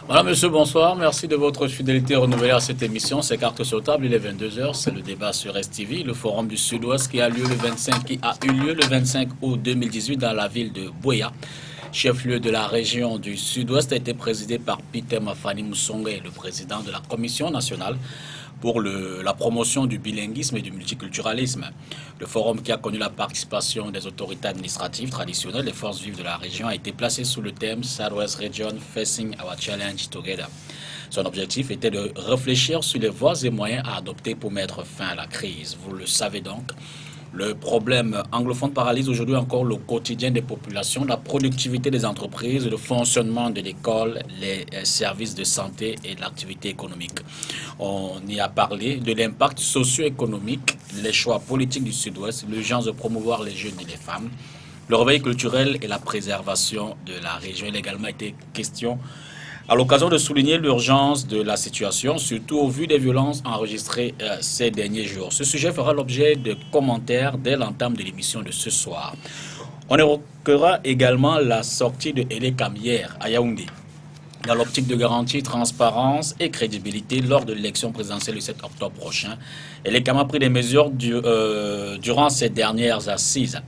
Voilà, monsieur, bonsoir. Merci de votre fidélité renouvelée à cette émission. C'est Cartes sur table, il est 22 heures. C'est le débat sur STV, le forum du Sud-Ouest qui a eu lieu le 25 août 2018 dans la ville de Buea. Chef-lieu de la région du Sud-Ouest a été présidé par Peter Mafani Moussongé, le président de la Commission nationale pour la promotion du bilinguisme et du multiculturalisme. Le forum qui a connu la participation des autorités administratives traditionnelles et forces vives de la région a été placé sous le thème Southwest Region Facing Our Challenge Together. Son objectif était de réfléchir sur les voies et moyens à adopter pour mettre fin à la crise. Vous le savez donc, le problème anglophone paralyse aujourd'hui encore le quotidien des populations, la productivité des entreprises, le fonctionnement de l'école, les services de santé et l'activité économique. On y a parlé de l'impact socio-économique, les choix politiques du Sud-Ouest, l'urgence de promouvoir les jeunes et les femmes, le réveil culturel et la préservation de la région. Il a également été question à l'occasion de souligner l'urgence de la situation, surtout au vu des violences enregistrées ces derniers jours. Ce sujet fera l'objet de commentaires dès l'entame de l'émission de ce soir. On évoquera également la sortie de Elekam hier à Yaoundé, dans l'optique de garantir transparence et crédibilité lors de l'élection présidentielle du 7 octobre prochain. Elekam a pris des mesures durant ces dernières assises.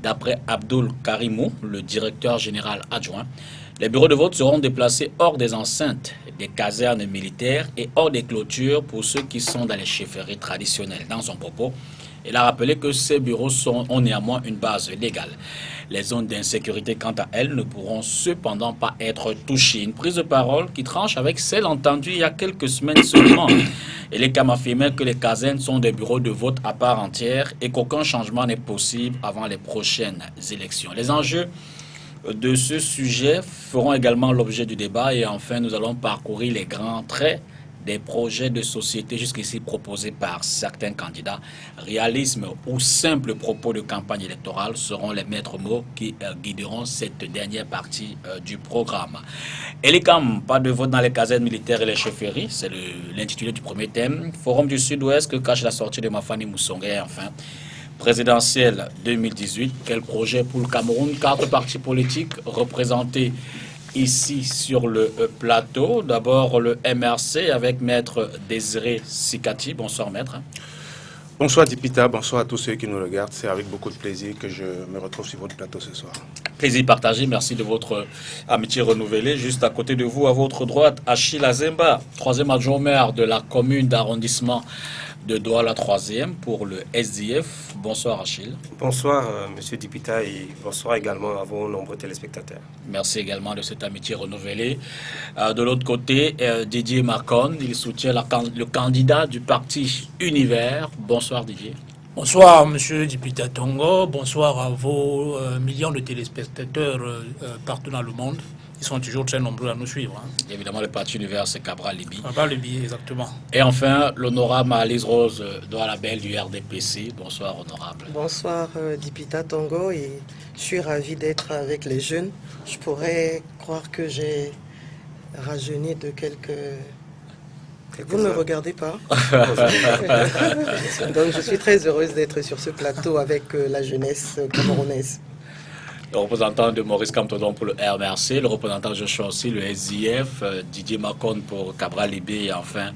D'après Abdoul Karimou, le directeur général adjoint, les bureaux de vote seront déplacés hors des enceintes des casernes militaires et hors des clôtures pour ceux qui sont dans les chefferies traditionnelles. Dans son propos, il a rappelé que ces bureaux ont néanmoins une base légale. Les zones d'insécurité, quant à elles, ne pourront cependant pas être touchées. Une prise de parole qui tranche avec celle entendue il y a quelques semaines seulement. Et les CAM affirmaient que les casernes sont des bureaux de vote à part entière et qu'aucun changement n'est possible avant les prochaines élections. Les enjeux de ce sujet feront également l'objet du débat et enfin nous allons parcourir les grands traits des projets de société jusqu'ici proposés par certains candidats. Réalisme ou simple propos de campagne électorale seront les maîtres mots qui guideront cette dernière partie du programme. Elekam, pas de vote dans les casernes militaires et les chefferies, c'est l'intitulé du premier thème. Forum du Sud-Ouest que cache la sortie de Mafani Moussongé et enfin présidentielle 2018, quel projet pour le Cameroun? 4 partis politiques représentés ici sur le plateau. D'abord le MRC avec Maître Désiré Sikati. Bonsoir Maître. Bonsoir Dipita, bonsoir à tous ceux qui nous regardent. C'est avec beaucoup de plaisir que je me retrouve sur votre plateau ce soir. Plaisir partagé, merci de votre amitié renouvelée. Juste à côté de vous, à votre droite, Achille Azemba, 3e adjoint au maire de la commune d'arrondissement de Douala 3e pour le SDF. Bonsoir Achille. Bonsoir Monsieur Dipita et bonsoir également à vos nombreux téléspectateurs. Merci également de cette amitié renouvelée. De l'autre côté, Didier Macon, il soutient le candidat du parti Univers. Bonsoir Didier. Bonsoir Monsieur Dipita Tongo, bonsoir à vos millions de téléspectateurs partout dans le monde. Ils sont toujours très nombreux à nous suivre. Évidemment, le parti Univers, c'est Cabral Libi. Cabral Libi, exactement. Et enfin, l'honorable Alice Rose Doualabel du RDPC. Bonsoir, honorable. Bonsoir, Dipita Tongo. Et je suis ravi d'être avec les jeunes. Je pourrais croire que j'ai rajeuni de quelques... Vous ne me regardez pas. Donc, je suis très heureuse d'être sur ce plateau avec la jeunesse camerounaise. Le représentant de Maurice Kamtodon pour le RMRC, le représentant Joshua aussi, le SIF, Didier Macon pour Cabral Libé et enfin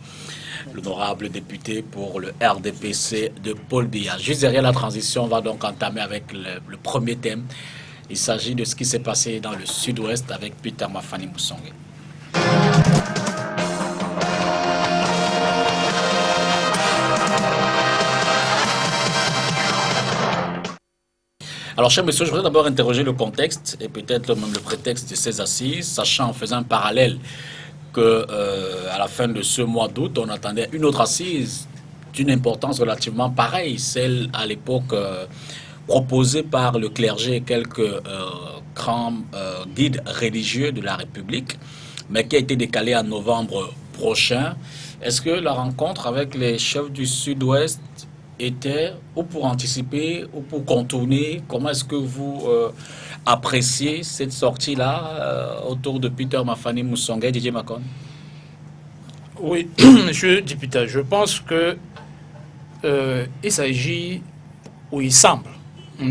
l'honorable député pour le RDPC de Paul Biya. Juste derrière la transition, on va donc entamer avec le premier thème. Il s'agit de ce qui s'est passé dans le Sud-Ouest avec Peter Mafani Moussongé. Alors, cher monsieur, je voudrais d'abord interroger le contexte et peut-être même le prétexte de ces assises, sachant en faisant un parallèle que à la fin de ce mois d'août, on attendait une autre assise d'une importance relativement pareille, celle à l'époque proposée par le clergé et quelques grands guides religieux de la République, mais qui a été décalée en novembre prochain. Est-ce que la rencontre avec les chefs du Sud-Ouest était ou pour anticiper ou pour contourner? Comment est-ce que vous appréciez cette sortie-là autour de Peter Mafani Moussongé, Didier Macon? Oui, monsieur Dipita, je pense que il s'agit, ou il semble,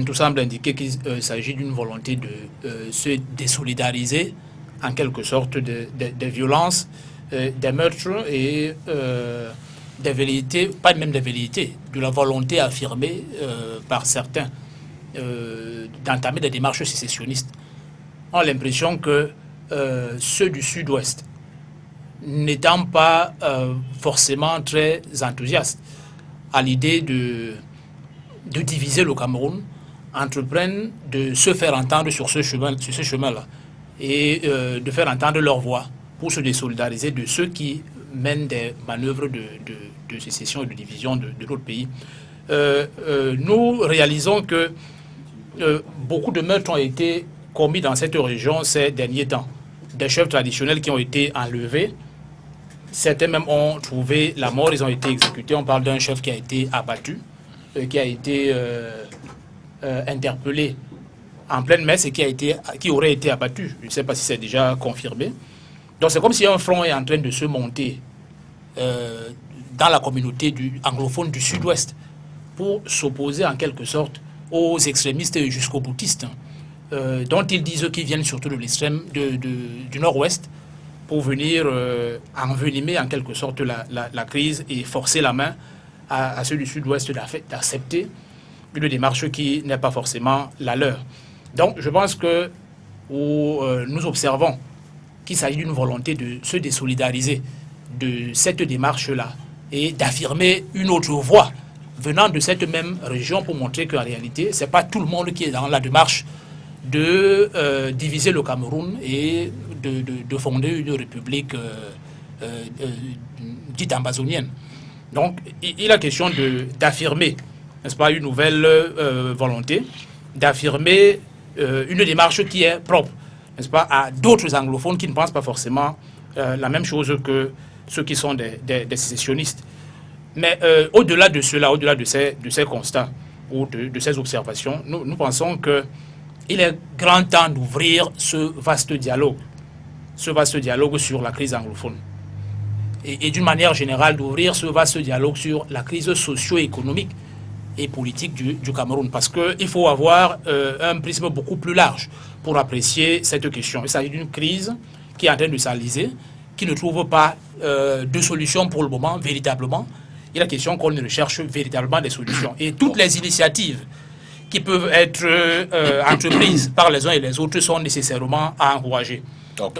tout semble indiquer qu'il s'agit d'une volonté de se désolidariser en quelque sorte des violences, des meurtres et des velléités, pas même des velléités, de la volonté affirmée par certains d'entamer des démarches sécessionnistes, ont l'impression que ceux du Sud-Ouest, n'étant pas forcément très enthousiastes à l'idée de diviser le Cameroun, entreprennent de se faire entendre sur ce chemin-là et de faire entendre leur voix pour se désolidariser de ceux qui mènent des manœuvres de sécession et de division de notre pays. Nous réalisons que beaucoup de meurtres ont été commis dans cette région ces derniers temps. Des chefs traditionnels qui ont été enlevés. Certains même ont trouvé la mort, ils ont été exécutés. On parle d'un chef qui a été abattu, qui a été interpellé en pleine messe et qui aurait été abattu. Je ne sais pas si c'est déjà confirmé. Donc c'est comme si un front est en train de se monter dans la communauté anglophone du Sud-Ouest pour s'opposer en quelque sorte aux extrémistes jusqu'aux bouddhistes, dont ils disent qu'ils viennent surtout de l'extrême du Nord-Ouest pour venir envenimer en quelque sorte la crise et forcer la main à ceux du Sud-Ouest d'accepter une démarche qui n'est pas forcément la leur. Donc je pense que nous observons qu'il s'agit d'une volonté de se désolidariser de cette démarche-là et d'affirmer une autre voie venant de cette même région pour montrer qu'en réalité, ce n'est pas tout le monde qui est dans la démarche de diviser le Cameroun et de fonder une république dite amazonienne. Donc, il est question d'affirmer, n'est-ce pas, une nouvelle volonté, d'affirmer une démarche qui est propre, n'est-ce pas, à d'autres anglophones qui ne pensent pas forcément la même chose que ceux qui sont des sécessionnistes. Mais au-delà de cela, au-delà de ces constats ou de ces observations, nous pensons qu'il est grand temps d'ouvrir ce vaste dialogue sur la crise anglophone. Et d'une manière générale, d'ouvrir ce vaste dialogue sur la crise socio-économique et politique du Cameroun. Parce qu'il faut avoir un prisme beaucoup plus large pour apprécier cette question. Il s'agit d'une crise qui est en train de s'enliser, qui ne trouve pas de solution pour le moment, véritablement. Il est question qu'on recherche véritablement des solutions. Et toutes les initiatives qui peuvent être entreprises par les uns et les autres sont nécessairement à encourager. Donc,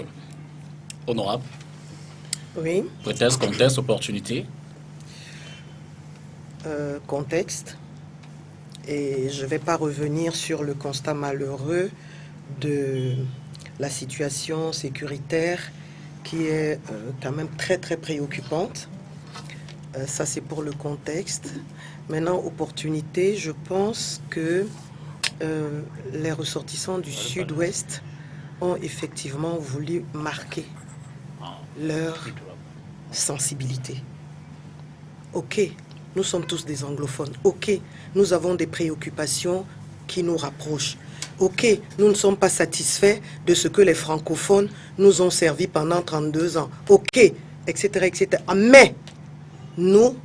honorable. Oui. Prétexte, contexte, opportunité. Contexte. Et je ne vais pas revenir sur le constat malheureux de la situation sécuritaire qui est quand même très très préoccupante. Ça c'est pour le contexte. Maintenant, opportunité, je pense que les ressortissants du Sud-Ouest ont effectivement voulu marquer leur sensibilité. Ok, nous sommes tous des anglophones. Ok, nous avons des préoccupations qui nous rapprochent. Ok, nous ne sommes pas satisfaits de ce que les francophones nous ont servi pendant 32 ans. Ok, etc., etc. Mais nos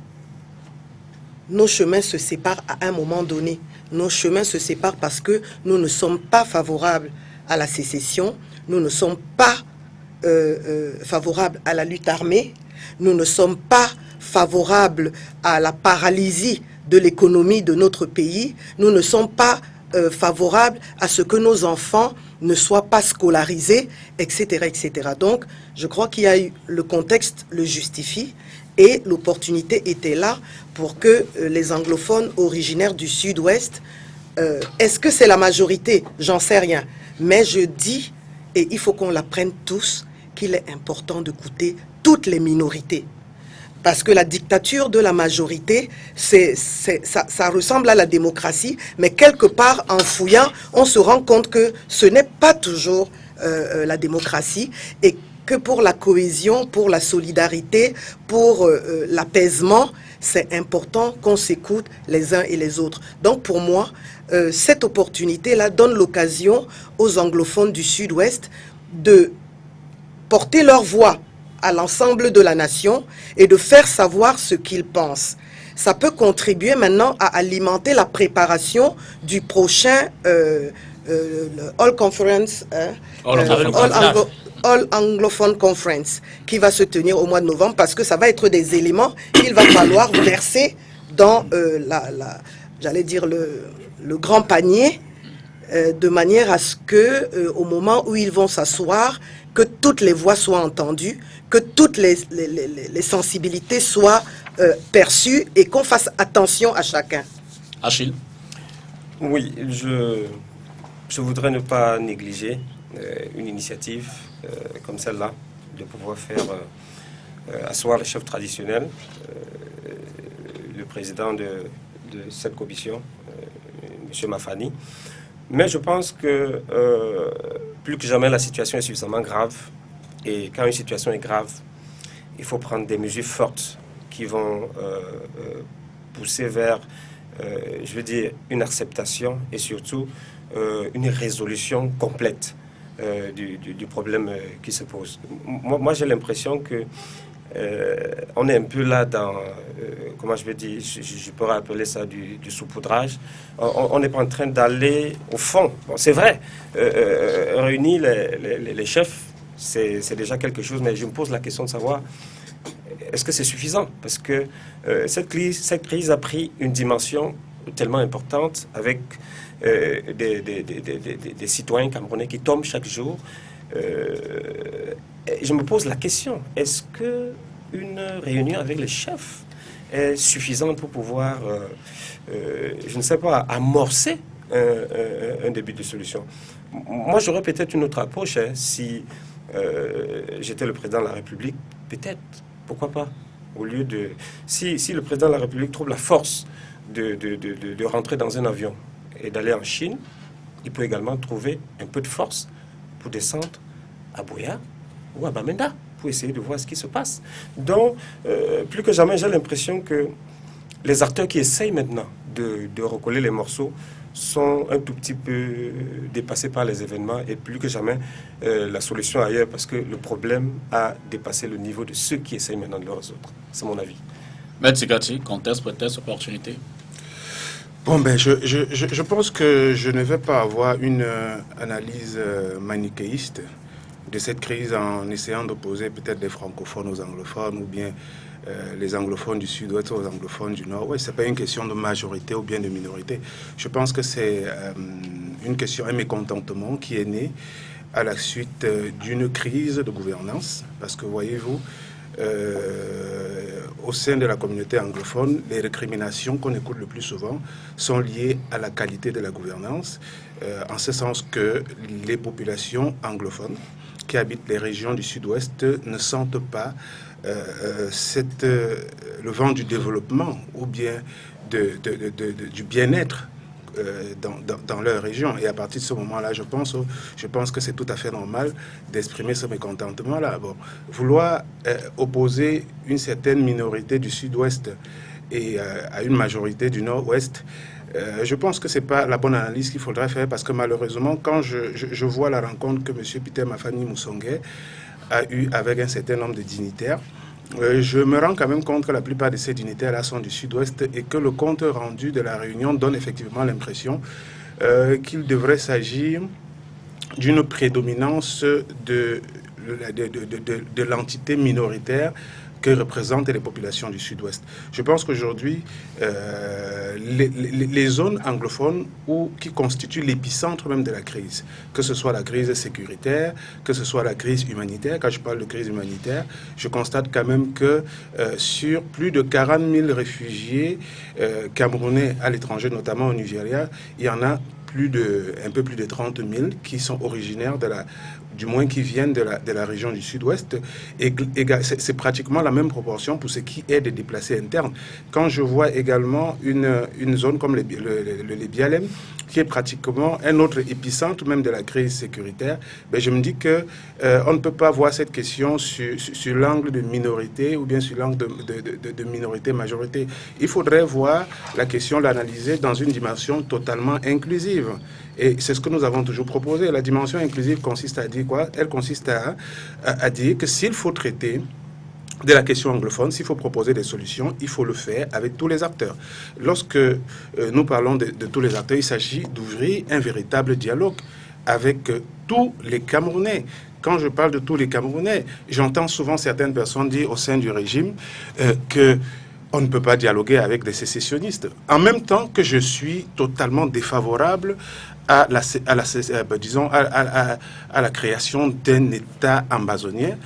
chemins se séparent à un moment donné. Nos chemins se séparent parce que nous ne sommes pas favorables à la sécession, nous ne sommes pas favorables à la lutte armée, nous ne sommes pas favorables à la paralysie de l'économie de notre pays, nous ne sommes pas favorables à ce que nos enfants ne soient pas scolarisés, etc., etc. Donc, je crois qu'il y a eu, le contexte le justifie et l'opportunité était là pour que les anglophones originaires du Sud-Ouest, est-ce que c'est la majorité? J'en sais rien. Mais je dis, et il faut qu'on l'apprenne tous, qu'il est important d'écouter toutes les minorités. Parce que la dictature de la majorité, ça ressemble à la démocratie, mais quelque part, en fouillant, on se rend compte que ce n'est pas toujours la démocratie et que pour la cohésion, pour la solidarité, pour l'apaisement, c'est important qu'on s'écoute les uns et les autres. Donc pour moi, cette opportunité-là donne l'occasion aux anglophones du Sud-Ouest de porter leur voix à l'ensemble de la nation et de faire savoir ce qu'ils pensent. Ça peut contribuer maintenant à alimenter la préparation du prochain All Conference, All Anglophone Conference qui va se tenir au mois de novembre, parce que ça va être des éléments qu'il va falloir verser dans j'allais dire le grand panier, de manière à ce que au moment où ils vont s'asseoir, que toutes les voix soient entendues, que toutes les sensibilités soient perçues et qu'on fasse attention à chacun. Achille? Oui, je voudrais ne pas négliger une initiative comme celle-là, de pouvoir faire asseoir les chefs traditionnels, le président de cette commission, M. Mafani. Mais je pense que plus que jamais la situation est suffisamment grave, et quand une situation est grave, il faut prendre des mesures fortes qui vont pousser vers, je veux dire, une acceptation et surtout une résolution complète du problème qui se pose. Moi j'ai l'impression que on est un peu là dans, comment je vais dire, je pourrais appeler ça du saupoudrage. On n'est pas en train d'aller au fond. Bon, c'est vrai, réunir les chefs, c'est déjà quelque chose, mais je me pose la question de savoir, est-ce que c'est suffisant? Parce que cette crise a pris une dimension tellement importante avec des citoyens camerounais qui tombent chaque jour. Je me pose la question, est-ce que une réunion avec les chefs est suffisante pour pouvoir, je ne sais pas, amorcer un début de solution? Moi, j'aurais peut-être une autre approche, hein, si j'étais le président de la République, peut-être, pourquoi pas, au lieu de... Si le président de la République trouve la force de rentrer dans un avion et d'aller en Chine, il peut également trouver un peu de force pour descendre à Buea ou à Bamenda, pour essayer de voir ce qui se passe. Donc, plus que jamais, j'ai l'impression que les acteurs qui essayent maintenant de recoller les morceaux sont un tout petit peu dépassés par les événements, et plus que jamais, la solution ailleurs, parce que le problème a dépassé le niveau de ceux qui essayent maintenant de le résoudre. C'est mon avis. Maître Sigati, contexte, prétexte, opportunité? Bon, ben, je pense que je ne vais pas avoir une analyse manichéiste de cette crise en essayant d'opposer peut-être les francophones aux anglophones ou bien les anglophones du sud-ouest aux anglophones du nord-ouest. Ce n'est pas une question de majorité ou bien de minorité. Je pense que c'est une question, un mécontentement qui est né à la suite d'une crise de gouvernance. Parce que, voyez-vous, au sein de la communauté anglophone, les récriminations qu'on écoute le plus souvent sont liées à la qualité de la gouvernance, en ce sens que les populations anglophones qui habitent les régions du sud-ouest ne sentent pas le vent du développement ou bien du bien-être dans leur région. Et à partir de ce moment-là, je pense que c'est tout à fait normal d'exprimer ce mécontentement-là. Bon, vouloir opposer une certaine minorité du sud-ouest et à une majorité du nord-ouest, je pense que ce n'est pas la bonne analyse qu'il faudrait faire, parce que malheureusement, quand je vois la rencontre que M. Peter Mafani Moussongué a eue avec un certain nombre de dignitaires, je me rends quand même compte que la plupart de ces dignitaires-là sont du sud-ouest et que le compte rendu de la réunion donne effectivement l'impression qu'il devrait s'agir d'une prédominance de l'entité minoritaire que représentent les populations du sud-ouest. Je pense qu'aujourd'hui, les zones anglophones qui constituent l'épicentre même de la crise, que ce soit la crise sécuritaire, que ce soit la crise humanitaire, quand je parle de crise humanitaire, je constate quand même que sur plus de 40 000 réfugiés camerounais à l'étranger, notamment au Nigeria, il y en a un peu plus de 30 000 qui sont originaires du moins qui viennent de la région du sud-ouest, et c'est pratiquement la même proportion pour ce qui est des déplacés internes. Quand je vois également une zone comme le Bialem, qui est pratiquement un autre épicentre même de la crise sécuritaire, ben je me dis que on ne peut pas voir cette question sur l'angle de minorité ou bien sur l'angle de minorité-majorité. Il faudrait voir la question, l'analyser dans une dimension totalement inclusive. Et c'est ce que nous avons toujours proposé. La dimension inclusive consiste à dire quoi? Elle consiste à dire que s'il faut traiter de la question anglophone, s'il faut proposer des solutions, il faut le faire avec tous les acteurs. Lorsque nous parlons de tous les acteurs, il s'agit d'ouvrir un véritable dialogue avec tous les Camerounais. Quand je parle de tous les Camerounais, j'entends souvent certaines personnes dire au sein du régime que on ne peut pas dialoguer avec des sécessionnistes. En même temps que je suis totalement défavorable à la création d'un État ambazonien.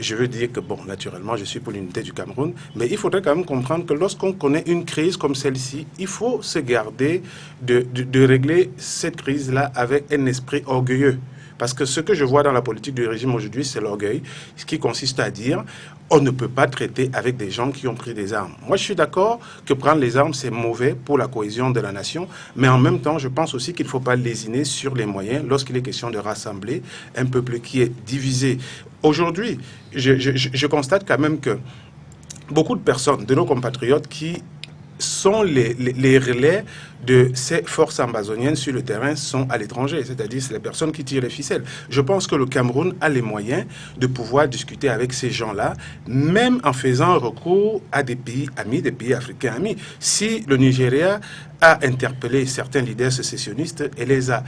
Je veux dire que, bon, naturellement, je suis pour l'unité du Cameroun, mais il faudrait quand même comprendre que lorsqu'on connaît une crise comme celle-ci, il faut se garder de régler cette crise-là avec un esprit orgueilleux. Parce que ce que je vois dans la politique du régime aujourd'hui, c'est l'orgueil, ce qui consiste à dire on ne peut pas traiter avec des gens qui ont pris des armes. Moi, je suis d'accord que prendre les armes, c'est mauvais pour la cohésion de la nation, mais en même temps, je pense aussi qu'il ne faut pas lésiner sur les moyens lorsqu'il est question de rassembler un peuple qui est divisé. Aujourd'hui, je constate quand même que beaucoup de personnes, de nos compatriotes qui sont les relais de ces forces ambazoniennes sur le terrain sont à l'étranger, c'est-à-dire c'est les personnes qui tirent les ficelles. Je pense que le Cameroun a les moyens de pouvoir discuter avec ces gens-là, même en faisant recours à des pays amis, des pays africains amis. Si le Nigeria a interpellé certains leaders sécessionnistes et les a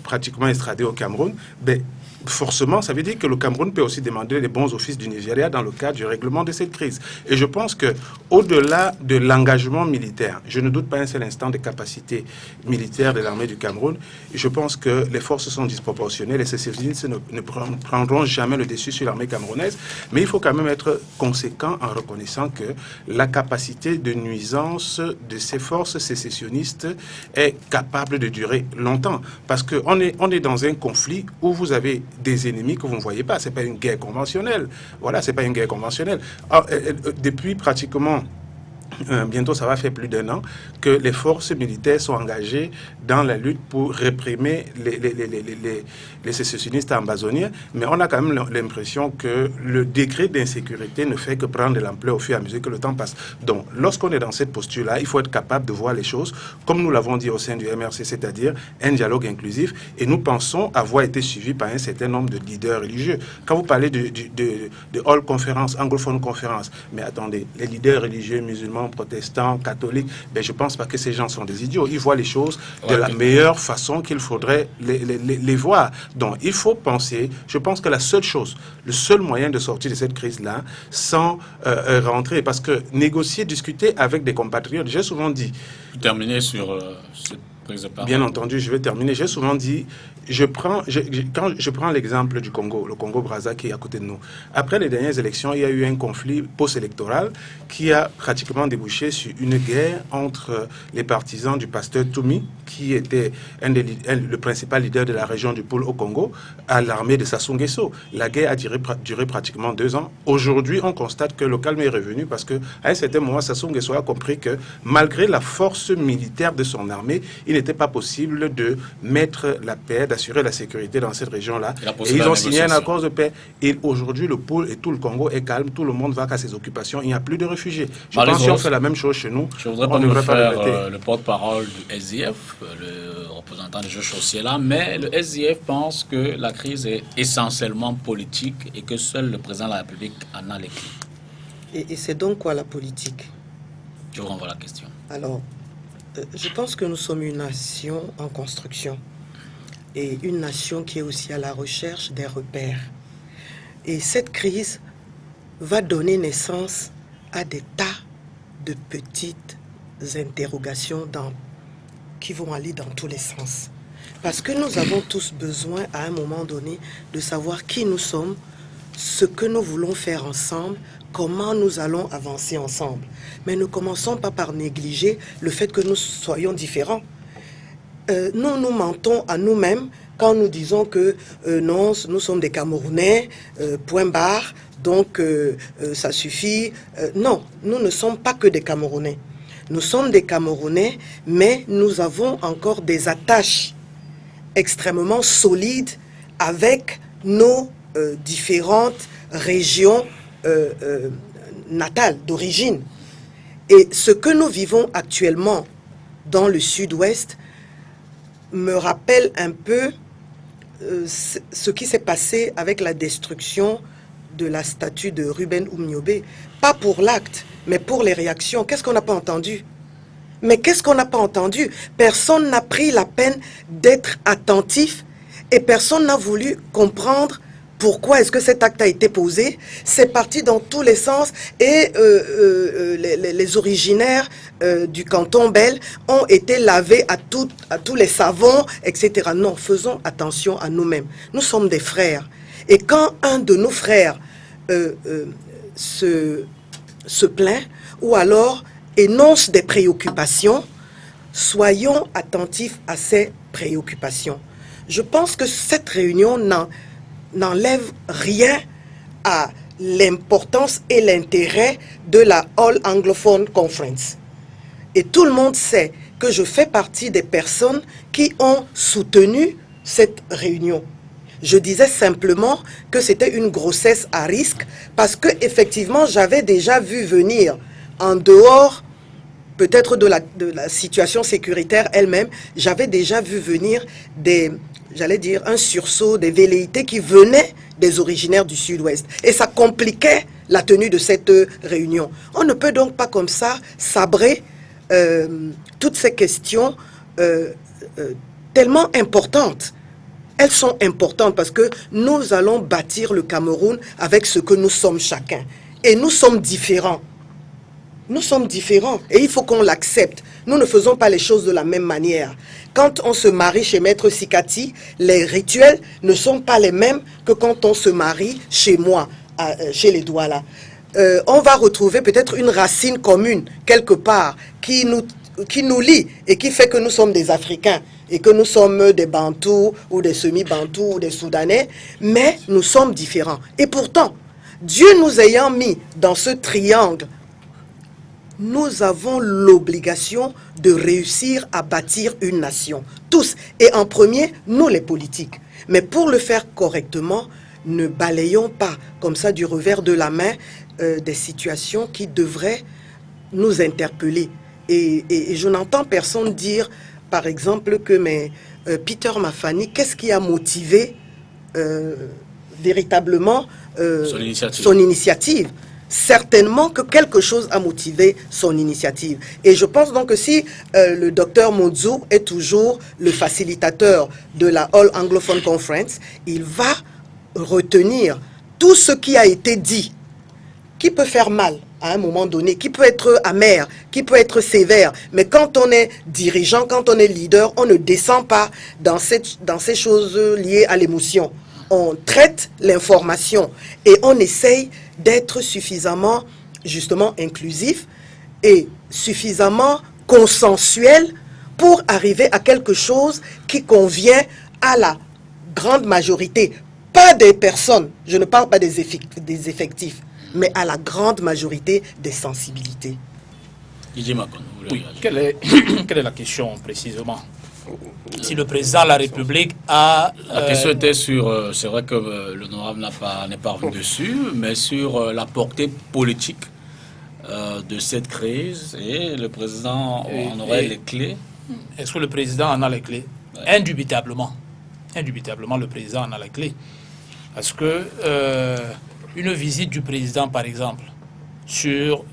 pratiquement extradés au Cameroun, ben, forcément, ça veut dire que le Cameroun peut aussi demander les bons offices du Nigeria dans le cadre du règlement de cette crise. Et je pense que, au-delà de l'engagement militaire, je ne doute pas un seul instant des capacités militaires de l'armée du Cameroun. Je pense que les forces sont disproportionnées. Les sécessionnistes ne prendront jamais le dessus sur l'armée camerounaise. Mais il faut quand même être conséquent en reconnaissant que la capacité de nuisance de ces forces sécessionnistes est capable de durer longtemps. Parce qu'on est dans un conflit où vous avez des ennemis que vous ne voyez pas. Ce n'est pas une guerre conventionnelle. Voilà, ce n'est pas une guerre conventionnelle. Alors, depuis pratiquement bientôt ça va faire plus d'1 an que les forces militaires sont engagées dans la lutte pour réprimer les sécessionnistes ambazoniens, mais on a quand même l'impression que le degré d'insécurité ne fait que prendre de l'ampleur au fur et à mesure que le temps passe. Donc, lorsqu'on est dans cette posture-là, il faut être capable de voir les choses comme nous l'avons dit au sein du MRC, c'est-à-dire un dialogue inclusif, et nous pensons avoir été suivis par un certain nombre de leaders religieux. Quand vous parlez de All Conference, anglophone conférence, mais attendez, les leaders religieux musulmans, protestants, catholiques, ben je pense pas que ces gens sont des idiots. Ils voient les choses de la meilleure façon qu'il faudrait les voir. Donc, il faut penser, je pense que la seule chose, le seul moyen de sortir de cette crise-là, sans rentrer, parce que négocier, discuter avec des compatriotes, j'ai souvent dit... Terminer sur cette prise de parole. Bien entendu, je vais terminer. J'ai souvent dit, quand je prends l'exemple du Congo, le Congo-Brazza qui est à côté de nous. Après les dernières élections, il y a eu un conflit post-électoral qui a pratiquement débouché sur une guerre entre les partisans du pasteur Toumi, qui était le principal leader de la région du Pôle au Congo, à l'armée de Sassou Nguesso. La guerre a duré pratiquement 2 ans. Aujourd'hui, on constate que le calme est revenu parce qu'à un certain moment, Sassou Nguesso a compris que malgré la force militaire de son armée, il n'était pas possible de mettre la paix, d'assurer la sécurité dans cette région-là. Et ils ont signé un accord de paix. Et aujourd'hui, le pôle et tout le Congo est calme. Tout le monde va à ses occupations. Il n'y a plus de réfugiés. Je pense que si on fait la même chose chez nous, je voudrais on ne devrait pas faire le porte-parole du SDF, le représentant de Georges Chaussier-là, mais le SDF pense que la crise est essentiellement politique et que seul le président de la République en a les clés. Et c'est donc quoi la politique? Je vous renvoie la question. Alors, je pense que nous sommes une nation en construction et une nation qui est aussi à la recherche des repères. Et cette crise va donner naissance à des tas de petites interrogations qui vont aller dans tous les sens. Parce que nous avons tous besoin à un moment donné de savoir qui nous sommes, ce que nous voulons faire ensemble, comment nous allons avancer ensemble. Mais ne commençons pas par négliger le fait que nous soyons différents. Nous mentons à nous-mêmes quand nous disons que non, nous sommes des Camerounais, point barre, donc ça suffit. Non, nous ne sommes pas que des Camerounais. Nous sommes des Camerounais, mais nous avons encore des attaches extrêmement solides avec nos différentes régions natales, d'origine. Et ce que nous vivons actuellement dans le sud-ouest me rappelle un peu ce qui s'est passé avec la destruction de la statue de Ruben Oumniobé. Pas pour l'acte, mais pour les réactions. Qu'est-ce qu'on n'a pas entendu? Mais qu'est-ce qu'on n'a pas entendu? Personne n'a pris la peine d'être attentif et personne n'a voulu comprendre pourquoi est-ce que cet acte a été posé. C'est parti dans tous les sens et les originaires du canton Bel ont été lavés à tous les savons, etc. Non, faisons attention à nous-mêmes. Nous sommes des frères. Et quand un de nos frères se plaint ou alors énonce des préoccupations, soyons attentifs à ces préoccupations. Je pense que cette réunion n'enlève rien à l'importance et l'intérêt de la All Anglophone Conference. Et tout le monde sait que je fais partie des personnes qui ont soutenu cette réunion. Je disais simplement que c'était une grossesse à risque parce que effectivement j'avais déjà vu venir en dehors peut-être de la situation sécuritaire elle-même, j'avais déjà vu venir j'allais dire, un sursaut, des velléités qui venaient des originaires du Sud-Ouest. Et ça compliquait la tenue de cette réunion. On ne peut donc pas comme ça sabrer toutes ces questions tellement importantes. Elles sont importantes parce que nous allons bâtir le Cameroun avec ce que nous sommes chacun. Et nous sommes différents. Nous sommes différents et il faut qu'on l'accepte. Nous ne faisons pas les choses de la même manière. Quand on se marie chez Maître Sikati, les rituels ne sont pas les mêmes que quand on se marie chez moi, chez les Douala. On va retrouver peut-être une racine commune quelque part qui nous lie et qui fait que nous sommes des Africains et que nous sommes des Bantous ou des semi-Bantous ou des Soudanais, mais nous sommes différents. Et pourtant, Dieu nous ayant mis dans ce triangle, nous avons l'obligation de réussir à bâtir une nation. Tous. Et en premier, nous les politiques. Mais pour le faire correctement, ne balayons pas comme ça du revers de la main des situations qui devraient nous interpeller. Et je n'entends personne dire, par exemple, que Peter Mafani, qu'est-ce qui a motivé véritablement son initiative? Certainement que quelque chose a motivé son initiative. Et je pense donc que si le docteur Modzou est toujours le facilitateur de la All Anglophone Conference, il va retenir tout ce qui a été dit, qui peut faire mal à un moment donné, qui peut être amer, qui peut être sévère. Mais quand on est dirigeant, quand on est leader, on ne descend pas dans ces choses liées à l'émotion. On traite l'information et on essaye d'être suffisamment, justement, inclusif et suffisamment consensuel pour arriver à quelque chose qui convient à la grande majorité. Pas des personnes, je ne parle pas des effectifs, mais à la grande majorité des sensibilités. Oui. Quelle est la question précisément? Si le président de la République a... La question était sur, c'est vrai que l'honorable n'est pas revenu dessus, mais sur la portée politique de cette crise, et le président en aurait les clés. Est-ce que le président en a les clés? Ouais. Indubitablement. Indubitablement, le président en a les clés. Parce que une visite du président, par exemple, sur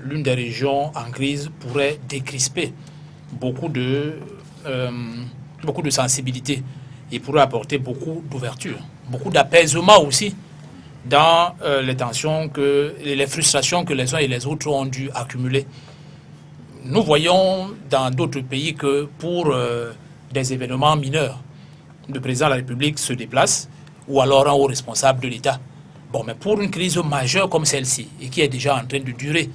l'une des régions en crise pourrait décrisper beaucoup de sensibilité. Il pourrait apporter beaucoup d'ouverture, beaucoup d'apaisement aussi dans les tensions, les frustrations que les uns et les autres ont dû accumuler. Nous voyons dans d'autres pays que pour des événements mineurs, le président de la République se déplace ou alors un haut responsable de l'État. Bon, mais pour une crise majeure comme celle-ci et qui est déjà en train de durer,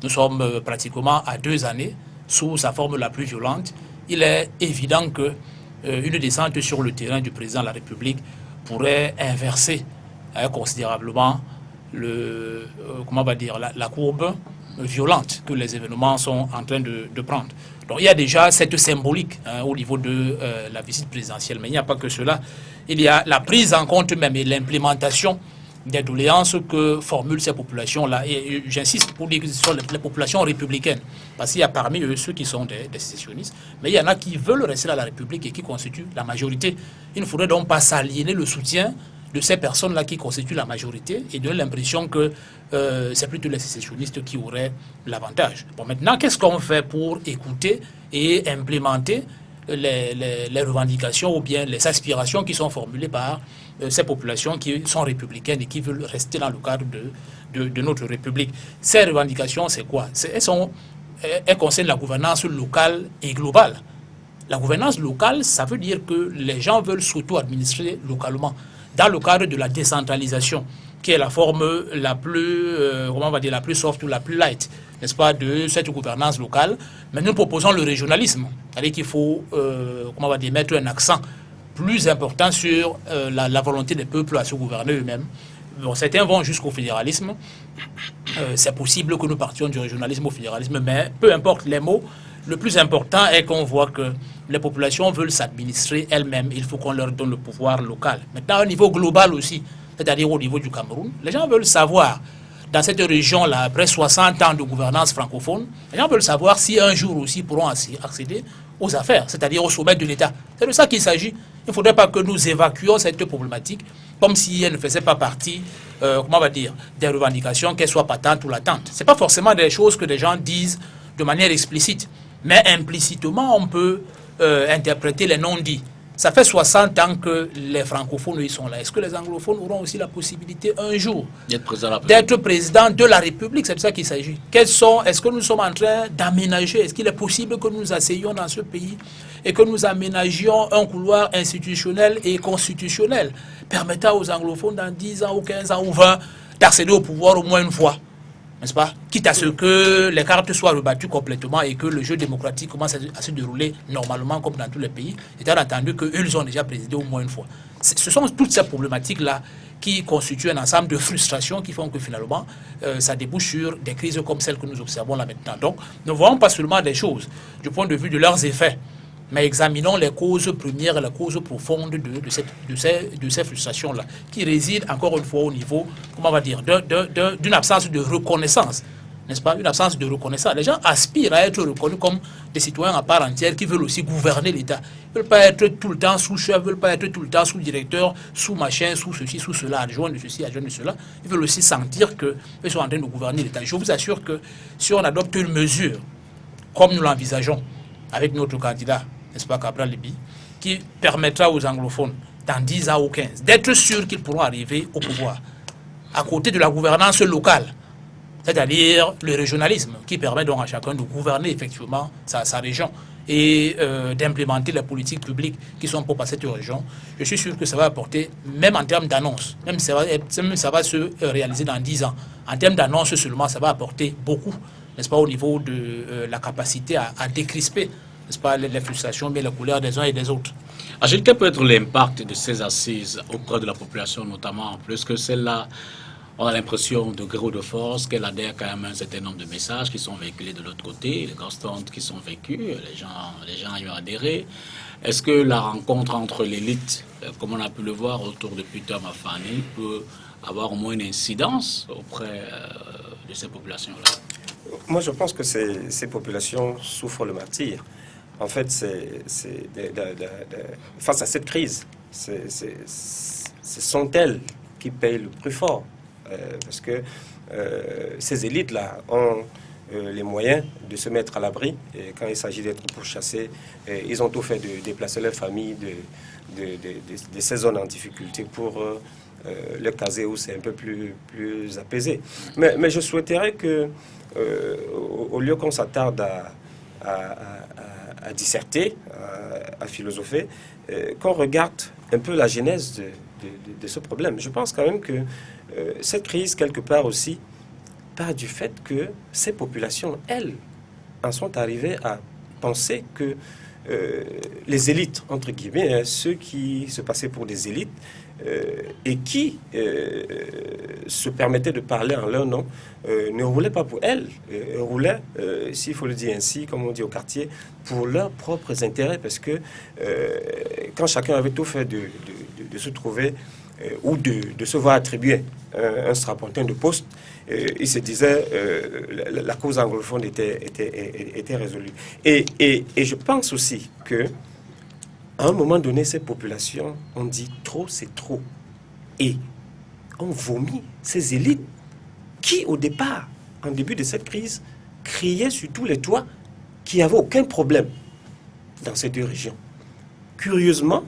nous sommes pratiquement à 2 années sous sa forme la plus violente. Il est évident que une descente sur le terrain du président de la République pourrait inverser considérablement la courbe violente que les événements sont en train de prendre. Donc il y a déjà cette symbolique au niveau de la visite présidentielle, mais il n'y a pas que cela. Il y a la prise en compte même et l'implémentation des doléances que formulent ces populations-là. Et j'insiste pour dire que ce sont les populations républicaines. Parce qu'il y a parmi eux ceux qui sont des sécessionnistes, mais il y en a qui veulent rester dans la République et qui constituent la majorité. Il ne faudrait donc pas s'aliéner le soutien de ces personnes-là qui constituent la majorité et donner l'impression que c'est plutôt les sécessionnistes qui auraient l'avantage. Bon, maintenant, qu'est-ce qu'on fait pour écouter et implémenter les revendications ou bien les aspirations qui sont formulées par ces populations qui sont républicaines et qui veulent rester dans le cadre de notre République? Ces revendications, c'est quoi? Elles concernent la gouvernance locale et globale. La gouvernance locale, ça veut dire que les gens veulent s'auto-administrer localement dans le cadre de la décentralisation, qui est la forme la plus, comment on va dire, la plus soft ou la plus light, n'est-ce pas, de cette gouvernance locale. Mais nous proposons le régionalisme, c'est-à-dire qu'il faut, comment on va dire, mettre un accent plus important sur la volonté des peuples à se gouverner eux-mêmes. Bon, certains vont jusqu'au fédéralisme. C'est possible que nous partions du régionalisme au fédéralisme, mais peu importe les mots, le plus important est qu'on voit que les populations veulent s'administrer elles-mêmes. Il faut qu'on leur donne le pouvoir local. Maintenant, au niveau global aussi, c'est-à-dire au niveau du Cameroun, les gens veulent savoir, dans cette région-là, après 60 ans de gouvernance francophone, les gens veulent savoir si un jour aussi pourront accéder aux affaires, c'est-à-dire au sommet de l'État. C'est de ça qu'il s'agit. Il ne faudrait pas que nous évacuions cette problématique comme si elle ne faisait pas partie, comment on va dire, des revendications, qu'elles soient patentes ou latentes. Ce n'est pas forcément des choses que les gens disent de manière explicite, mais implicitement, on peut interpréter les non-dits. Ça fait 60 ans que les francophones y sont là. Est-ce que les anglophones auront aussi la possibilité un jour d'être président de la République? C'est de ça qu'il s'agit. Est-ce que nous sommes en train d'aménager? Est-ce qu'il est possible que nous asseyions dans ce pays et que nous aménagions un couloir institutionnel et constitutionnel permettant aux anglophones dans 10 ans ou 15 ans ou 20 d'accéder au pouvoir au moins une fois? N'est-ce pas? Quitte à ce que les cartes soient rebattues complètement et que le jeu démocratique commence à se dérouler normalement comme dans tous les pays, étant entendu qu'eux ont déjà présidé au moins une fois. Ce sont toutes ces problématiques-là qui constituent un ensemble de frustrations qui font que finalement, ça débouche sur des crises comme celles que nous observons là maintenant. Donc, ne voyons pas seulement des choses du point de vue de leurs effets, mais examinons les causes premières et les causes profondes de ces frustrations-là, qui résident encore une fois au niveau, comment on va dire, d'une absence de reconnaissance, n'est-ce pas? Une absence de reconnaissance. Les gens aspirent à être reconnus comme des citoyens à part entière qui veulent aussi gouverner l'État. Ils ne veulent pas être tout le temps sous chef, ils ne veulent pas être tout le temps sous directeur, sous machin, sous ceci, sous cela, adjoint de ceci, adjoint de cela. Ils veulent aussi sentir qu'ils sont en train de gouverner l'État. Je vous assure que si on adopte une mesure, comme nous l'envisageons, avec notre candidat, n'est-ce pas, Cabral Libi, qui permettra aux anglophones, dans 10 ans ou 15, d'être sûrs qu'ils pourront arriver au pouvoir, à côté de la gouvernance locale, c'est-à-dire le régionalisme, qui permet donc à chacun de gouverner effectivement sa région et d'implémenter les politiques publiques qui sont propres à cette région. Je suis sûr que ça va apporter, même en termes d'annonce, même ça va se réaliser dans 10 ans, en termes d'annonce seulement, ça va apporter beaucoup, n'est-ce pas, au niveau de la capacité à décrisper, n'est-ce pas, les frustrations, mais les couleurs des uns et des autres. Agile, quel peut être l'impact de ces assises auprès de la population, notamment, plus que celle-là, on a l'impression de gré ou de force qu'elle adhère quand même à un certain nombre de messages qui sont véhiculés de l'autre côté, les constantes qui sont vécues, les gens y ont adhéré. Est-ce que la rencontre entre l'élite, comme on a pu le voir autour de Peter Mafani, peut avoir au moins une incidence auprès de ces populations-là? Moi, je pense que ces populations souffrent le martyre. En fait, face à cette crise, ce sont elles qui payent le plus fort. Parce que ces élites-là ont les moyens de se mettre à l'abri. Et quand il s'agit d'être pourchassés, ils ont tout fait de déplacer leurs familles de ces zones en difficulté pour le caser où c'est un peu plus apaisé. Mais je souhaiterais que, au lieu qu'on s'attarde à disserter, à philosopher, qu'on regarde un peu la genèse de ce problème. Je pense quand même que cette crise, quelque part aussi, part du fait que ces populations, elles, en sont arrivées à penser que les élites, entre guillemets, ceux qui se passaient pour des élites et qui se permettaient de parler en leur nom, ne roulaient pas pour elles, roulaient, s'il faut le dire ainsi, comme on dit au quartier, pour leurs propres intérêts, parce que quand chacun avait tout fait de se trouver ou de se voir attribuer un strapontin de poste, il se disait la cause anglophone était résolue. Et je pense aussi que à un moment donné, ces populations ont dit trop, c'est trop. et ont vomi ces élites qui, au départ, en début de cette crise, criaient sur tous les toits qu'il n'y avait aucun problème dans ces deux régions. Curieusement,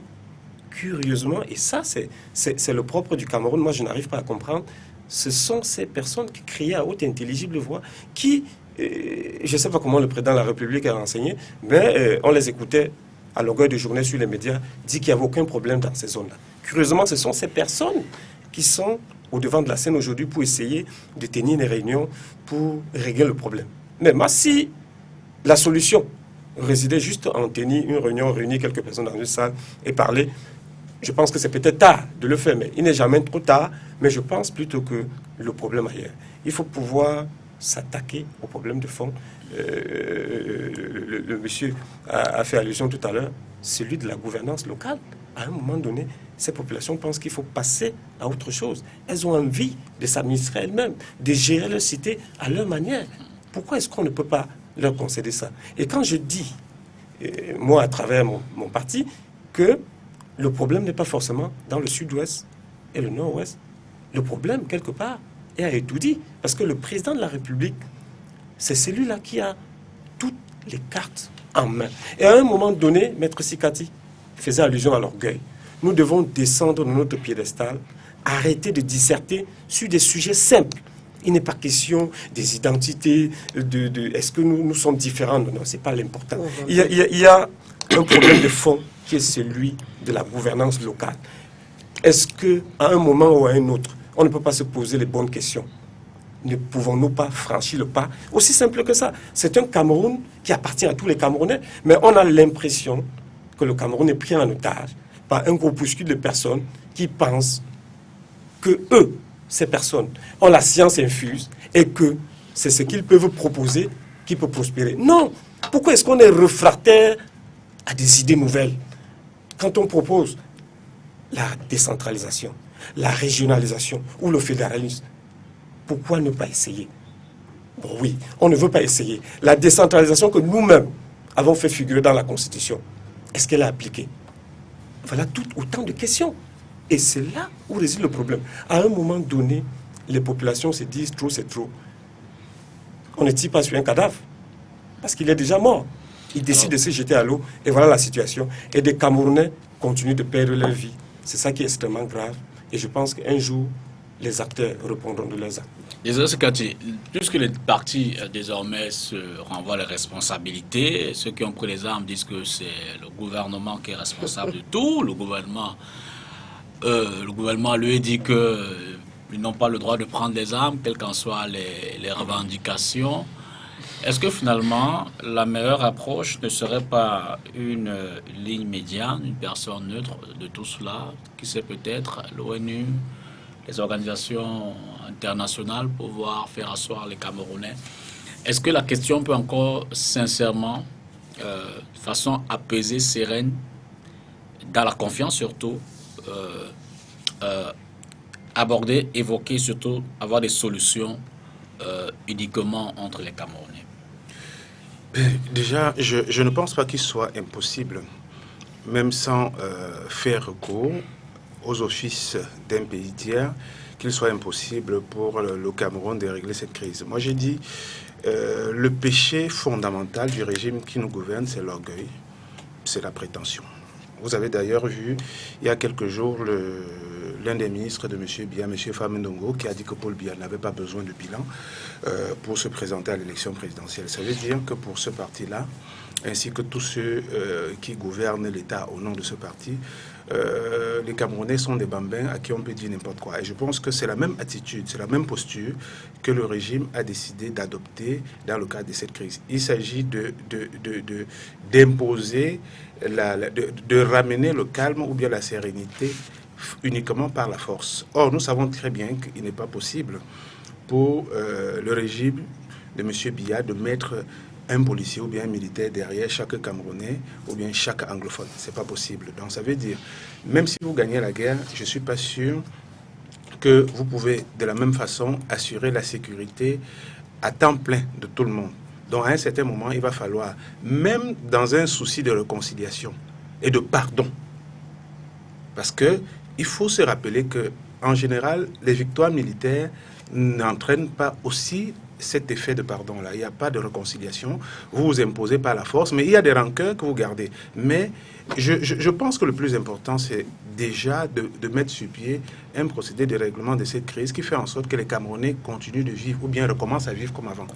et ça c'est le propre du Cameroun, moi je n'arrive pas à comprendre, ce sont ces personnes qui criaient à haute intelligible voix, qui, je ne sais pas comment le président de la République a renseigné, mais on les écoutait à longueur de journée sur les médias, dit qu'il n'y avait aucun problème dans ces zones-là. Curieusement, ce sont ces personnes qui sont au devant de la scène aujourd'hui pour essayer de tenir des réunions pour régler le problème. Mais moi, si la solution résidait juste en tenir une réunion, réunir quelques personnes dans une salle et parler, je pense que c'est peut-être tard de le faire, mais il n'est jamais trop tard. Mais je pense plutôt que le problème ailleurs. Il faut pouvoir s'attaquer au problème de fond. Le monsieur a fait allusion tout à l'heure, celui de la gouvernance locale. À un moment donné, ces populations pensent qu'il faut passer à autre chose. Elles ont envie de s'administrer elles-mêmes, de gérer leur cité à leur manière. Pourquoi est-ce qu'on ne peut pas leur concéder ça? Et quand je dis, moi à travers mon parti, que le problème n'est pas forcément dans le sud-ouest et le nord-ouest, le problème, quelque part, est à Etoudi. Parce que le président de la République, c'est celui-là qui a toutes les cartes en main. Et à un moment donné, Maître Sikati faisait allusion à l'orgueil. Nous devons descendre de notre piédestal, arrêter de disserter sur des sujets simples. Il n'est pas question des identités, est-ce que nous sommes différents? Non, ce n'est pas l'important. Il y a un problème de fond qui est celui de la gouvernance locale. Est-ce qu'à un moment ou à un autre, on ne peut pas se poser les bonnes questions? Ne pouvons-nous pas franchir le pas? Aussi simple que ça. C'est un Cameroun qui appartient à tous les Camerounais, mais on a l'impression que le Cameroun est pris en otage par un groupuscule de personnes qui pensent que eux, ces personnes, ont la science infuse et que c'est ce qu'ils peuvent proposer qui peut prospérer. Non! Pourquoi est-ce qu'on est réfractaire à des idées nouvelles? Quand on propose la décentralisation, la régionalisation ou le fédéralisme, pourquoi ne pas essayer? Bon, oui, on ne veut pas essayer. La décentralisation que nous-mêmes avons fait figurer dans la Constitution, est-ce qu'elle est appliquée? Voilà autant de questions. Et c'est là où réside le problème. À un moment donné, les populations se disent trop, c'est trop. On ne tire pas sur un cadavre parce qu'il est déjà mort. Ils décident de se jeter à l'eau et voilà la situation. Et des Camerounais continuent de perdre leur vie. C'est ça qui est extrêmement grave. Et je pense qu'un jour, les acteurs répondront de leurs actes. Désolé, Sikati, puisque les partis désormais se renvoient les responsabilités, ceux qui ont pris les armes disent que c'est le gouvernement qui est responsable de tout. Le gouvernement lui dit qu'ils n'ont pas le droit de prendre les armes, quelles qu'en soient les revendications. Est-ce que finalement, la meilleure approche ne serait pas une ligne médiane, une personne neutre de tout cela, qui c'est peut-être l'ONU, les organisations internationales, pour pouvoir faire asseoir les Camerounais? Est-ce que la question peut encore sincèrement, de façon apaisée, sereine, dans la confiance surtout, aborder, évoquer, surtout avoir des solutions uniquement entre les Camerounais? Déjà, je ne pense pas qu'il soit impossible, même sans faire recours aux offices d'un pays tiers, qu'il soit impossible pour le Cameroun de régler cette crise. Moi, j'ai dit, le péché fondamental du régime qui nous gouverne, c'est l'orgueil, c'est la prétention. Vous avez d'ailleurs vu, il y a quelques jours, l'un des ministres de M. Biya, M. Famendongo, qui a dit que Paul Biya n'avait pas besoin de bilan pour se présenter à l'élection présidentielle. Ça veut dire que pour ce parti-là, ainsi que tous ceux qui gouvernent l'État au nom de ce parti, les Camerounais sont des bambins à qui on peut dire n'importe quoi. Et je pense que c'est la même attitude, c'est la même posture que le régime a décidé d'adopter dans le cadre de cette crise. Il s'agit d'imposer, de ramener le calme ou bien la sérénité uniquement par la force. Or, nous savons très bien qu'il n'est pas possible pour le régime de M. Biya de mettre un policier ou bien un militaire derrière chaque Camerounais ou bien chaque anglophone. C'est pas possible. Donc ça veut dire, même si vous gagnez la guerre, je suis pas sûr que vous pouvez de la même façon assurer la sécurité à temps plein de tout le monde. Donc à un certain moment, il va falloir, même dans un souci de réconciliation et de pardon, parce que il faut se rappeler que en général, les victoires militaires n'entraînent pas aussi cet effet de pardon-là. Il n'y a pas de réconciliation. Vous vous imposez par la force, mais il y a des rancœurs que vous gardez. Mais je pense que le plus important, c'est déjà de mettre sur pied un procédé de règlement de cette crise qui fait en sorte que les Camerounais continuent de vivre ou bien recommencent à vivre comme avant.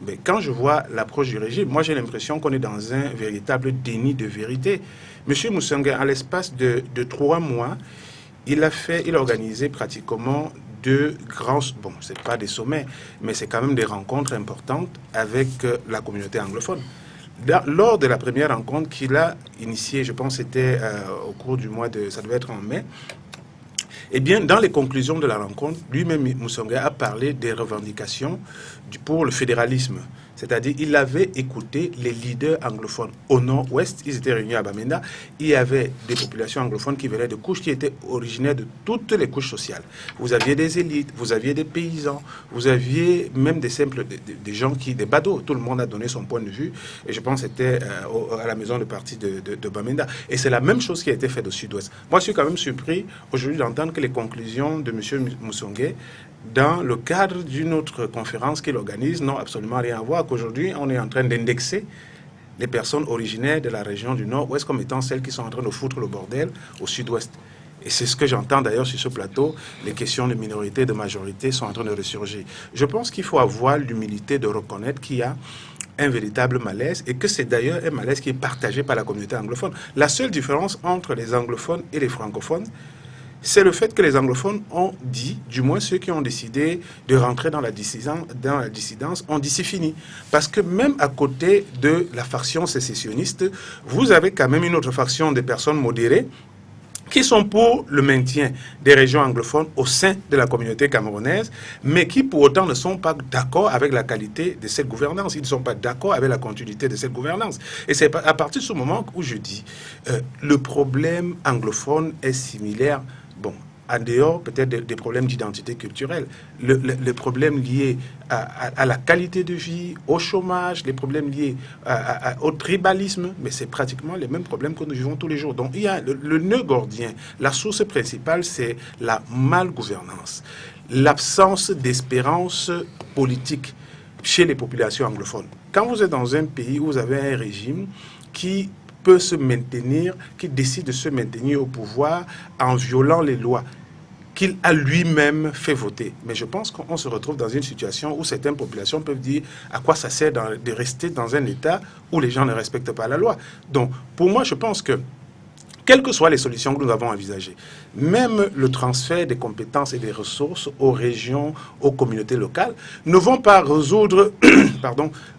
Mais quand je vois l'approche du régime, moi j'ai l'impression qu'on est dans un véritable déni de vérité. Monsieur Moussanga, à l'espace de 3 mois, il a organisé pratiquement 2 grands, bon, c'est pas des sommets, mais c'est quand même des rencontres importantes avec la communauté anglophone. Lors de la première rencontre qu'il a initiée, je pense que c'était au cours du mois de, ça devait être en mai, eh bien, dans les conclusions de la rencontre, lui-même, Moussanga, a parlé des revendications pour le fédéralisme. C'est-à-dire, il avait écouté les leaders anglophones au nord-ouest. Ils étaient réunis à Bamenda. Il y avait des populations anglophones qui venaient de couches qui étaient originaires de toutes les couches sociales. Vous aviez des élites, vous aviez des paysans, vous aviez même des simples, des gens qui, des badauds. Tout le monde a donné son point de vue. Et je pense que c'était à la maison de parti de Bamenda. Et c'est la même chose qui a été faite au sud-ouest. Moi, je suis quand même surpris aujourd'hui d'entendre que les conclusions de M. Moussanga, dans le cadre d'une autre conférence qu'il organise, n'ont absolument rien à voir. Qu'aujourd'hui, on est en train d'indexer les personnes originaires de la région du Nord-Ouest comme étant celles qui sont en train de foutre le bordel au Sud-Ouest. Et c'est ce que j'entends d'ailleurs sur ce plateau. Les questions de minorité et de majorité sont en train de ressurgir. Je pense qu'il faut avoir l'humilité de reconnaître qu'il y a un véritable malaise et que c'est d'ailleurs un malaise qui est partagé par la communauté anglophone. La seule différence entre les anglophones et les francophones, c'est le fait que les anglophones ont dit, du moins ceux qui ont décidé de rentrer dans la dissidence, ont dit c'est fini. Parce que même à côté de la faction sécessionniste, vous avez quand même une autre faction de personnes modérées qui sont pour le maintien des régions anglophones au sein de la communauté camerounaise, mais qui pour autant ne sont pas d'accord avec la qualité de cette gouvernance. Ils ne sont pas d'accord avec la continuité de cette gouvernance. Et c'est à partir de ce moment où je dis le problème anglophone est similaire. Bon, en dehors peut-être des problèmes d'identité culturelle, les problèmes liés à la qualité de vie, au chômage, les problèmes liés au tribalisme, mais c'est pratiquement les mêmes problèmes que nous vivons tous les jours. Donc il y a le nœud gordien, la source principale, c'est la malgouvernance, l'absence d'espérance politique chez les populations anglophones. Quand vous êtes dans un pays où vous avez un régime qui peut se maintenir, qui décide de se maintenir au pouvoir en violant les lois qu'il a lui-même fait voter. Mais je pense qu'on se retrouve dans une situation où certaines populations peuvent dire à quoi ça sert de rester dans un État où les gens ne respectent pas la loi. Donc, pour moi, je pense que quelles que soient les solutions que nous avons envisagées, même le transfert des compétences et des ressources aux régions, aux communautés locales, ne vont pas résoudre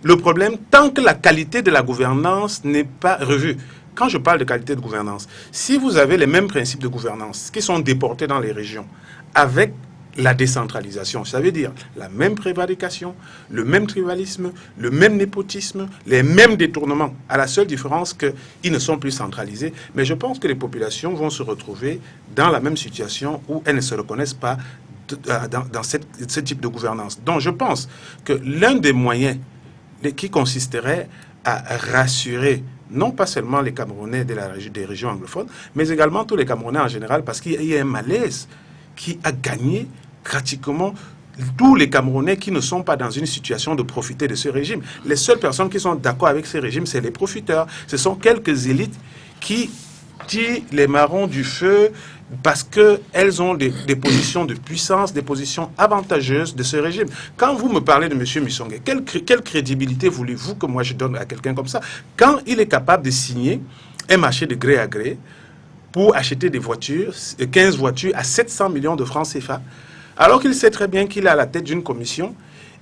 le problème tant que la qualité de la gouvernance n'est pas revue. Quand je parle de qualité de gouvernance, si vous avez les mêmes principes de gouvernance qui sont déportés dans les régions avec la décentralisation, ça veut dire la même prévarication, le même tribalisme, le même népotisme, les mêmes détournements, à la seule différence qu'ils ne sont plus centralisés. Mais je pense que les populations vont se retrouver dans la même situation où elles ne se reconnaissent pas dans ce type de gouvernance. Donc je pense que l'un des moyens qui consisterait à rassurer non pas seulement les Camerounais des régions anglophones, mais également tous les Camerounais en général, parce qu'il y a un malaise qui a gagné pratiquement tous les Camerounais qui ne sont pas dans une situation de profiter de ce régime. Les seules personnes qui sont d'accord avec ce régime, c'est les profiteurs. Ce sont quelques élites qui tirent les marrons du feu parce qu'elles ont des positions de puissance, des positions avantageuses de ce régime. Quand vous me parlez de M. Moussanga, quelle crédibilité voulez-vous que moi je donne à quelqu'un comme ça? Quand il est capable de signer un marché de gré à gré pour acheter des voitures, 15 voitures à 700 millions de francs CFA, alors qu'il sait très bien qu'il est à la tête d'une commission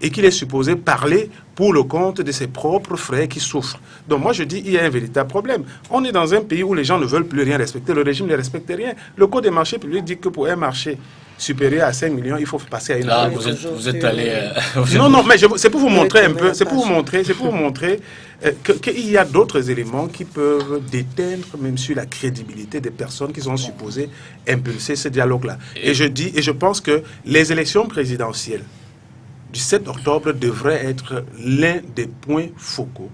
et qu'il est supposé parler pour le compte de ses propres frères qui souffrent. Donc moi je dis, il y a un véritable problème. On est dans un pays où les gens ne veulent plus rien respecter, le régime ne respecte rien. Le code des marchés publics dit que pour un marché supérieur à 5 millions, il faut passer à une... Là, vous êtes allé... Non, mais c'est pour vous montrer un peu, c'est pour vous montrer qu'il y a d'autres éléments qui peuvent déteindre même sur la crédibilité des personnes qui sont supposées impulser ce dialogue-là. Et je pense que les élections présidentielles du 7 octobre devrait être l'un des points focaux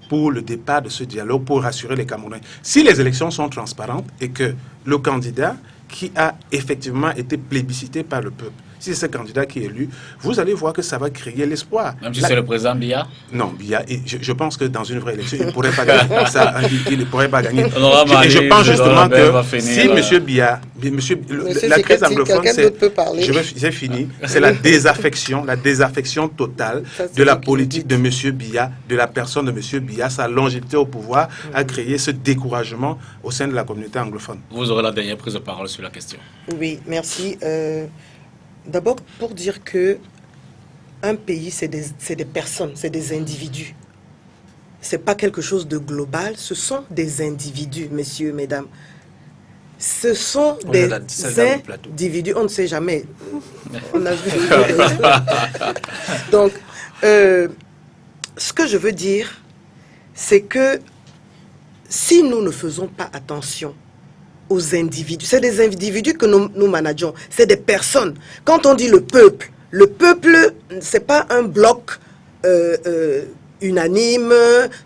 pour le départ de ce dialogue, pour rassurer les Camerounais. Si les élections sont transparentes et que le candidat qui a effectivement été plébiscité par le peuple, si c'est ce candidat qui est élu, vous allez voir que ça va créer l'espoir. Même si c'est le président Biya? Non, Biya, je pense que dans une vraie élection, il ne pourrait pas gagner. Il ne pourrait pas gagner. Et je pense justement que si M. Biya, la crise anglophone, j'ai fini, c'est la désaffection totale de la politique de M. Biya, de la personne de M. Biya, sa longévité au pouvoir a créé ce découragement au sein de la communauté anglophone. Vous aurez la dernière prise de parole sur la question. Oui, merci. D'abord, pour dire que un pays, c'est des personnes, c'est des individus. Ce n'est pas quelque chose de global, ce sont des individus, messieurs, mesdames. Ce sont des individus, on ne sait jamais. On a vu. Donc, ce que je veux dire, c'est que si nous ne faisons pas attention aux individus, c'est des individus que nous manageons, c'est des personnes. Quand on dit le peuple, c'est pas un bloc unanime,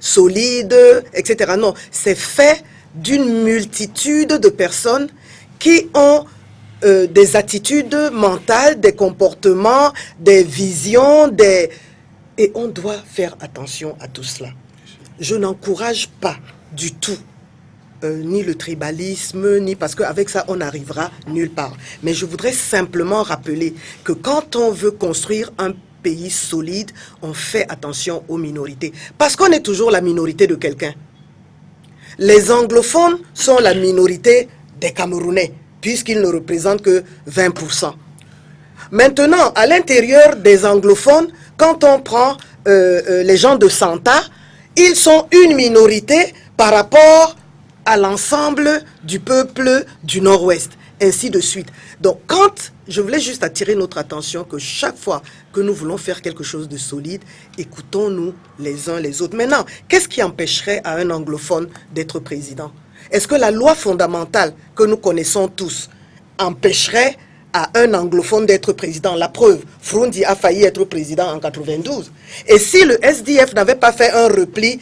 solide, etc. Non, c'est fait d'une multitude de personnes qui ont des attitudes mentales, des comportements, des visions, et on doit faire attention à tout cela. Je n'encourage pas du tout ni le tribalisme, ni parce qu'avec ça, on n'arrivera nulle part. Mais je voudrais simplement rappeler que quand on veut construire un pays solide, on fait attention aux minorités. Parce qu'on est toujours la minorité de quelqu'un. Les anglophones sont la minorité des Camerounais, puisqu'ils ne représentent que 20%. Maintenant, à l'intérieur des anglophones, quand on prend les gens de Santa, ils sont une minorité par rapport à l'ensemble du peuple du Nord-Ouest, ainsi de suite. Donc, je voulais juste attirer notre attention que chaque fois que nous voulons faire quelque chose de solide, écoutons-nous les uns les autres. Maintenant, qu'est-ce qui empêcherait à un anglophone d'être président? Est-ce que la loi fondamentale que nous connaissons tous empêcherait à un anglophone d'être président? La preuve, Frundi a failli être président en 92. Et si le SDF n'avait pas fait un repli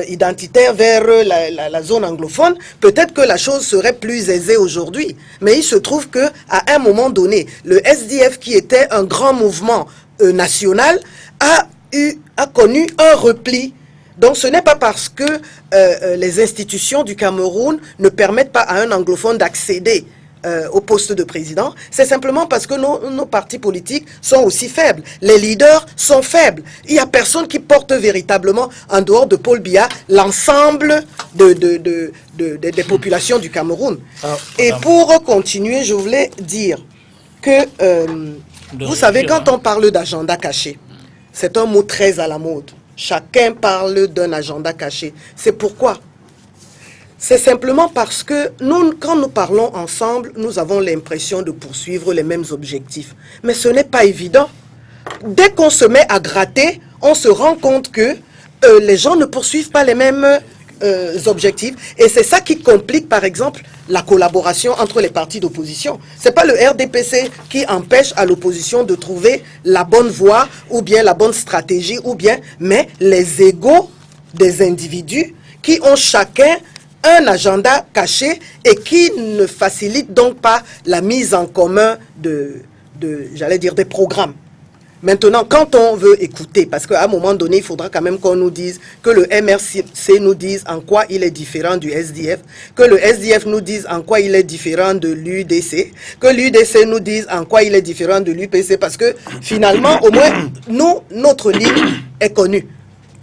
identitaire vers la zone anglophone, peut-être que la chose serait plus aisée aujourd'hui. Mais il se trouve qu'à un moment donné, le SDF, qui était un grand mouvement national, a connu un repli. Donc ce n'est pas parce que les institutions du Cameroun ne permettent pas à un anglophone d'accéder au poste de président, c'est simplement parce que nos partis politiques sont aussi faibles. Les leaders sont faibles. Il n'y a personne qui porte véritablement, en dehors de Paul Biya, l'ensemble des populations du Cameroun. Et pour continuer, je voulais dire que, vous savez, quand on parle d'agenda caché, c'est un mot très à la mode. Chacun parle d'un agenda caché. C'est pourquoi? C'est simplement parce que quand nous parlons ensemble, nous avons l'impression de poursuivre les mêmes objectifs. Mais ce n'est pas évident. Dès qu'on se met à gratter, on se rend compte que les gens ne poursuivent pas les mêmes objectifs. Et c'est ça qui complique, par exemple, la collaboration entre les partis d'opposition. Ce n'est pas le RDPC qui empêche à l'opposition de trouver la bonne voie ou bien la bonne stratégie, mais les égos des individus qui ont chacun un agenda caché et qui ne facilite donc pas la mise en commun j'allais dire, des programmes. Maintenant, quand on veut écouter, parce qu'à un moment donné, il faudra quand même qu'on nous dise, que le MRC nous dise en quoi il est différent du SDF, que le SDF nous dise en quoi il est différent de l'UDC, que l'UDC nous dise en quoi il est différent de l'UPC, parce que finalement, au moins, notre ligne est connue.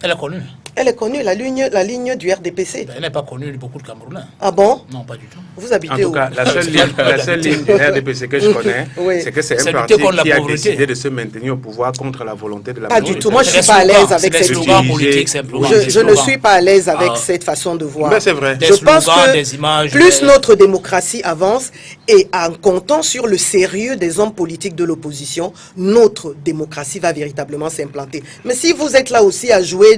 Elle est connue. Elle est connue, la ligne du RDPC. Elle n'est pas connue de beaucoup de Camerounais. Ah bon? Non, pas du tout. Vous habitez où? En tout cas, la seule ligne du RDPC que je connais, oui, c'est que c'est un parti qui a décidé de se maintenir au pouvoir contre la volonté de la majorité. Pas du tout. Moi, je ne suis pas à l'aise avec cette Je ne suis pas à l'aise avec cette façon de voir. Mais c'est vrai. Je pense que plus notre démocratie avance, et en comptant sur le sérieux des hommes politiques de l'opposition, notre démocratie va véritablement s'implanter. Mais si vous êtes là aussi à jouer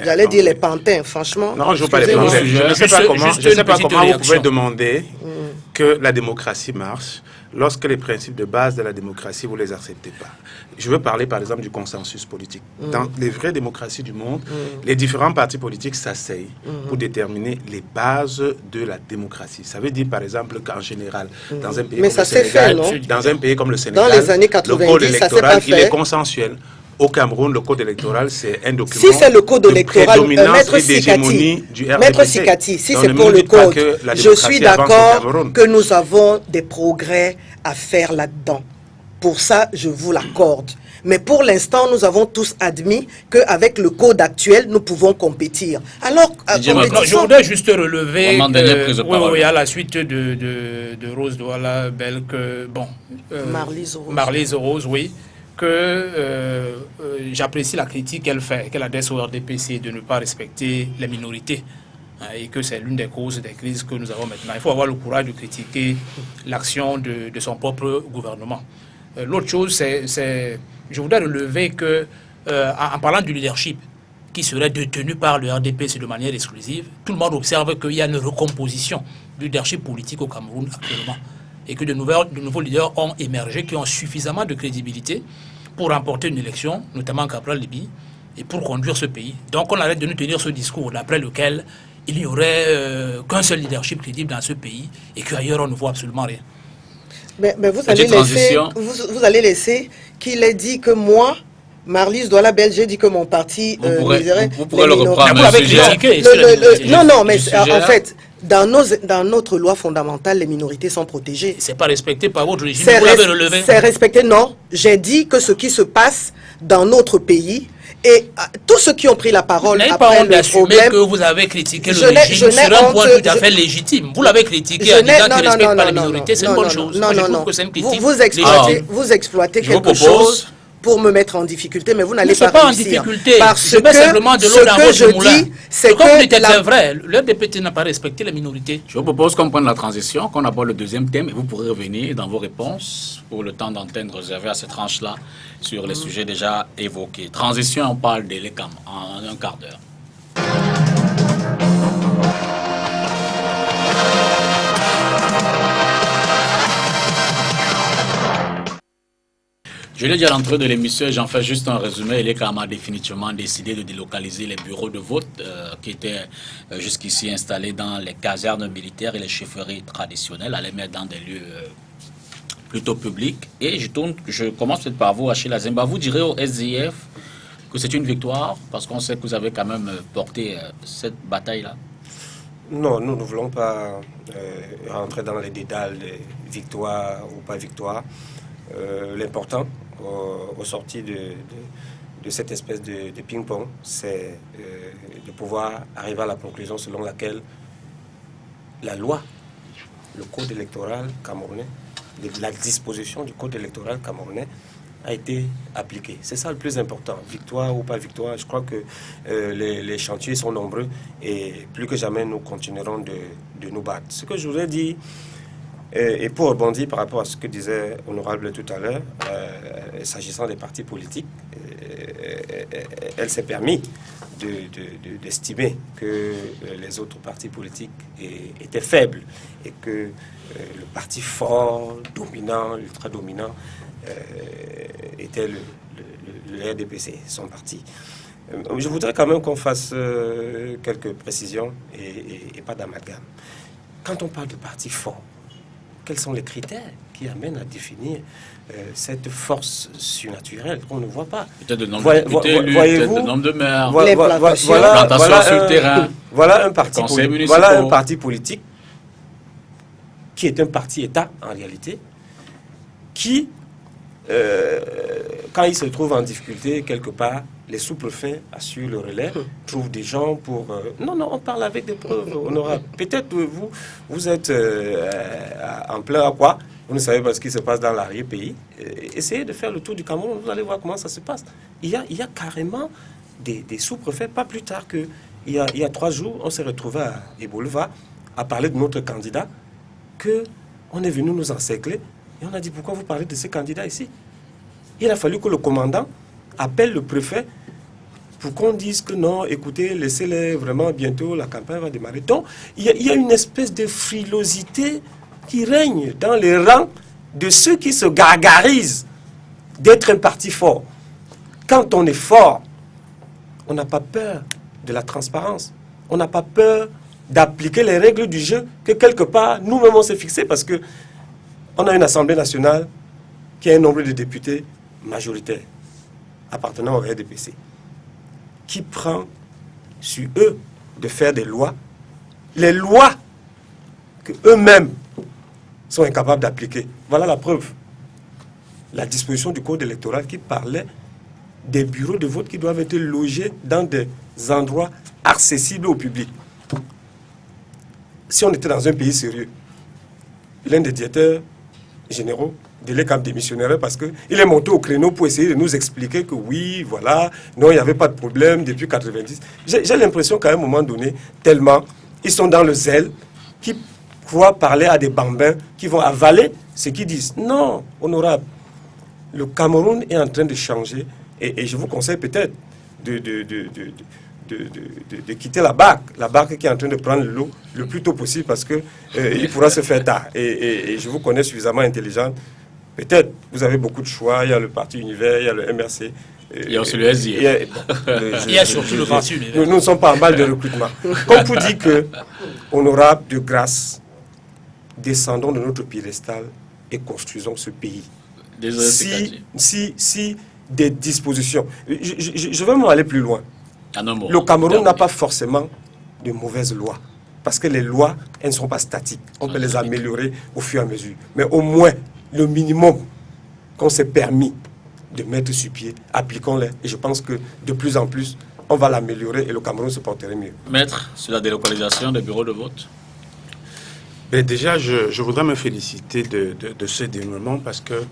j'allais dire les pantins, franchement. Non, je ne joue pas les pantins. Je ne sais pas comment vous pouvez demander que la démocratie marche lorsque les principes de base de la démocratie, vous ne les acceptez pas. Je veux parler par exemple du consensus politique. Dans les vraies démocraties du monde, les différents partis politiques s'asseyent pour déterminer les bases de la démocratie. Ça veut dire par exemple qu'en général, dans un pays comme le Sénégal, dans un pays comme le Sénégal, dans les années 90, le code électoral, il est consensuel. Au Cameroun, le code électoral, c'est un document. Si c'est le code électoral, Maître Sikati, si c'est pour le code, je suis d'accord que nous avons des progrès à faire là-dedans. Pour ça, je vous l'accorde. Mais pour l'instant, nous avons tous admis qu'avec le code actuel, nous pouvons compétir. Alors, je voudrais juste relever, à la suite de Rose Douala, Marlise Rose, oui, que j'apprécie la critique qu'elle adresse au RDPC de ne pas respecter les minorités, et que c'est l'une des causes des crises que nous avons maintenant. Il faut avoir le courage de critiquer l'action de son propre gouvernement. L'autre chose, je voudrais relever que, en parlant du leadership qui serait détenu par le RDPC de manière exclusive, tout le monde observe qu'il y a une recomposition du leadership politique au Cameroun actuellement, et que de nouveaux leaders ont émergé qui ont suffisamment de crédibilité pour remporter une élection, notamment en Capral-Libye, et pour conduire ce pays. Donc on arrête de nous tenir ce discours d'après lequel il n'y aurait qu'un seul leadership crédible dans ce pays et qu'ailleurs on ne voit absolument rien. Mais vous allez laisser qu'il ait dit que moi, Marlise Douala Belge, j'ai dit que mon parti... vous pourrez le reprendre. Vous l'avez critiqué. Non, mais en fait... Dans notre loi fondamentale, les minorités sont protégées. C'est pas respecté par votre régime. Vous l'avez relevé. C'est respecté, non. J'ai dit que ce qui se passe dans notre pays et tous ceux qui ont pris la parole après le problème... que vous avez critiqué le régime sur un point tout à fait légitime. Vous l'avez critiqué en disant qu'il ne respecte pas les minorités. C'est une bonne chose. Non. Vous exploitez quelque chose pour me mettre en difficulté, mais vous n'allez pas réussir. En difficulté. Parce que simplement de l'eau dans votre moulin. C'est que vrai. Le député n'a pas respecté les minorités. Je vous propose qu'on prenne la transition, qu'on aborde le deuxième thème, et vous pourrez revenir dans vos réponses pour le temps d'antenne réservé à cette tranche-là sur les sujets déjà évoqués. Transition, on parle de l'ECAM en un quart d'heure. Je l'ai dit à l'entrée de l'émission, j'en fais juste un résumé. L'ECAM a définitivement décidé de délocaliser les bureaux de vote qui étaient jusqu'ici installés dans les casernes militaires et les chefferies traditionnelles, à les mettre dans des lieux plutôt publics. Et je commence peut-être par vous, Achille Azemba. Vous direz au SDF que c'est une victoire, parce qu'on sait que vous avez quand même porté cette bataille-là. Non, nous ne voulons pas rentrer dans les dédales de victoire ou pas victoire. L'important au sorti de cette espèce de ping-pong, c'est de pouvoir arriver à la conclusion selon laquelle la loi, le code électoral camerounais, la disposition du code électoral camerounais a été appliquée. C'est ça le plus important. Victoire ou pas victoire, je crois que les chantiers sont nombreux et plus que jamais nous continuerons de nous battre. Ce que je voudrais dire, et pour rebondir par rapport à ce que disait Honorable tout à l'heure, s'agissant des partis politiques, elle s'est permis d'estimer que les autres partis politiques étaient faibles et que le parti fort, dominant, ultra dominant, était le RDPC, son parti. Je voudrais quand même qu'on fasse quelques précisions et pas d'amalgame. Quand on parle de parti fort, quels sont les critères qui amènent à définir cette force surnaturelle qu'on ne voit pas? Peut-être le nombre de députés élus, peut-être le nombre de maires, plantations sur le terrain. Voilà un parti politique qui est un parti-État en réalité, qui, quand il se trouve en difficulté quelque part, les sous-préfets assurent le relais, trouvent des gens pour... Non, on parle avec des preuves honorables. Peut-être vous êtes en plein à quoi? Vous ne savez pas ce qui se passe dans l'arrière-pays. Essayez de faire le tour du Cameroun, vous allez voir comment ça se passe. Il y a carrément des sous-préfets, pas plus tard qu'il y a 3 jours, on s'est retrouvé à Ebolva à parler de notre candidat, qu'on est venu nous encercler, et on a dit, pourquoi vous parlez de ces candidats ici? Il a fallu que le commandant appelle le préfet pour qu'on dise que non, écoutez, laissez-les vraiment, bientôt la campagne va démarrer. Donc, il y a une espèce de frilosité qui règne dans les rangs de ceux qui se gargarisent d'être un parti fort. Quand on est fort, on n'a pas peur de la transparence. On n'a pas peur d'appliquer les règles du jeu que quelque part, nous-mêmes, on s'est fixé parce que on a une Assemblée nationale qui a un nombre de députés majoritaires appartenant au RDPC, qui prend sur eux de faire des lois, les lois que eux-mêmes sont incapables d'appliquer. Voilà la preuve. La disposition du code électoral qui parlait des bureaux de vote qui doivent être logés dans des endroits accessibles au public. Si on était dans un pays sérieux, l'un des directeurs généraux de l'ECAP démissionnerait parce qu'il est monté au créneau pour essayer de nous expliquer que oui, voilà, non, il n'y avait pas de problème depuis 90. J'ai l'impression qu'à un moment donné, tellement ils sont dans le zèle, qu'ils croient parler à des bambins qui vont avaler ce qu'ils disent. Non, honorable, le Cameroun est en train de changer et je vous conseille peut-être de quitter la barque qui est en train de prendre l'eau le plus tôt possible parce que il pourra se faire tard. Et je vous connais suffisamment intelligente. Peut-être vous avez beaucoup de choix. Il y a le Parti Univers, il y a le MRC. Il y a aussi le SDF. Il y a surtout le Parti Univers. Nous ne sommes pas en balle de recrutement. Comme vous dites que, honorable de grâce, descendons de notre piédestal et construisons ce pays. Si des dispositions... Je vais m'en aller plus loin. Le Cameroun n'a pas forcément de mauvaises lois. Parce que les lois, elles ne sont pas statiques. On peut les améliorer au fur et à mesure. Mais au moins, le minimum qu'on s'est permis de mettre sur pied, appliquons-les. Et je pense que de plus en plus, on va l'améliorer et le Cameroun se porterait mieux. Maître, sur la délocalisation des bureaux de vote. Mais déjà, je voudrais me féliciter de ce dénouement parce que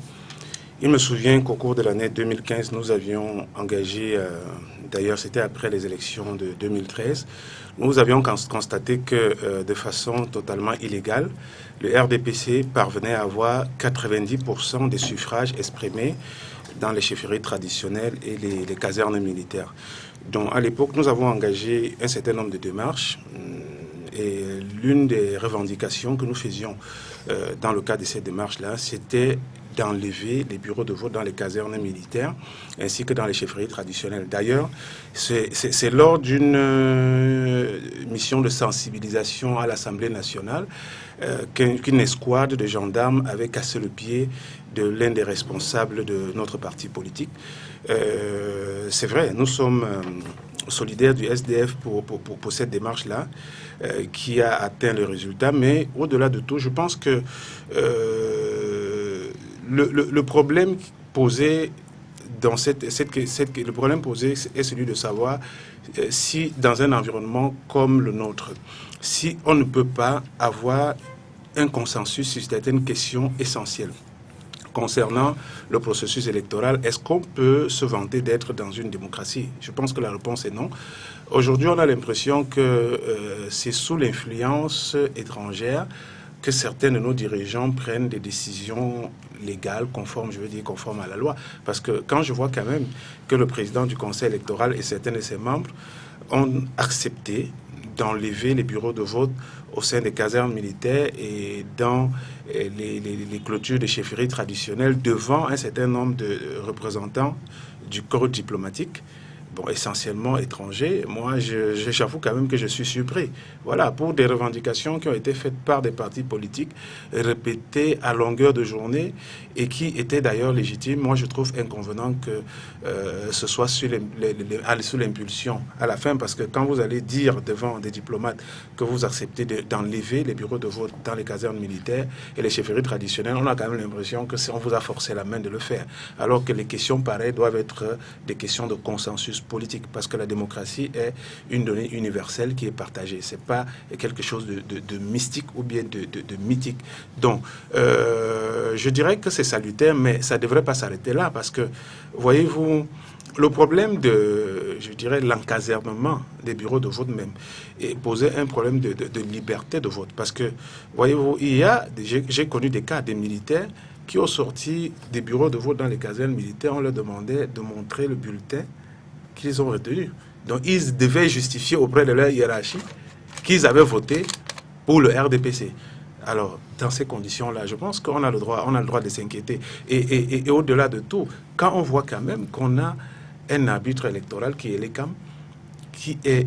il me souvient qu'au cours de l'année 2015, nous avions engagé, d'ailleurs c'était après les élections de 2013, nous avions constaté que de façon totalement illégale, le RDPC parvenait à avoir 90% des suffrages exprimés dans les chefferies traditionnelles et les casernes militaires. Donc à l'époque, nous avons engagé un certain nombre de démarches et l'une des revendications que nous faisions dans le cadre de ces démarches-là, c'était d'enlever les bureaux de vote dans les casernes militaires ainsi que dans les chefferies traditionnelles. D'ailleurs, c'est lors d'une mission de sensibilisation à l'Assemblée nationale qu'une escouade de gendarmes avait cassé le pied de l'un des responsables de notre parti politique. C'est vrai, nous sommes solidaires du SDF pour cette démarche-là qui a atteint le résultat, mais au-delà de tout, je pense que le problème posé dans le problème posé est celui de savoir si dans un environnement comme le nôtre, si on ne peut pas avoir un consensus sur certaines questions essentielles concernant le processus électoral, est-ce qu'on peut se vanter d'être dans une démocratie? Je pense que la réponse est non. Aujourd'hui, on a l'impression que c'est sous l'influence étrangère que certains de nos dirigeants prennent des décisions légales, conformes à la loi. Parce que quand je vois quand même que le président du Conseil électoral et certains de ses membres ont accepté d'enlever les bureaux de vote au sein des casernes militaires et dans les clôtures des chefferies traditionnelles devant un certain nombre de représentants du corps diplomatique, bon, essentiellement étrangers, moi, j'avoue quand même que je suis surpris. Voilà, pour des revendications qui ont été faites par des partis politiques, répétées à longueur de journée et qui étaient d'ailleurs légitimes. Moi, je trouve inconvenant que ce soit sous l'impulsion à la fin, parce que quand vous allez dire devant des diplomates que vous acceptez d'enlever les bureaux de vote dans les casernes militaires et les chefferies traditionnelles, on a quand même l'impression que on vous a forcé la main de le faire. Alors que les questions pareilles doivent être des questions de consensus politique, parce que la démocratie est une donnée universelle qui est partagée. C'est pas quelque chose de mystique ou bien de mythique. Donc, je dirais que c'est salutaire, mais ça devrait pas s'arrêter là, parce que, voyez-vous, le problème de, je dirais, l'encasernement des bureaux de vote même, et posait un problème de liberté de vote, parce que, voyez-vous, j'ai connu des cas des militaires qui ont sorti des bureaux de vote dans les casernes militaires, on leur demandait de montrer le bulletin qu'ils ont retenu. Donc, ils devaient justifier auprès de leur hiérarchie qu'ils avaient voté pour le RDPC. Alors, dans ces conditions-là, je pense qu'on a le droit de s'inquiéter. Et au-delà de tout, quand on voit quand même qu'on a un arbitre électoral qui est l'ECAM, qui est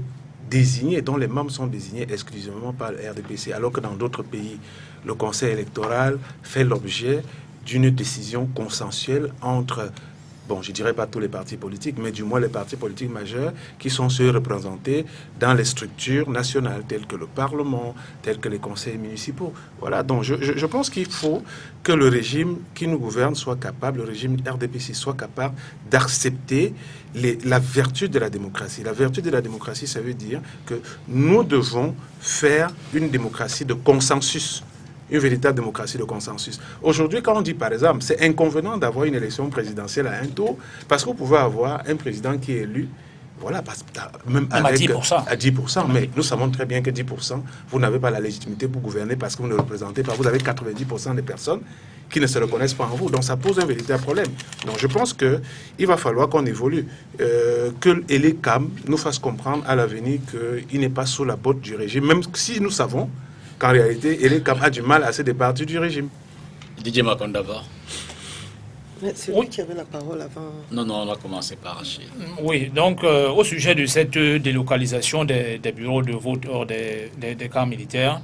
désigné, dont les membres sont désignés exclusivement par le RDPC, alors que dans d'autres pays, le Conseil électoral fait l'objet d'une décision consensuelle entre, bon, je ne dirais pas tous les partis politiques, mais du moins les partis politiques majeurs qui sont ceux représentés dans les structures nationales, telles que le Parlement, telles que les conseils municipaux. Voilà, donc je pense qu'il faut que le régime qui nous gouverne soit capable, le régime RDPC soit capable d'accepter la vertu de la démocratie. La vertu de la démocratie, ça veut dire que nous devons faire une démocratie de consensus. Une véritable démocratie de consensus. Aujourd'hui, quand on dit, par exemple, c'est inconvénient d'avoir une élection présidentielle à un tour, parce que vous pouvez avoir un président qui est élu, voilà, même avec, à 10%, mais nous savons très bien que 10%, vous n'avez pas la légitimité pour gouverner parce que vous ne représentez pas, vous avez 90% des personnes qui ne se reconnaissent pas en vous. Donc ça pose un véritable problème. Donc je pense qu'il va falloir qu'on évolue, que l'ECAM nous fasse comprendre à l'avenir qu'il n'est pas sous la botte du régime, même si nous savons qu'en réalité, l'ECAM a du mal à se départir du régime. Didier Macon d'abord. C'est lui qui avait la parole avant. Non, on va commencer par Achille. Oui, donc au sujet de cette délocalisation des bureaux de vote hors des camps militaires,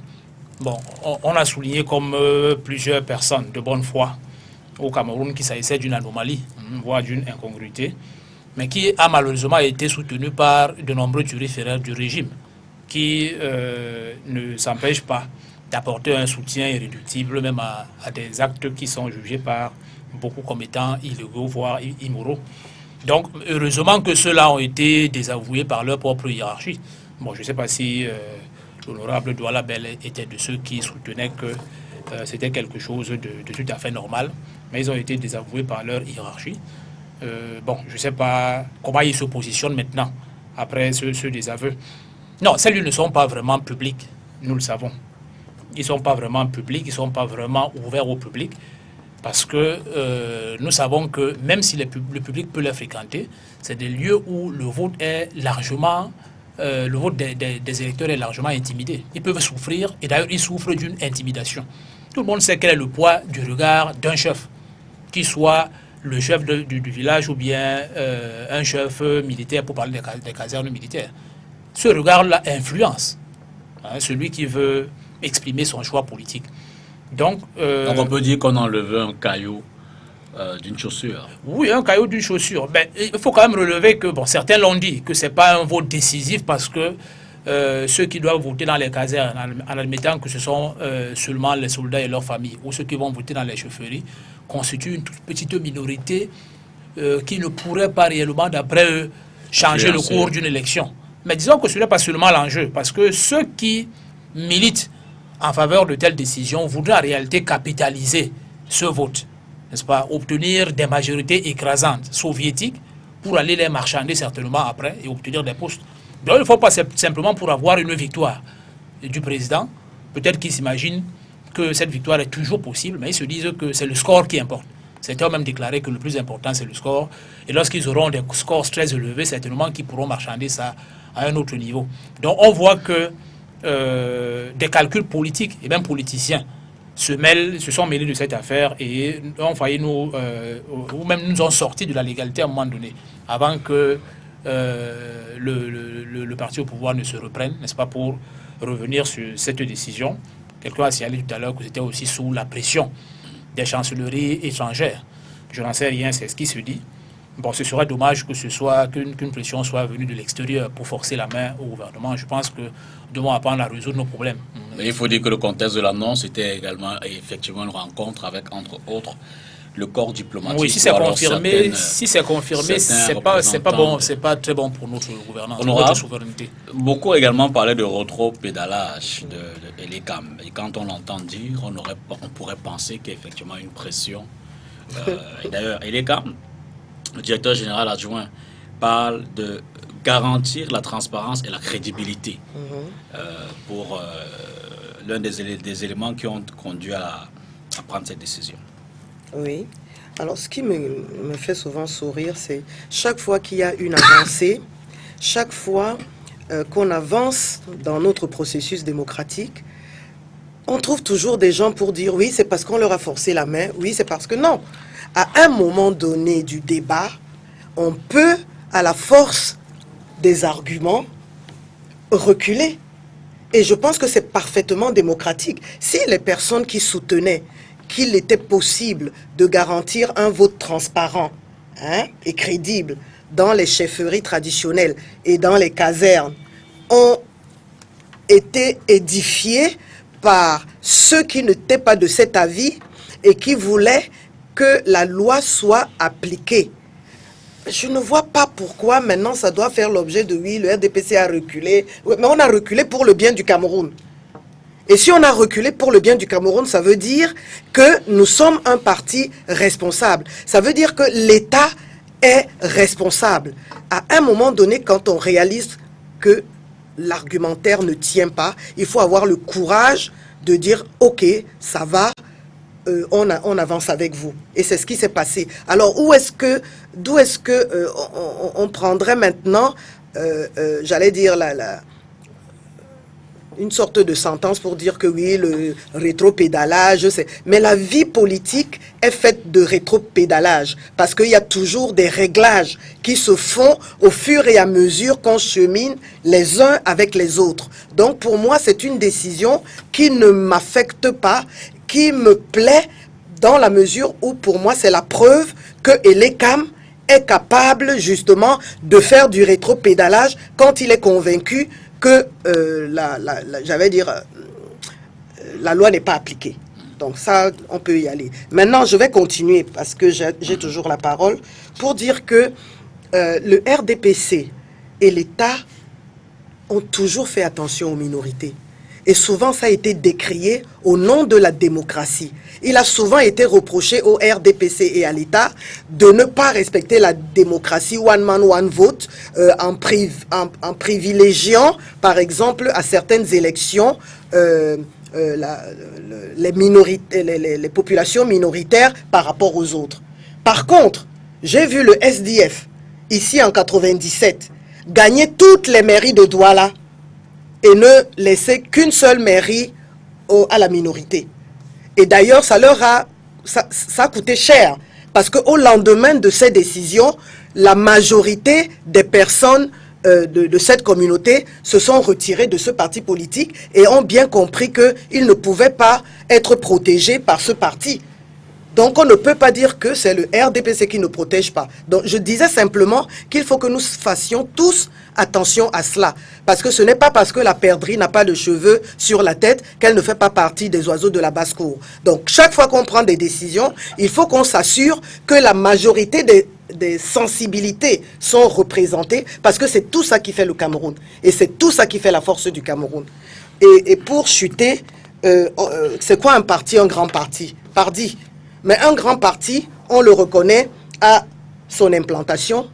bon, on a souligné comme plusieurs personnes de bonne foi au Cameroun qu'il s'agissait d'une anomalie, voire d'une incongruité, mais qui a malheureusement été soutenue par de nombreux turiféraires du régime, qui ne s'empêchent pas d'apporter un soutien irréductible même à des actes qui sont jugés par beaucoup comme étant illégaux, voire immoraux. Donc, heureusement que ceux-là ont été désavoués par leur propre hiérarchie. Bon, je ne sais pas si l'honorable Douala Bel était de ceux qui soutenaient que c'était quelque chose de tout à fait normal, mais ils ont été désavoués par leur hiérarchie. Bon, je ne sais pas comment ils se positionnent maintenant, après ce désaveu. Non, celles-là ne sont pas vraiment publiques, nous le savons. Ils ne sont pas vraiment publics, ils ne sont pas vraiment ouverts au public, parce que nous savons que même si le public peut les fréquenter, c'est des lieux où le vote est largement, le vote des électeurs est largement intimidé. Ils peuvent souffrir, et d'ailleurs ils souffrent d'une intimidation. Tout le monde sait quel est le poids du regard d'un chef, qu'il soit le chef du village ou bien un chef militaire, pour parler des casernes militaires. Ce regard-là influence celui qui veut exprimer son choix politique. Donc on peut dire qu'on enlève un caillou d'une chaussure. Oui, un caillou d'une chaussure. Mais il faut quand même relever que, bon, certains l'ont dit, que ce n'est pas un vote décisif parce que ceux qui doivent voter dans les casernes, en admettant que ce sont seulement les soldats et leurs familles, ou ceux qui vont voter dans les chaufferies, constituent une toute petite minorité qui ne pourrait pas réellement, d'après eux, changer le cours d'une élection. Mais disons que ce n'est pas seulement l'enjeu, parce que ceux qui militent en faveur de telles décisions voudraient en réalité capitaliser ce vote, n'est-ce pas, obtenir des majorités écrasantes soviétiques pour aller les marchander certainement après et obtenir des postes. Donc il ne faut pas simplement pour avoir une victoire du président, peut-être qu'ils s'imaginent que cette victoire est toujours possible, mais ils se disent que c'est le score qui importe. Certains ont même déclaré que le plus important c'est le score, et lorsqu'ils auront des scores très élevés, certainement qu'ils pourront marchander ça à un autre niveau. Donc on voit que des calculs politiques et même politiciens se sont mêlés de cette affaire et ont failli ou même nous ont sortis de la légalité à un moment donné, avant que le parti au pouvoir ne se reprenne, n'est-ce pas, pour revenir sur cette décision. Quelqu'un a signalé tout à l'heure que c'était aussi sous la pression des chancelleries étrangères. Je n'en sais rien, c'est ce qui se dit. Bon, ce serait dommage que qu'une pression soit venue de l'extérieur pour forcer la main au gouvernement. Je pense que nous devons apprendre à résoudre nos problèmes. Mais il faut dire que le contexte de l'annonce était également effectivement une rencontre avec, entre autres, le corps diplomatique. Oui, si c'est confirmé, c'est pas bon, c'est pas très bon pour notre gouvernance, notre souveraineté. Beaucoup également parlaient de rétro-pédalage de l'ECAM. Et quand on l'entend dire, on pourrait penser qu'effectivement une pression. Et d'ailleurs, l'ECAM, le directeur général adjoint, parle de garantir la transparence et la crédibilité pour l'un des éléments qui ont conduit à prendre cette décision. Oui. Alors, ce qui me fait souvent sourire, c'est chaque fois qu'il y a une avancée, chaque fois qu'on avance dans notre processus démocratique, on trouve toujours des gens pour dire oui, c'est parce qu'on leur a forcé la main, oui, c'est parce que non. À un moment donné du débat, on peut, à la force des arguments, reculer. Et je pense que c'est parfaitement démocratique. Si les personnes qui soutenaient qu'il était possible de garantir un vote transparent et crédible dans les chefferies traditionnelles et dans les casernes ont été édifiées par ceux qui n'étaient pas de cet avis et qui voulaient que la loi soit appliquée. Je ne vois pas pourquoi maintenant ça doit faire l'objet de oui, le RDPC a reculé. Mais on a reculé pour le bien du Cameroun. Et si on a reculé pour le bien du Cameroun, ça veut dire que nous sommes un parti responsable. Ça veut dire que l'État est responsable. À un moment donné, quand on réalise que l'argumentaire ne tient pas, il faut avoir le courage de dire « Ok, ça va, on avance avec vous ». Et c'est ce qui s'est passé. Alors, d'où est-ce que on prendrait maintenant, j'allais dire, une sorte de sentence pour dire que oui, le rétropédalage, mais la vie politique est faite de rétropédalage parce qu'il y a toujours des réglages qui se font au fur et à mesure qu'on chemine les uns avec les autres. Donc pour moi, c'est une décision qui ne m'affecte pas, qui me plaît dans la mesure où pour moi, c'est la preuve que Elekam est capable justement de faire du rétropédalage quand il est convaincu que la loi n'est pas appliquée. Donc ça, on peut y aller. Maintenant, je vais continuer parce que j'ai toujours la parole pour dire que le RDPC et l'État ont toujours fait attention aux minorités. Et souvent, ça a été décrié au nom de la démocratie. Il a souvent été reproché au RDPC et à l'État de ne pas respecter la démocratie one man, one vote en privilégiant, par exemple, à certaines élections, les populations minoritaires par rapport aux autres. Par contre, j'ai vu le SDF, ici en 97, gagner toutes les mairies de Douala et ne laisser qu'une seule mairie à la minorité. Et d'ailleurs, ça a coûté cher, parce qu'au lendemain de ces décisions, la majorité des personnes de cette communauté se sont retirées de ce parti politique et ont bien compris qu'ils ne pouvaient pas être protégés par ce parti. Donc on ne peut pas dire que c'est le RDPC qui ne protège pas. Donc je disais simplement qu'il faut que nous fassions tous attention à cela. Parce que ce n'est pas parce que la perdrix n'a pas de cheveux sur la tête qu'elle ne fait pas partie des oiseaux de la basse-cour. Donc chaque fois qu'on prend des décisions, il faut qu'on s'assure que la majorité des sensibilités sont représentées, parce que c'est tout ça qui fait le Cameroun. Et c'est tout ça qui fait la force du Cameroun. Et pour chuter, c'est quoi un parti, un grand parti? Pardi. Mais un grand parti, on le reconnaît à son implantation,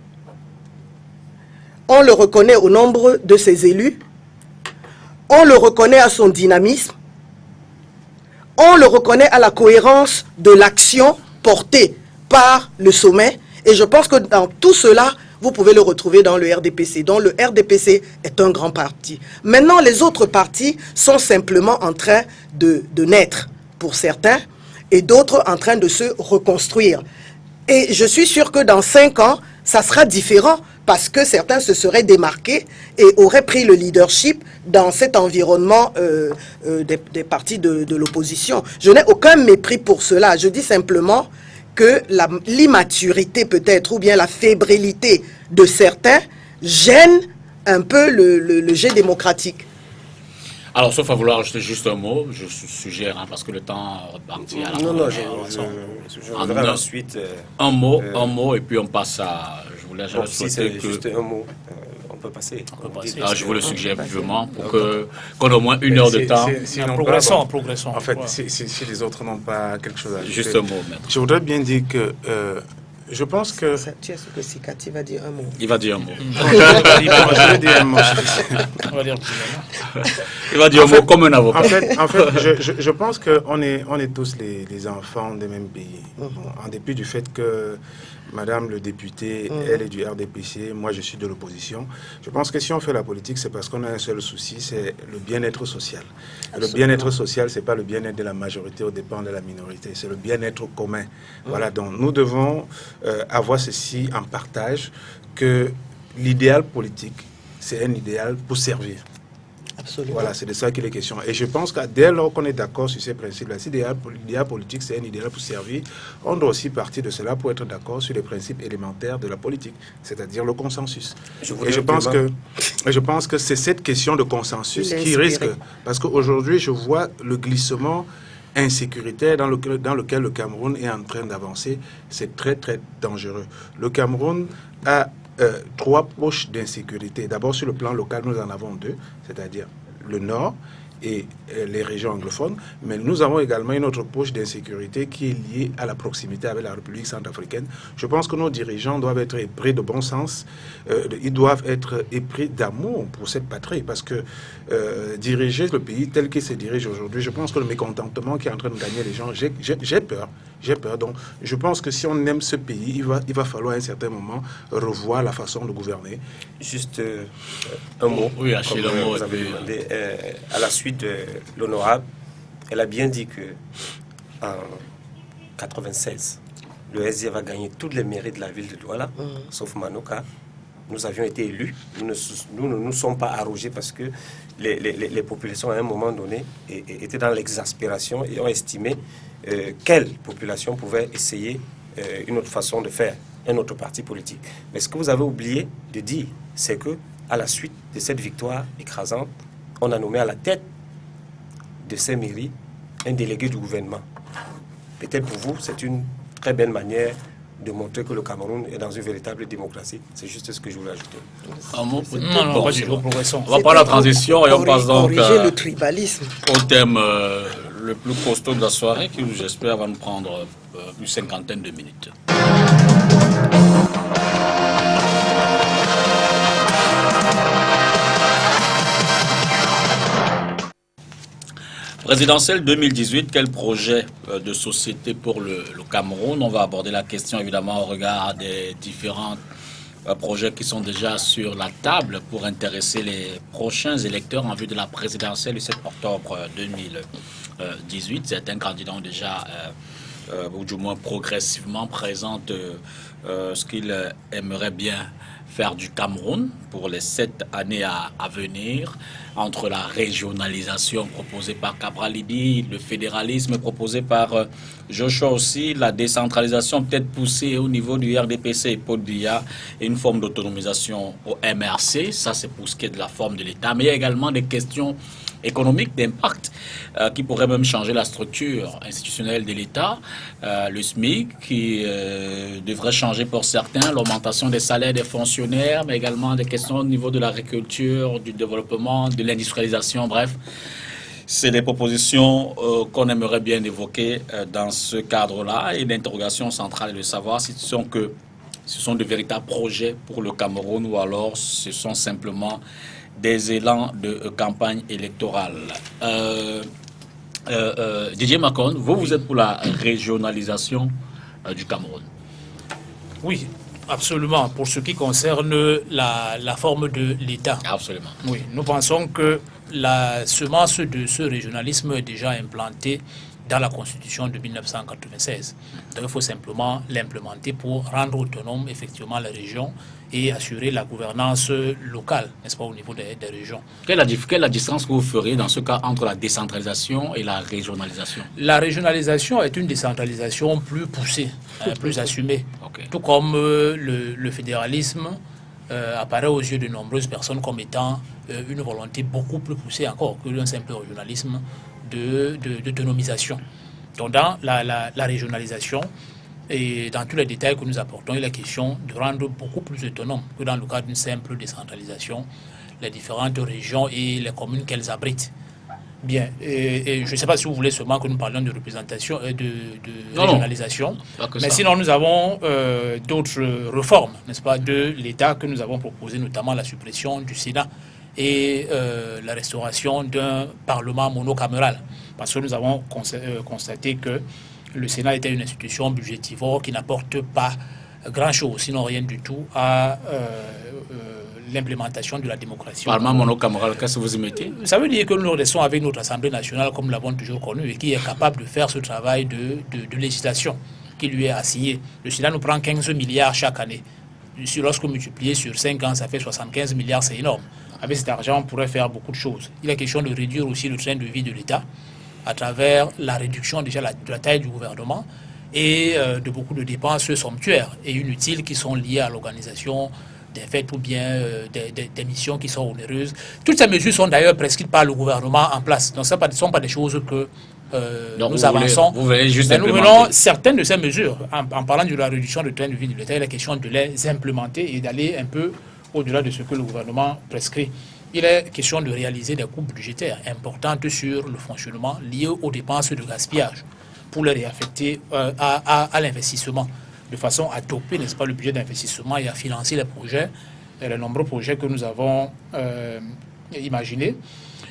on le reconnaît au nombre de ses élus, on le reconnaît à son dynamisme, on le reconnaît à la cohérence de l'action portée par le sommet. Et je pense que dans tout cela, vous pouvez le retrouver dans le RDPC. Donc le RDPC est un grand parti. Maintenant, les autres partis sont simplement en train de naître pour certains, et d'autres en train de se reconstruire. Et je suis sûr que dans 5 ans, ça sera différent parce que certains se seraient démarqués et auraient pris le leadership dans cet environnement des partis de l'opposition. Je n'ai aucun mépris pour cela. Je dis simplement que l'immaturité peut-être ou bien la fébrilité de certains gêne un peu le jet démocratique. Alors, sauf à vouloir ajouter juste un mot, je suggère, parce que le temps partit à la Non, je voudrais ensuite... un mot, et puis on passe à... Je voulais si c'est juste un mot, on peut passer. Je vous le suggère vivement pour qu'on ait au moins 1 heure de temps. Progressons. En fait, si les autres n'ont pas quelque chose à ajouter. Juste un mot, maître. Je voudrais bien dire que Je pense que... Tu es sûr que Sikati va dire un mot? Il va dire un mot. Je vais dire un mot. On va dire Il va dire un mot comme un avocat. En fait, je pense qu'on est tous les enfants des mêmes pays. Bon, en dépit du fait que Madame le député, elle est du RDPC, moi je suis de l'opposition. Je pense que si on fait la politique, c'est parce qu'on a un seul souci, c'est le bien-être social. Et le bien-être social, c'est pas le bien-être de la majorité aux dépens de la minorité, c'est le bien-être commun. Voilà, donc nous devons avoir ceci en partage, que l'idéal politique, c'est un idéal pour servir. Absolument. Voilà, c'est de ça qu'il est question. Et je pense que dès lors qu'on est d'accord sur ces principes-là, si l'idéal politique, c'est un idéal pour servir, on doit aussi partir de cela pour être d'accord sur les principes élémentaires de la politique, c'est-à-dire le consensus. Et je pense que c'est cette question de consensus qui risque, parce qu'aujourd'hui, je vois le glissement insécuritaire dans lequel le Cameroun est en train d'avancer. C'est très, très dangereux. Le Cameroun a 3 poches d'insécurité. D'abord, sur le plan local, nous en avons 2, c'est-à-dire le nord et les régions anglophones, mais nous avons également une autre poche d'insécurité qui est liée à la proximité avec la République centrafricaine. Je pense que nos dirigeants doivent être épris de bon sens, ils doivent être épris d'amour pour cette patrie, parce que diriger le pays tel qu'il se dirige aujourd'hui, je pense que le mécontentement qui est en train de gagner les gens, j'ai peur. Donc, je pense que si on aime ce pays, il va falloir à un certain moment revoir la façon de gouverner. Juste un mot, oui, Achille, comme un mot, vous avez demandé, à la suite de l'honorable, elle a bien dit que en 96, le SDF a gagné toutes les mairies de la ville de Douala, sauf Manoka. Nous avions été élus, nous ne nous sommes pas arrogés parce que les populations, à un moment donné, étaient dans l'exaspération et ont estimé quelle population pouvait essayer une autre façon de faire, un autre parti politique. Mais ce que vous avez oublié de dire, c'est que à la suite de cette victoire écrasante, on a nommé à la tête de ces mairies un délégué du gouvernement. Peut-être pour vous, c'est une très belle manière de montrer que le Cameroun est dans une véritable démocratie. C'est juste ce que je voulais ajouter. On va prendre la transition et on passe donc le tribalisme au thème le plus costaud de la soirée qui, j'espère, va nous prendre une cinquantaine de minutes. Présidentielle 2018, quel projet de société pour le Cameroun? On va aborder la question évidemment au regard des différents projets qui sont déjà sur la table pour intéresser les prochains électeurs en vue de la présidentielle du 7 octobre 2018. Certains candidats ont déjà, ou du moins progressivement, présentent ce qu'ils aimeraient bien faire du Cameroun pour les 7 années à venir, entre la régionalisation proposée par Cabral Libye, le fédéralisme proposé par Joshua aussi, la décentralisation peut-être poussée au niveau du RDPC et Paul Biya, et une forme d'autonomisation au MRC, ça c'est pour ce qui est de la forme de l'État, mais il y a également des questions économique d'impact qui pourrait même changer la structure institutionnelle de l'État, le SMIC qui devrait changer pour certains, l'augmentation des salaires des fonctionnaires, mais également des questions au niveau de l'agriculture, du développement, de l'industrialisation, bref. C'est des propositions qu'on aimerait bien évoquer dans ce cadre-là, et l'interrogation centrale est de savoir si ce sont de véritables projets pour le Cameroun ou alors ce sont simplement des élans de campagne électorale. Didier Macon, vous êtes pour la régionalisation du Cameroun? Oui, absolument. Pour ce qui concerne la forme de l'État. Absolument. Oui, nous pensons que la semence de ce régionalisme est déjà implantée dans la Constitution de 1996. Donc il faut simplement l'implémenter pour rendre autonome effectivement les régions et assurer la gouvernance locale, n'est-ce pas, au niveau des régions. Quelle est la distance que vous feriez dans ce cas entre la décentralisation et la régionalisation? La régionalisation est une décentralisation plus poussée, plus assumée. Okay. Tout comme le fédéralisme apparaît aux yeux de nombreuses personnes comme étant une volonté beaucoup plus poussée encore que d'un simple régionalisme d'autonomisation. Donc dans la régionalisation, et dans tous les détails que nous apportons, il est question de rendre beaucoup plus autonome que dans le cadre d'une simple décentralisation les différentes régions et les communes qu'elles abritent. Bien. Et je ne sais pas si vous voulez seulement que nous parlions de représentation et de régionalisation. Mais sinon, nous avons d'autres réformes, n'est-ce pas, de l'État que nous avons proposées, notamment la suppression du Sénat et la restauration d'un Parlement monocaméral. Parce que nous avons constaté que le Sénat était une institution budgétivore qui n'apporte pas grand-chose, sinon rien du tout, à l'implémentation de la démocratie. Parlement monocaméral, qu'est-ce que vous y mettez? Ça veut dire que nous restons avec notre Assemblée nationale, comme nous l'avons toujours connu, et qui est capable de faire ce travail de législation qui lui est assigné. Le Sénat nous prend 15 milliards chaque année. Lorsque multiplié sur 5 ans, ça fait 75 milliards, c'est énorme. Avec cet argent, on pourrait faire beaucoup de choses. Il est question de réduire aussi le train de vie de l'État à travers la réduction déjà de la taille du gouvernement et de beaucoup de dépenses somptuaires et inutiles qui sont liées à l'organisation des fêtes ou bien des missions qui sont onéreuses. Toutes ces mesures sont d'ailleurs prescrites par le gouvernement en place. Donc, ce ne sont pas des choses que nous avançons. Vous voulez juste nous venons certaines de ces mesures. En parlant de la réduction du train de vie de l'État, il est question de les implémenter et d'aller un peu au-delà de ce que le gouvernement prescrit. Il est question de réaliser des coupes budgétaires importantes sur le fonctionnement liées aux dépenses de gaspillage pour les réaffecter à l'investissement, de façon à doper, n'est-ce pas, le budget d'investissement et à financer les projets, les nombreux projets que nous avons imaginés.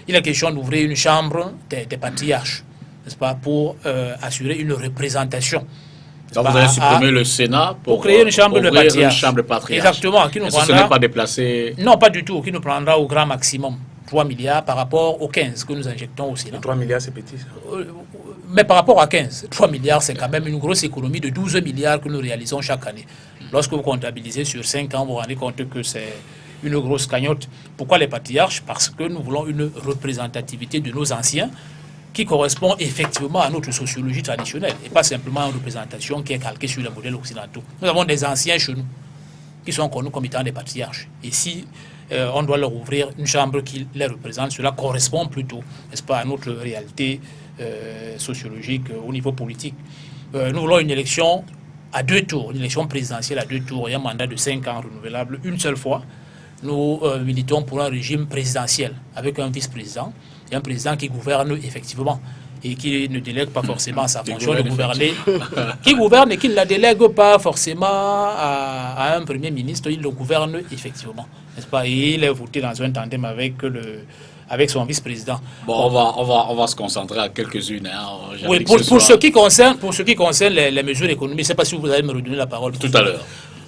Il est question d'ouvrir une chambre des patriarches, n'est-ce pas, pour assurer une représentation. Donc vous allez supprimer le Sénat pour créer une chambre de patriarche. Exactement. Qui nous prendra, ce n'est pas déplacé. Non, pas du tout. Qui nous prendra au grand maximum 3 milliards par rapport aux 15 que nous injectons au Sénat. 3 milliards, c'est petit, ça. Mais par rapport à 15, 3 milliards, c'est quand même une grosse économie de 12 milliards que nous réalisons chaque année. Lorsque vous comptabilisez sur 5 ans, vous vous rendez compte que c'est une grosse cagnotte. Pourquoi les patriarches? Parce que nous voulons une représentativité de nos anciens qui correspond effectivement à notre sociologie traditionnelle et pas simplement une représentation qui est calquée sur les modèles occidentaux. Nous avons des anciens chez nous qui sont connus comme étant des patriarches. Et si on doit leur ouvrir une chambre qui les représente, cela correspond plutôt, n'est-ce pas, à notre réalité sociologique au niveau politique. Nous voulons une élection à 2 tours, une élection présidentielle à 2 tours et un mandat de 5 ans renouvelable une seule fois. Nous militons pour un régime présidentiel avec un vice-président et un président qui gouverne effectivement et qui ne délègue pas forcément sa fonction de gouverner, qui gouverne et qui ne la délègue pas forcément à un premier ministre, il le gouverne effectivement, n'est-ce pas? Et il est voté dans un tandem avec son vice-président. Bon, on va se concentrer à quelques-unes. Hein. Oui, pour ce qui concerne les mesures économiques, je ne sais pas si vous allez me redonner la parole. Tout à l'heure.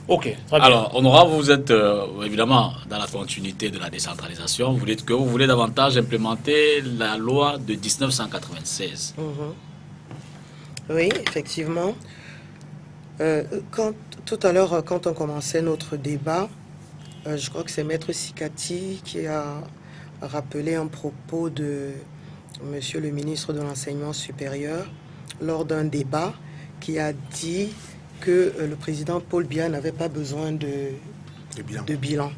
Ok, très bien. Alors, Honorable, vous êtes évidemment dans la continuité de la décentralisation. Vous dites que vous voulez davantage implémenter la loi de 1996. Oui, effectivement. Tout à l'heure, quand on commençait notre débat, je crois que c'est Maître Sikati qui a rappelé un propos de Monsieur le ministre de l'Enseignement supérieur lors d'un débat qui a dit que le président Paul Biya n'avait pas besoin de bilan.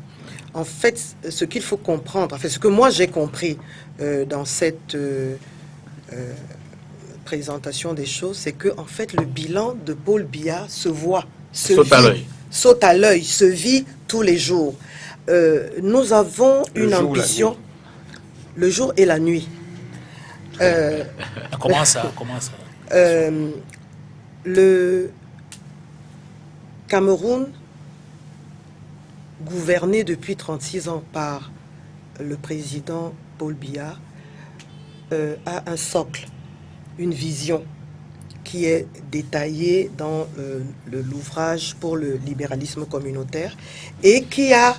En fait, ce qu'il faut comprendre, enfin, ce que moi j'ai compris dans cette présentation des choses, c'est que en fait le bilan de Paul Biya se voit, saute à l'œil, se vit tous les jours. Nous avons une ambition, le jour et la nuit. Comment ça? Le Cameroun, gouverné depuis 36 ans par le président Paul Biya, a un socle, une vision qui est détaillée dans l'ouvrage pour le libéralisme communautaire et qui a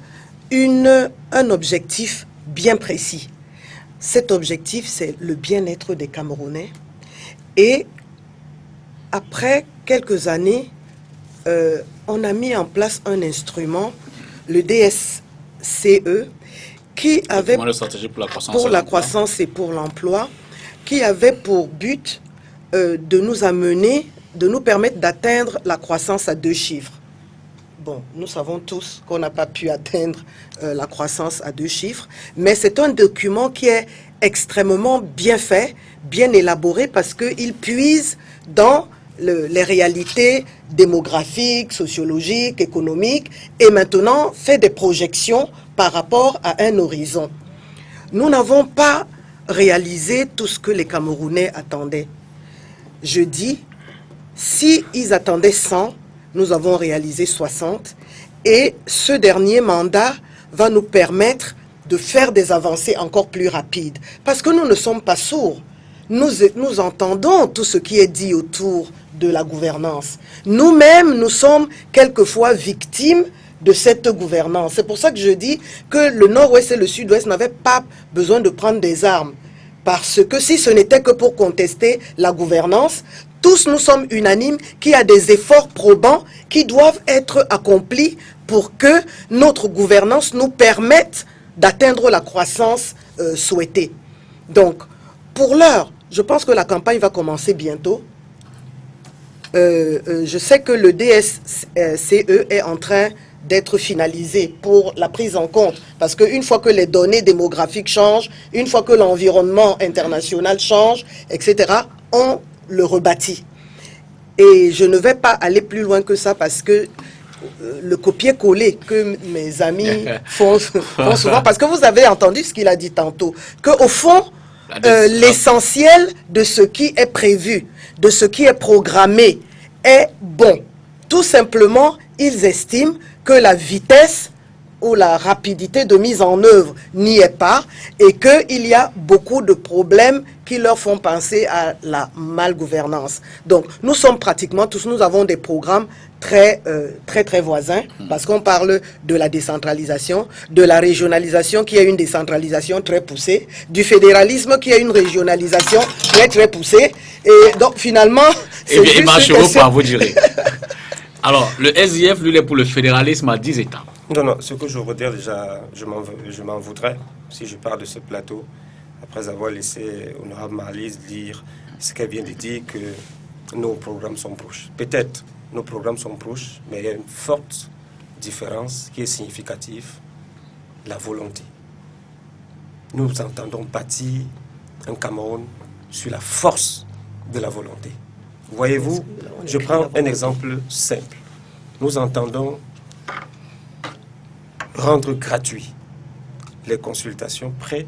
un objectif bien précis. Cet objectif, c'est le bien-être des Camerounais. Et après quelques années, on a mis en place un instrument, le DSCE, qui avait pour la croissance et pour l'emploi, qui avait pour but de nous amener, de nous permettre d'atteindre la croissance à 2 chiffres. Bon, nous savons tous qu'on n'a pas pu atteindre la croissance à 2 chiffres, mais c'est un document qui est extrêmement bien fait, bien élaboré, parce qu'il puise dans les réalités démographiques, sociologiques, économiques, et maintenant fait des projections par rapport à un horizon. Nous n'avons pas réalisé tout ce que les Camerounais attendaient. Je dis, si ils attendaient 100, nous avons réalisé 60. Et ce dernier mandat va nous permettre de faire des avancées encore plus rapides. Parce que nous ne sommes pas sourds. Nous entendons tout ce qui est dit autour de la gouvernance. Nous-mêmes, nous sommes quelquefois victimes de cette gouvernance. C'est pour ça que je dis que le Nord-Ouest et le Sud-Ouest n'avaient pas besoin de prendre des armes. Parce que si ce n'était que pour contester la gouvernance, tous nous sommes unanimes qu'il y a des efforts probants qui doivent être accomplis pour que notre gouvernance nous permette d'atteindre la croissance souhaitée. Donc, pour l'heure, je pense que la campagne va commencer bientôt. Je sais que le DSCE est en train d'être finalisé pour la prise en compte. Parce qu'une fois que les données démographiques changent, une fois que l'environnement international change, etc., on le rebâtit. Et je ne vais pas aller plus loin que ça parce que le copier-coller que mes amis font souvent, parce que vous avez entendu ce qu'il a dit tantôt, qu'au fond, l'essentiel de ce qui est prévu, de ce qui est programmé, est bon. Tout simplement, ils estiment que la vitesse ou la rapidité de mise en œuvre n'y est pas et qu'il y a beaucoup de problèmes qui leur font penser à la malgouvernance. Donc, nous sommes pratiquement tous, nous avons des programmes très voisins, parce qu'on parle de la décentralisation, de la régionalisation qui est une décentralisation très poussée, du fédéralisme qui est une régionalisation très poussée, et donc finalement... Eh bien, il marche pas, vous direz. Alors, le SIF, lui, il est pour le fédéralisme à 10 États. Non, ce que je veux dire déjà, je m'en voudrais si je pars de ce plateau, après avoir laissé Honorable Marlise dire ce qu'elle vient de dire, que nos programmes sont proches. Peut-être nos programmes sont proches, mais il y a une forte différence qui est significative, la volonté. Nous entendons bâtir un Cameroun sur la force de la volonté. Voyez-vous, je prends un exemple simple. Nous entendons rendre gratuit les consultations pré,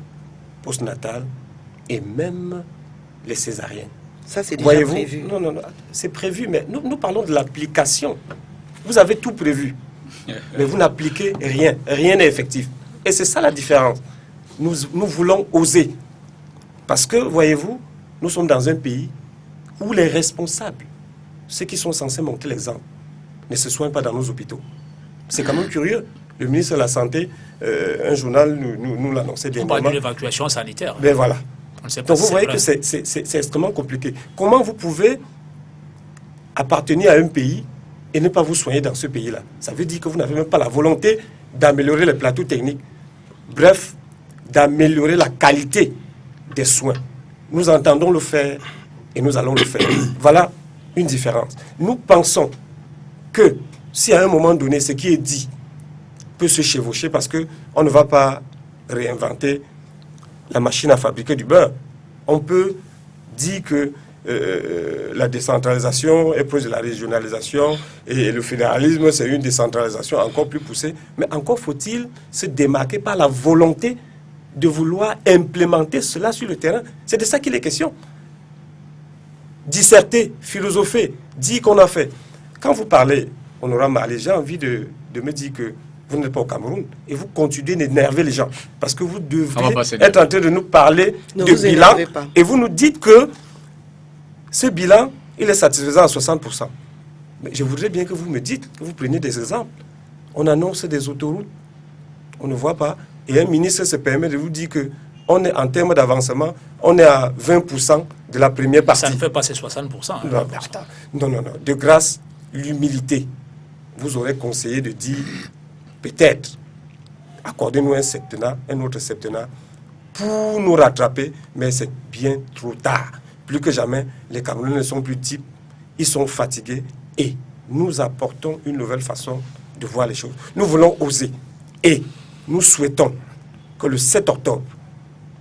postnatales et même les césariennes. Ça, c'est déjà prévu. Non, c'est prévu, mais nous parlons de l'application. Vous avez tout prévu, mais vous n'appliquez rien. Rien n'est effectif. Et c'est ça la différence. Nous voulons oser. Parce que, voyez-vous, nous sommes dans un pays où les responsables, ceux qui sont censés montrer l'exemple, ne se soignent pas dans nos hôpitaux. C'est quand même curieux. Le ministre de la Santé, un journal nous l'annonçait dernièrement. On parle de l'évacuation sanitaire. Mais voilà. Donc vous voyez que c'est extrêmement compliqué. Comment vous pouvez appartenir à un pays et ne pas vous soigner dans ce pays-là? Ça veut dire que vous n'avez même pas la volonté d'améliorer les plateaux techniques. Bref, d'améliorer la qualité des soins. Nous entendons le faire et nous allons le faire. Voilà une différence. Nous pensons que si à un moment donné, ce qui est dit peut se chevaucher, parce qu'on ne va pas réinventer la machine à fabriquer du beurre. On peut dire que la décentralisation est proche de la régionalisation et le fédéralisme, c'est une décentralisation encore plus poussée. Mais encore faut-il se démarquer par la volonté de vouloir implémenter cela sur le terrain. C'est de ça qu'il est question. Disserter, philosopher, dire qu'on a fait. Quand vous parlez, Honorable Marlise, j'ai envie de me dire que vous n'êtes pas au Cameroun et vous continuez d'énerver les gens parce que vous devriez être en train de nous parler de bilan et vous nous dites que ce bilan, il est satisfaisant à 60%. Mais je voudrais bien que vous me dites, que vous preniez des exemples. On annonce des autoroutes, on ne voit pas, et un ministre se permet de vous dire que on est en termes d'avancement, on est à 20% de la première partie. Ça ne fait pas ces 60%. Non. De grâce, l'humilité. Vous aurez conseillé de dire, peut-être, accordez-nous un septennat, un autre septennat, pour nous rattraper, mais c'est bien trop tard. Plus que jamais, les Camerounais ne sont plus types, ils sont fatigués et nous apportons une nouvelle façon de voir les choses. Nous voulons oser et nous souhaitons que le 7 octobre,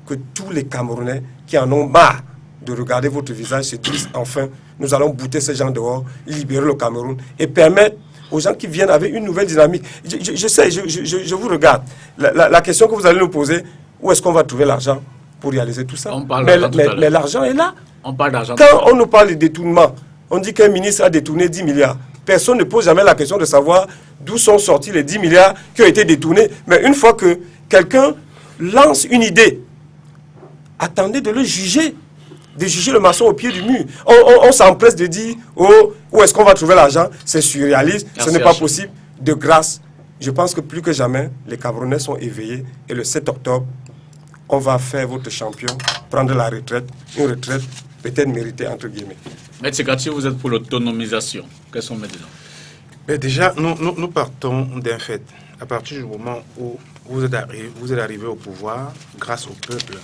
que tous les Camerounais qui en ont marre de regarder votre visage se disent enfin, nous allons bouter ces gens dehors, libérer le Cameroun et permettre aux gens qui viennent avec une nouvelle dynamique. Je sais, je vous regarde. La question que vous allez nous poser, où est-ce qu'on va trouver l'argent pour réaliser tout ça. On parle d'argent tout à l'heure. Mais l'argent est là. On parle d'argent. Quand on nous parle de détournement, on dit qu'un ministre a détourné 10 milliards. Personne ne pose jamais la question de savoir d'où sont sortis les 10 milliards qui ont été détournés. Mais une fois que quelqu'un lance une idée, attendez de le juger. De juger le maçon au pied du mur. On s'empresse de dire oh, où est-ce qu'on va trouver l'argent? C'est surréaliste, ce n'est pas possible. De grâce, je pense que plus que jamais, les Camerounais sont éveillés. Et le 7 octobre, on va faire votre champion, prendre la retraite, une retraite peut-être méritée entre guillemets. Maître Sekati, vous êtes pour l'autonomisation. Quels sont mes dedans? Mais déjà, nous partons d'un fait. À partir du moment où vous êtes arrivé au pouvoir grâce au peuple,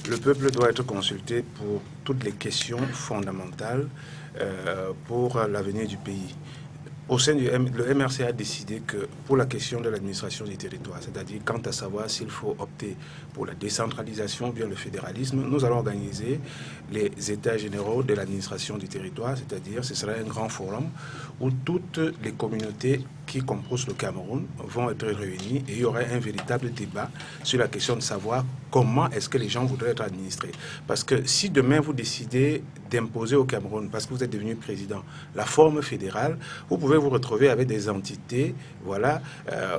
le peuple doit être consulté pour toutes les questions fondamentales pour l'avenir du pays. Au sein du le MRC a décidé que pour la question de l'administration du territoire, c'est-à-dire quant à savoir s'il faut opter pour la décentralisation ou bien le fédéralisme, nous allons organiser les états généraux de l'administration du territoire, c'est-à-dire ce sera un grand forum où toutes les communautés qui composent le Cameroun vont être réunies et il y aura un véritable débat sur la question de savoir comment est-ce que les gens voudraient être administrés. Parce que si demain vous décidez d'imposer au Cameroun, parce que vous êtes devenu président, la forme fédérale, vous pouvez vous retrouver avec des entités, voilà,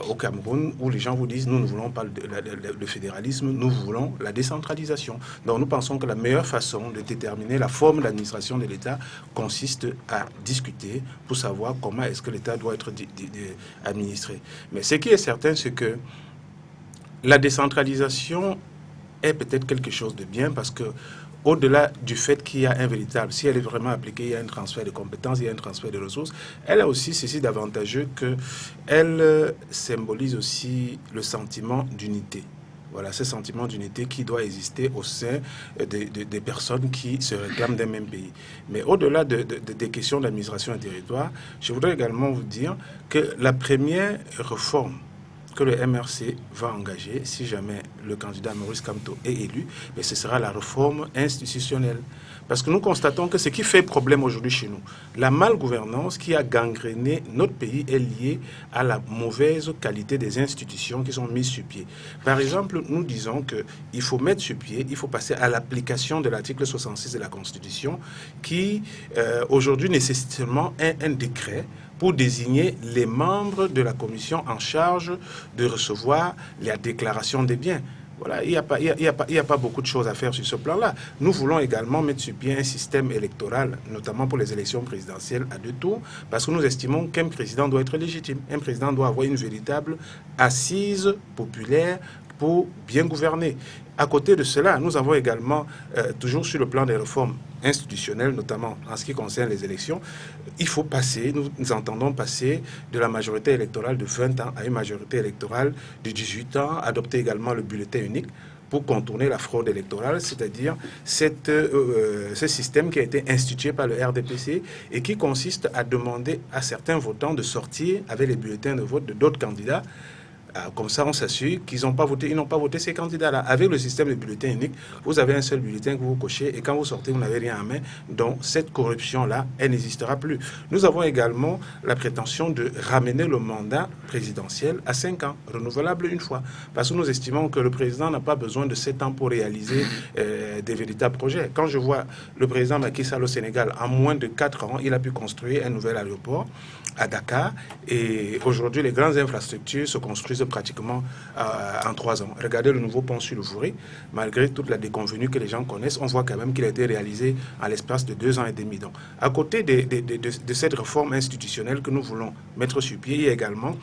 au Cameroun, où les gens vous disent, nous ne voulons pas le fédéralisme, nous voulons la décentralisation. Donc nous pensons que la meilleure façon de déterminer la forme d'administration de l'État consiste à discuter pour savoir comment est-ce que l'État doit être administré. Mais ce qui est certain, c'est que la décentralisation est peut-être quelque chose de bien parce que au-delà du fait qu'il y a un véritable, si elle est vraiment appliquée, il y a un transfert de compétences, il y a un transfert de ressources, elle a aussi ceci d'avantageux qu'elle symbolise aussi le sentiment d'unité. Voilà, ce sentiment d'unité qui doit exister au sein des personnes qui se réclament d'un même pays. Mais au-delà des questions d'administration et territoire, je voudrais également vous dire que la première réforme que le MRC va engager, si jamais le candidat Maurice Kamto est élu, mais ce sera la réforme institutionnelle. Parce que nous constatons que ce qui fait problème aujourd'hui chez nous, la malgouvernance qui a gangréné notre pays est liée à la mauvaise qualité des institutions qui sont mises sur pied. Par exemple, nous disons qu'il faut mettre sur pied, il faut passer à l'application de l'article 66 de la Constitution qui aujourd'hui nécessite seulement un décret pour désigner les membres de la commission en charge de recevoir la déclaration des biens. Voilà, il n'y a pas beaucoup de choses à faire sur ce plan-là. Nous voulons également mettre sur pied un système électoral, notamment pour les élections présidentielles à 2 tours, parce que nous estimons qu'un président doit être légitime. Un président doit avoir une véritable assise populaire pour bien gouverner. À côté de cela, nous avons également, toujours sur le plan des réformes institutionnelles, notamment en ce qui concerne les élections, il faut passer, nous entendons passer de la majorité électorale de 20 ans à une majorité électorale de 18 ans, adopter également le bulletin unique pour contourner la fraude électorale, c'est-à-dire ce système qui a été institué par le RDPC et qui consiste à demander à certains votants de sortir avec les bulletins de vote de d'autres candidats. Comme ça, on s'assure qu'ils n'ont pas voté ces candidats-là. Avec le système de bulletin unique, vous avez un seul bulletin que vous cochez et quand vous sortez, vous n'avez rien en main. Donc, cette corruption-là, elle n'existera plus. Nous avons également la prétention de ramener le mandat présidentiel à 5 ans, renouvelable une fois. Parce que nous estimons que le président n'a pas besoin de 7 ans pour réaliser des véritables projets. Quand je vois le président Macky Sall au Sénégal, en moins de 4 ans, il a pu construire un nouvel aéroport à Dakar et aujourd'hui les grandes infrastructures se construisent pratiquement en 3 ans. Regardez le nouveau pont sur le Vouré, malgré toute la déconvenue que les gens connaissent, on voit quand même qu'il a été réalisé à l'espace de 2 ans et demi. Donc, à côté de cette réforme institutionnelle que nous voulons mettre sur pied, il y a également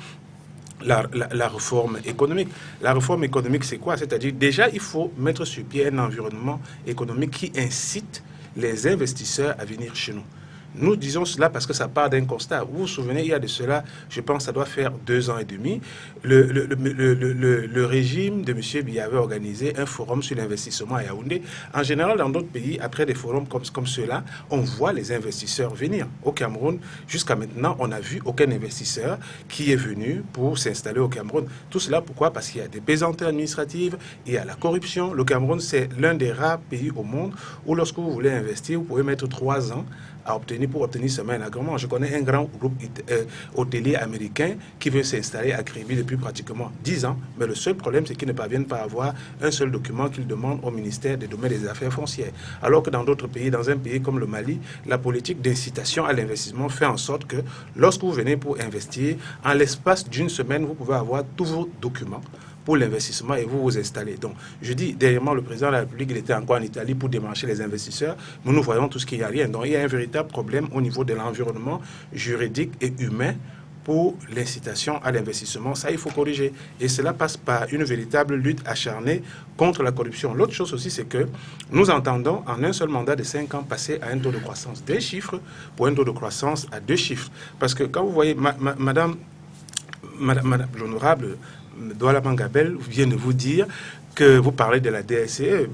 la réforme économique. La réforme économique, c'est quoi? C'est-à-dire, déjà, il faut mettre sur pied un environnement économique qui incite les investisseurs à venir chez nous. Nous disons cela parce que ça part d'un constat. Vous vous souvenez, il y a de cela, je pense que ça doit faire 2 ans et demi, le régime de M. Biya avait organisé un forum sur l'investissement à Yaoundé. En général, dans d'autres pays, après des forums comme ceux-là, on voit les investisseurs venir. Au Cameroun, jusqu'à maintenant, on n'a vu aucun investisseur qui est venu pour s'installer au Cameroun. Tout cela, pourquoi? Parce qu'il y a des pesanteurs administratives, il y a la corruption. Le Cameroun, c'est l'un des rares pays au monde où lorsque vous voulez investir, vous pouvez mettre 3 ans pour obtenir seulement un agrément. Je connais un grand groupe hôtelier américain qui veut s'installer à Kribi depuis pratiquement 10 ans, mais le seul problème, c'est qu'ils ne parviennent pas à avoir un seul document qu'ils demandent au ministère des Domaines des Affaires foncières. Alors que dans d'autres pays, dans un pays comme le Mali, la politique d'incitation à l'investissement fait en sorte que lorsque vous venez pour investir, en l'espace d'une semaine, vous pouvez avoir tous vos documents pour l'investissement et vous vous installez. Donc, je dis, dernièrement, le président de la République, il était encore en Italie pour démarcher les investisseurs, mais nous voyons tout ce qu'il n'y a rien. Donc, il y a un véritable problème au niveau de l'environnement juridique et humain pour l'incitation à l'investissement. Ça, il faut corriger. Et cela passe par une véritable lutte acharnée contre la corruption. L'autre chose aussi, c'est que nous entendons, en un seul mandat de 5 ans, passer à un taux de croissance d'un chiffre pour un taux de croissance à 2 chiffres. Parce que quand vous voyez, madame l'honorable Douala Mangabel vient de vous dire que vous parlez de la DSCE,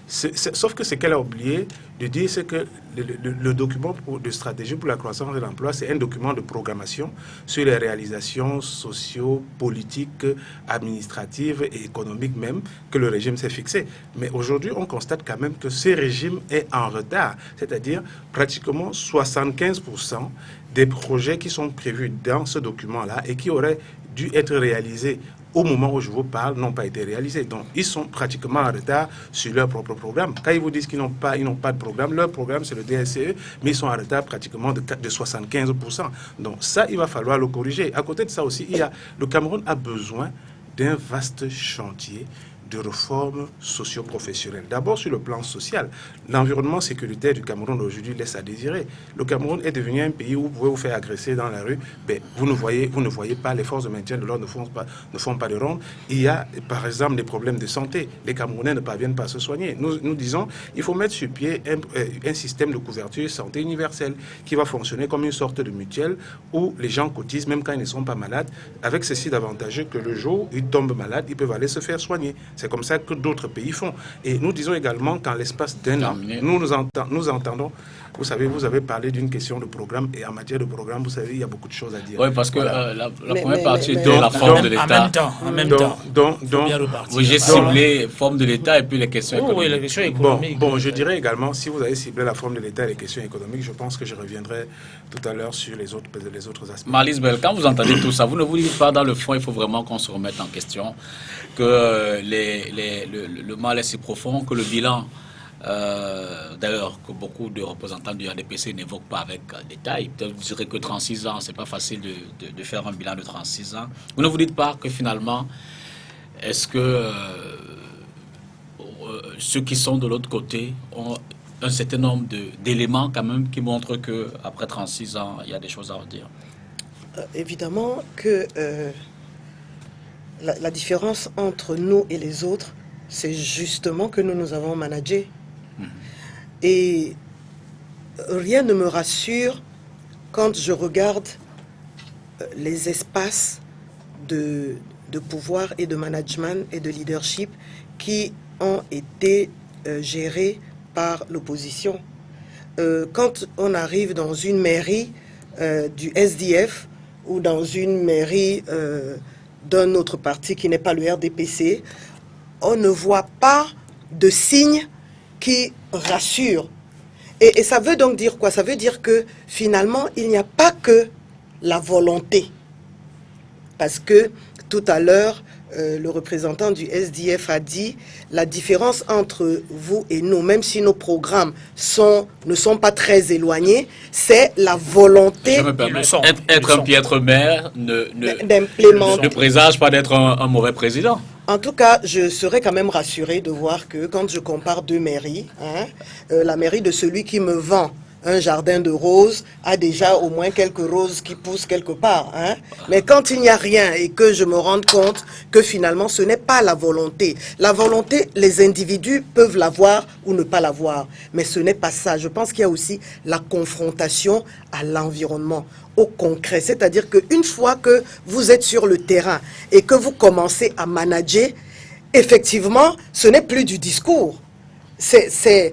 sauf que ce qu'elle a oublié de dire, c'est que le document de stratégie pour la croissance et l'emploi, c'est un document de programmation sur les réalisations socio-politiques, administratives et économiques même que le régime s'est fixé. Mais aujourd'hui, on constate quand même que ce régime est en retard, c'est-à-dire pratiquement 75% des projets qui sont prévus dans ce document-là et qui auraient dû être réalisés au moment où je vous parle, n'ont pas été réalisés. Donc, ils sont pratiquement en retard sur leur propre programme. Quand ils vous disent qu'ils n'ont pas de programme, leur programme, c'est le DSCE, mais ils sont en retard pratiquement de 75%. Donc, ça, il va falloir le corriger. À côté de ça aussi, le Cameroun a besoin d'un vaste chantier de réformes socio-professionnelles. D'abord sur le plan social, l'environnement sécuritaire du Cameroun aujourd'hui laisse à désirer. Le Cameroun est devenu un pays où vous pouvez vous faire agresser dans la rue, vous ne voyez pas, les forces de maintien de l'ordre ne font pas de ronde. Il y a par exemple des problèmes de santé. Les Camerounais ne parviennent pas à se soigner. Nous disons il faut mettre sur pied un système de couverture santé universelle qui va fonctionner comme une sorte de mutuelle où les gens cotisent même quand ils ne sont pas malades, avec ceci d'avantageux que le jour où ils tombent malades, ils peuvent aller se faire soigner. C'est comme ça que d'autres pays font. Et nous disons également qu'en l'espace d'un an, nous entendons, vous savez, vous avez parlé d'une question de programme, et en matière de programme, vous savez, il y a beaucoup de choses à dire. Oui, parce que la première partie était la forme de l'État. En même temps. Oui, j'ai ciblé forme de l'État et puis les questions économiques. Oui, les questions économiques. Bon, je dirais également, si vous avez ciblé la forme de l'État et les questions économiques, je pense que je reviendrai tout à l'heure sur les autres aspects. Marlise Bell, quand vous entendez tout ça, vous ne vous dites pas dans le fond, il faut vraiment qu'on se remette en question, que le mal est si profond, que le bilan, d'ailleurs, que beaucoup de représentants du RDPC n'évoquent pas avec détail. Peut-être vous direz que 36 ans, c'est pas facile de faire un bilan de 36 ans. Vous ne vous dites pas que finalement, est-ce que ceux qui sont de l'autre côté ont un certain nombre d'éléments quand même qui montrent qu'après 36 ans, il y a des choses à redire? Évidemment que la différence entre nous et les autres, c'est justement que nous avons managé. Et rien ne me rassure quand je regarde les espaces de pouvoir et de management et de leadership qui ont été gérés par l'opposition. Quand on arrive dans une mairie du SDF ou dans une mairie d'un autre parti qui n'est pas le RDPC, on ne voit pas de signes qui rassurent. Et ça veut donc dire quoi? Ça veut dire que finalement, il n'y a pas que la volonté. Parce que tout à l'heure, le représentant du SDF a dit la différence entre vous et nous, même si nos programmes ne sont pas très éloignés, c'est la volonté. Je me permets, être un piètre maire ne présage pas d'être un mauvais président. En tout cas, je serais quand même rassuré de voir que quand je compare deux mairies, la mairie de celui qui me vend un jardin de roses a déjà au moins quelques roses qui poussent quelque part. Mais quand il n'y a rien et que je me rende compte que finalement ce n'est pas la volonté. La volonté, les individus peuvent l'avoir ou ne pas l'avoir. Mais ce n'est pas ça. Je pense qu'il y a aussi la confrontation à l'environnement, au concret. C'est-à-dire qu'une fois que vous êtes sur le terrain et que vous commencez à manager, effectivement, ce n'est plus du discours. C'est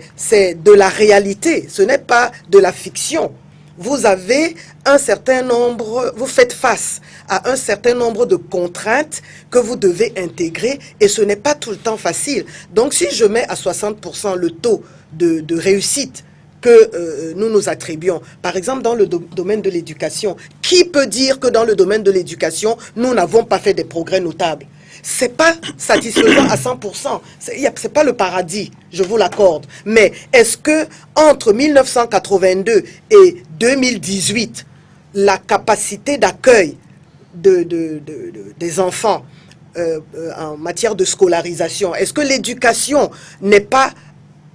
de la réalité, ce n'est pas de la fiction. Vous avez un certain nombre, vous faites face à un certain nombre de contraintes que vous devez intégrer et ce n'est pas tout le temps facile. Donc si je mets à 60% le taux de réussite que nous nous attribuons. Par exemple, dans le domaine de l'éducation, qui peut dire que dans le domaine de l'éducation, nous n'avons pas fait des progrès notables? C'est pas satisfaisant à 100%. C'est pas le paradis, je vous l'accorde. Mais est-ce que entre 1982 et 2018, la capacité d'accueil des enfants en matière de scolarisation, est-ce que l'éducation n'est pas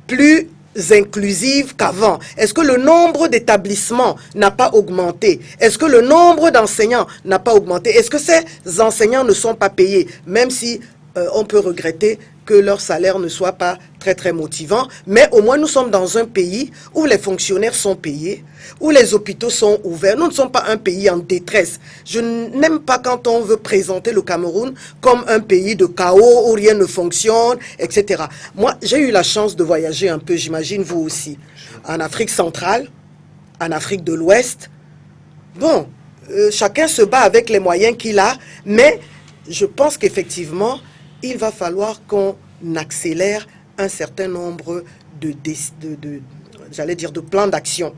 plus inclusive qu'avant? Est-ce que le nombre d'établissements n'a pas augmenté? Est-ce que le nombre d'enseignants n'a pas augmenté? Est-ce que ces enseignants ne sont pas payés, même si on peut regretter que leur salaire ne soit pas très très motivant, mais au moins nous sommes dans un pays où les fonctionnaires sont payés, où les hôpitaux sont ouverts. Nous ne sommes pas un pays en détresse. Je n'aime pas quand on veut présenter le Cameroun comme un pays de chaos où rien ne fonctionne, etc. Moi, j'ai eu la chance de voyager un peu, j'imagine vous aussi, en Afrique centrale, en Afrique de l'Ouest. Bon, chacun se bat avec les moyens qu'il a, mais je pense qu'effectivement, il va falloir qu'on accélère un certain nombre j'allais dire, de plans d'action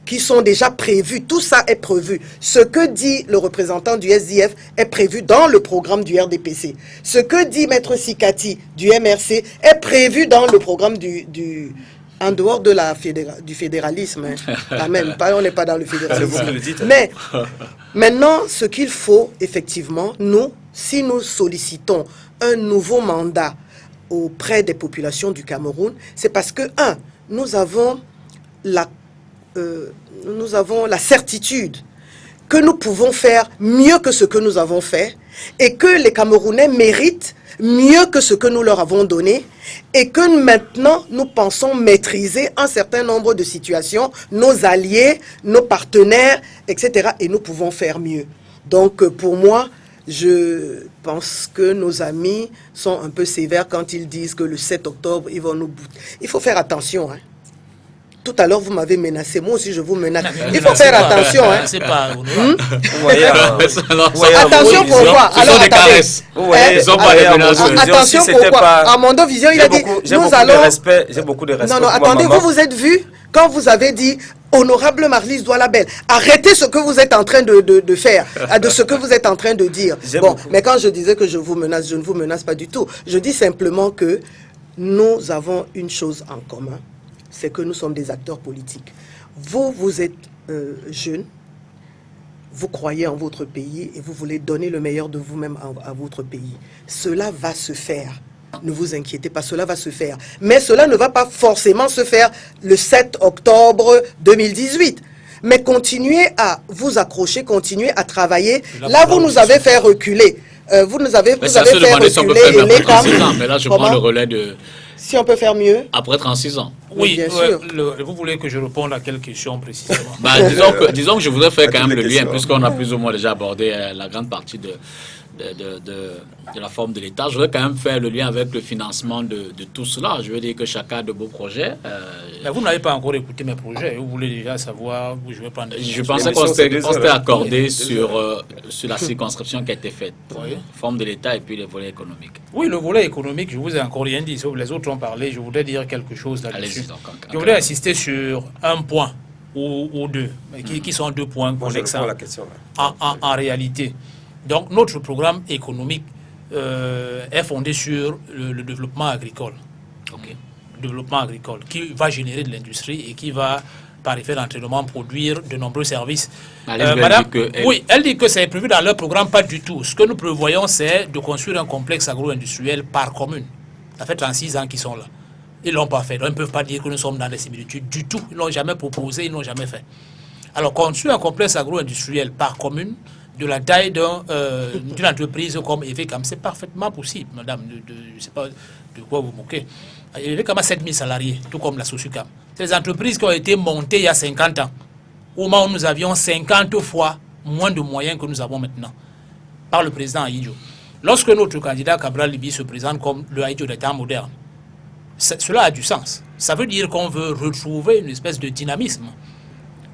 qui sont déjà prévus. Tout ça est prévu. Ce que dit le représentant du SDF est prévu dans le programme du RDPC. Ce que dit Maître Sikati du MRC est prévu dans le programme en dehors de du fédéralisme. Hein. Quand même, on n'est pas dans le fédéralisme. C'est vous qui le dites. Mais maintenant, ce qu'il faut, effectivement, si nous sollicitons un nouveau mandat auprès des populations du Cameroun, c'est parce que, nous avons la certitude que nous pouvons faire mieux que ce que nous avons fait et que les Camerounais méritent mieux que ce que nous leur avons donné et que maintenant nous pensons maîtriser un certain nombre de situations, nos alliés, nos partenaires, etc. Et nous pouvons faire mieux. Donc pour moi, je pense que nos amis sont un peu sévères quand ils disent que le 7 octobre, ils vont nous bouter. Il faut faire attention. Hein. Tout à l'heure, vous m'avez menacé. Moi aussi, je vous menace. Il faut faire attention. Hein. C'est pas... Attention pourquoi? Alors, attention pourquoi? À Mondo Vision, il a dit, nous allons... J'ai beaucoup de respect. Non, attendez, vous êtes vu quand vous avez dit... Honorable Marlise Doualabel, arrêtez ce que vous êtes en train de faire, de ce que vous êtes en train de dire. Bon, mais quand je disais que je vous menace, je ne vous menace pas du tout. Je dis simplement que nous avons une chose en commun, c'est que nous sommes des acteurs politiques. Vous êtes jeunes, vous croyez en votre pays et vous voulez donner le meilleur de vous-même à votre pays. Cela va se faire. Ne vous inquiétez pas, cela va se faire. Mais cela ne va pas forcément se faire le 7 octobre 2018. Mais continuez à vous accrocher, continuez à travailler. Là, vous nous avez fait reculer. Vous nous avez fait reculer. Mais là, je prends le relais de... Si on peut faire mieux. Après 36 ans. Oui, bien sûr. Vous voulez que je réponde à quelle question précisément? Disons que je voudrais faire quand même le lien, puisqu'on a plus ou moins déjà abordé la grande partie de la forme de l'État. Je voudrais quand même faire le lien avec le financement de tout cela. Je veux dire que chacun a de beaux projets. Mais vous n'avez pas encore écouté mes projets. Vous voulez déjà savoir où je vais prendre... Je pensais qu'on s'était accordé sur la circonscription qui a été faite. Oui. Forme de l'État et puis le volet économique. Oui, le volet économique, je vous ai encore rien dit. Sauf les autres ont parlé. Je voudrais dire quelque chose là-dessus. Je voudrais insister sur un point ou deux, qui sont deux points connexes en réalité. Donc, notre programme économique est fondé sur le développement agricole. Okay. Le développement agricole qui va générer de l'industrie et qui va, par effet d'entraînement, produire de nombreux services. Madame, elle dit que c'est prévu dans leur programme, pas du tout. Ce que nous prévoyons, c'est de construire un complexe agro-industriel par commune. Ça fait 36 ans qu'ils sont là. Ils ne l'ont pas fait. Donc, ils ne peuvent pas dire que nous sommes dans des similitudes du tout. Ils ne l'ont jamais proposé, ils ne l'ont jamais fait. Alors, construire un complexe agro-industriel par commune, de la taille d'une entreprise comme EVCAM, c'est parfaitement possible, madame. Je ne sais pas de quoi vous moquez. EVCAM a 7000 salariés, tout comme la Sosucam. C'est des entreprises qui ont été montées il y a 50 ans, au moment où nous avions 50 fois moins de moyens que nous avons maintenant, par le président Ahidjo. Lorsque notre candidat Cabral Libi se présente comme le Ahidjo des temps modernes, cela a du sens. Ça veut dire qu'on veut retrouver une espèce de dynamisme